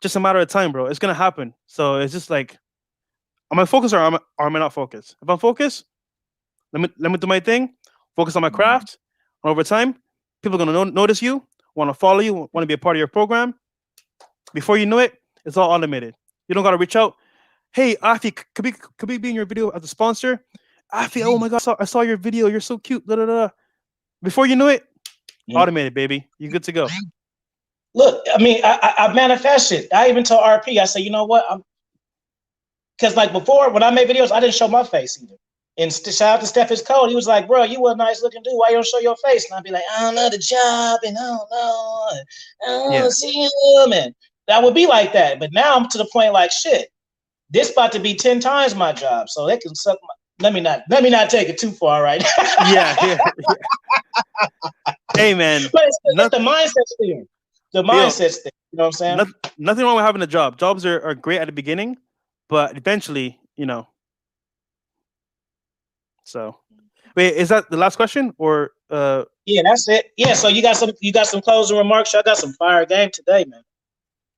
Just a matter of time, bro. It's gonna happen. So it's just like, am I focused or am I not focused? If I'm focused, let me do my thing. Focus on my mm, craft. And over time, people are gonna notice you, want to follow you, want to be a part of your program. Before you know it, it's all automated. You don't gotta reach out. Hey, Afi, could we be in your video as a sponsor? Afi, oh my god, I saw your video. You're so cute. Da, da, da. Before you know it, mm. automated, baby. You're good to go. Look, I mean, I manifest it. I even told RP, I said, you know what? Because like before, when I made videos, I didn't show my face either. And shout out to Steph is cold. He was like, bro, you a nice looking dude. Why you don't show your face? And I'd be like, I don't know the job, and I don't know. I Yeah. don't see him. And that would be like that. But now I'm to the point like shit. This about to be 10 times my job. So they can suck my let me not take it too far right now. Yeah, yeah, yeah. Hey, man. But it's Not, the mindset's there. The yo, mindset's there. You know what I'm saying? not, nothing wrong with having a job. Jobs are great at the beginning, but eventually, so wait, is that the last question or Yeah, that's it. Yeah, so you got some closing remarks. I got some fire game today, man.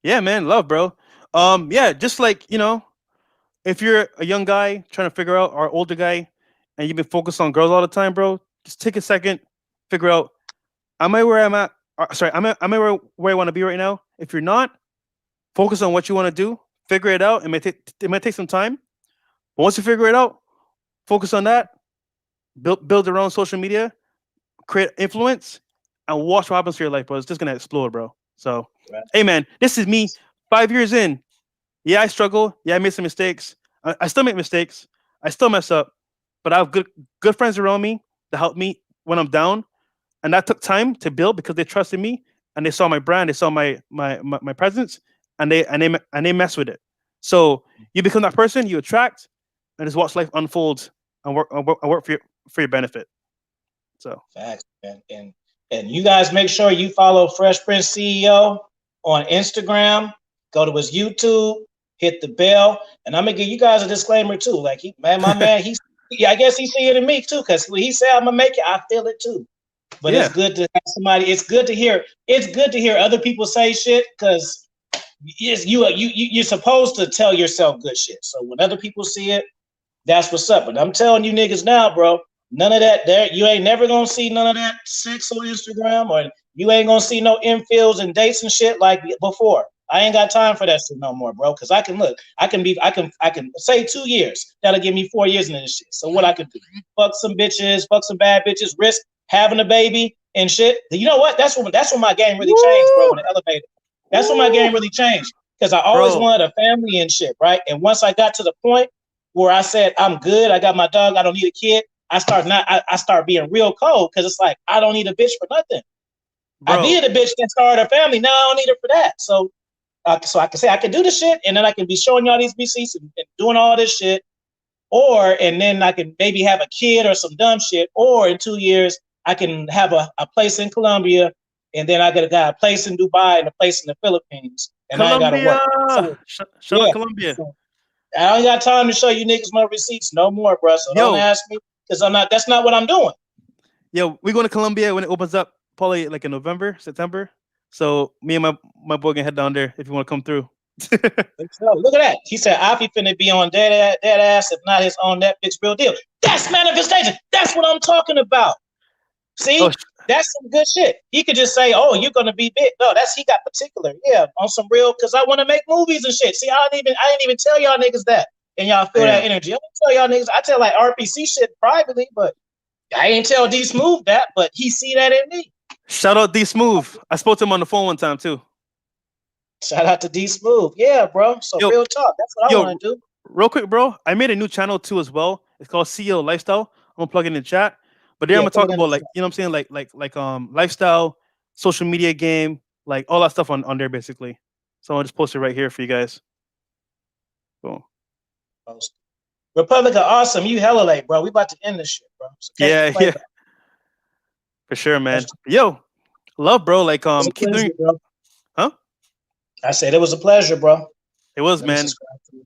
yeah, man, love, bro. Yeah, just like, if you're a young guy trying to figure out or older guy and you've been focused on girls all the time, bro, just take a second, figure out, am I where I'm at? Sorry, am I where I want to be right now? If you're not, focus on what you want to do, Figure it out. It might take some time. But once you figure it out, focus on that. Build your own social media, create influence, and watch what happens to your life, bro. It's just gonna explode, bro. So, Right. hey, man, this is me 5 years in. Yeah, I struggle. Yeah, I made some mistakes. I still make mistakes. I still mess up, but I have good friends around me to help me when I'm down, and that took time to build because they trusted me and they saw my brand, they saw my presence, and they mess with it. So you become that person you attract, and just watch life unfold and work for your benefit. So Facts, man. And you guys make sure you follow Fresh Prince CEO on Instagram. Go to his YouTube, hit the bell, and I'm gonna give you guys a disclaimer too. Like my man, I guess he see it in me too, because when he said I'm gonna make it, I feel it too. But it's yeah, good to have somebody. It's good to hear. It's good to hear other people say shit because you're supposed to tell yourself good shit. So when other people see it, that's what's up. But I'm telling you niggas now, bro, none of that there. You ain't never gonna see none of that sex on Instagram, or you ain't gonna see no infills and dates and shit like before. I ain't got time for that shit no more, bro. Cause I can look, I can say 2 years. That'll give me 4 years into this shit. So what I could do? Fuck some bitches, fuck some bad bitches, risk having a baby and shit. You know what? That's when my game really changed, bro. When the elevator. That's when my game really changed. Because I always bro. wanted a family and shit, right? And once I got to the point where I said, I'm good, I got my dog, I don't need a kid, I start being real cold because it's like I don't need a bitch for nothing. Bro. I needed a bitch that started a family. Now I don't need her for that. So I can say I can do the shit, and then I can be showing y'all these BCs and doing all this shit, and then I can maybe have a kid or some dumb shit, or in 2 years I can have a place in Colombia, and then I got a place in Dubai and a place in the Philippines, and I ain't got to Colombia. work. So, Shout out Colombia. So, I don't got time to show you niggas my receipts no more, bro. So don't ask me because I'm not. That's not what I'm doing. Yo, we going to Colombia when it opens up, probably like in November, September. So me and my boy can head down there if you want to come through. Look at that. He said Afi finna be on dead ass, if not his own Netflix real deal. That's manifestation. That's what I'm talking about. See, that's some good shit. He could just say, "Oh, you're gonna be big." No, he got particular. Yeah, on some real, because I want to make movies and shit. See, I didn't even tell y'all niggas that, and y'all feel that energy. I don't tell y'all niggas. I tell like RPC shit privately, but I ain't tell D Smooth that, but he see that in me. Shout out D Smooth. I spoke to him on the phone one time too. Shout out to D Smooth. Yeah, bro. So real talk. That's what I want to do. Real quick, bro. I made a new channel too as well. It's called CEO Lifestyle. I'm gonna plug it in the chat. But there I'm gonna talk about like, you know what I'm saying, like lifestyle, social media game, like all that stuff on there basically. So I'll just post it right here for you guys. Boom. Republica, awesome. You hella late, bro. We about to end this shit, bro. So yeah. For sure, man. Yo, love, bro. Like keep doing, bro. Huh? I said it was a pleasure, bro. It was, man.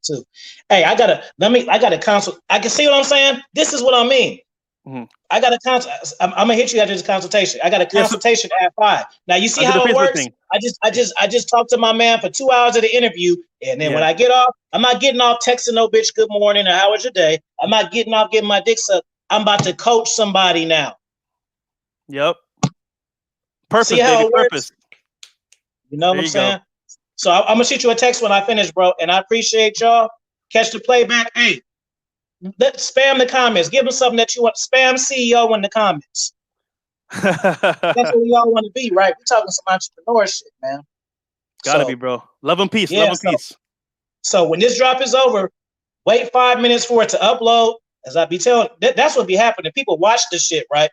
Too. Hey, I gotta counsel. I can see what I'm saying. This is what I mean. Mm-hmm. I got a consult. I'm gonna hit you after this consultation. I got a consultation at 5. Now you see how it works. I just talked to my man for 2 hours of the interview, and then when I get off, I'm not getting off texting no bitch good morning or how was your day. I'm not getting off getting my dick sucked. I'm about to coach somebody now. Yep. Purpose, see how baby, it works? Purpose. You know what I'm saying? So I'm gonna shoot you a text when I finish, bro. And I appreciate y'all. Catch the playback. Hey, spam the comments. Give them something that you want. Spam CEO in the comments. That's what we all want to be, right? We're talking some entrepreneurship, man. Gotta be, bro. Love and peace. Love and peace. So when this drop is over, wait 5 minutes for it to upload. As I be telling, that's what be happening. People watch this shit, right?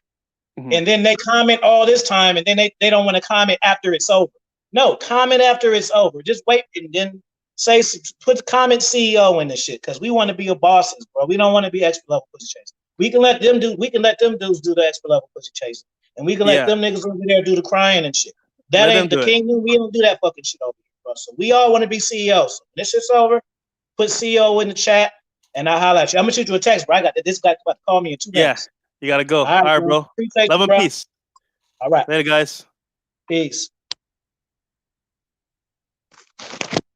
Mm-hmm. And then they comment all this time, and then they don't want to comment after it's over. No, comment after it's over. Just wait and then put comment CEO in this shit, because we want to be your bosses, bro. We don't want to be expert level pussy chasing. We can let them dudes do the expert level pussy chasing, and we can let them niggas over there do the crying and shit. That ain't the kingdom. We don't do that fucking shit over here, bro. So we all want to be CEOs. So when this shit's over, put CEO in the chat, and I'll holler at you. I'm gonna shoot you a text, bro. I got this guy about to call me in 2 minutes. Yeah, you gotta go. All right, bro. Love and peace. All right. Later, guys. Peace.